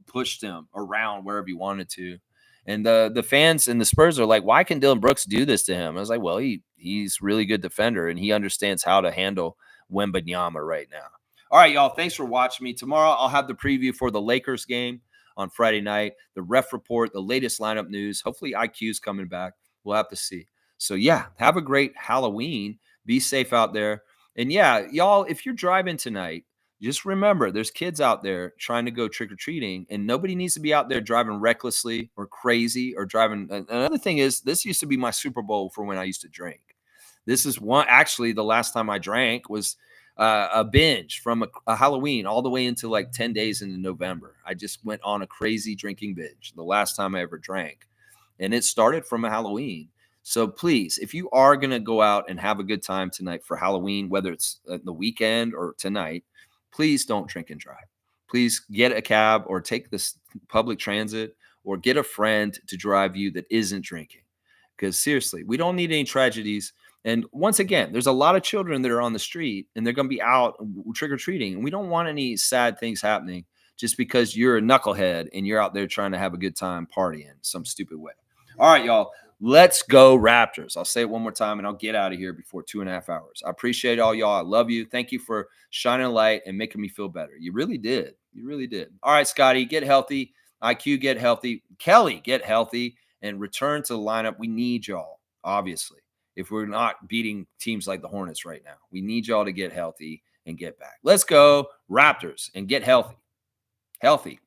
Speaker 1: pushed him around wherever he wanted to. And the fans and the Spurs are like, why can Dylan Brooks do this to him? I was like, well, he's really good defender, and he understands how to handle Wembanyama right now. All right, y'all, thanks for watching me. Tomorrow, I'll have the preview for the Lakers game on Friday night, the ref report, the latest lineup news. Hopefully IQ's coming back. We'll have to see. So, yeah, have a great Halloween. Be safe out there. And, yeah, y'all, if you're driving tonight, just remember there's kids out there trying to go trick-or-treating, and nobody needs to be out there driving recklessly or crazy or driving. Another thing is, this used to be my Super Bowl for when I used to drink. This is actually the last time I drank was a binge from a Halloween all the way into like 10 days into November. I just went on a crazy drinking binge the last time I ever drank. And it started from a Halloween. So please, if you are going to go out and have a good time tonight for Halloween, whether it's the weekend or tonight, please don't drink and drive. Please get a cab or take this public transit or get a friend to drive you that isn't drinking. Because seriously, we don't need any tragedies. And once again, there's a lot of children that are on the street and they're going to be out trick-or-treating. And we don't want any sad things happening just because you're a knucklehead and you're out there trying to have a good time partying some stupid way. All right, y'all. Let's go Raptors. I'll say it one more time and I'll get out of here before 2.5 hours. I appreciate all y'all. I love you. Thank you for shining a light and making me feel better. You really did. You really did. All right, Scotty, get healthy. IQ, get healthy. Kelly, get healthy and return to the lineup. We need y'all, obviously. If we're not beating teams like the Hornets right now, we need y'all to get healthy and get back. Let's go Raptors and get healthy. Healthy.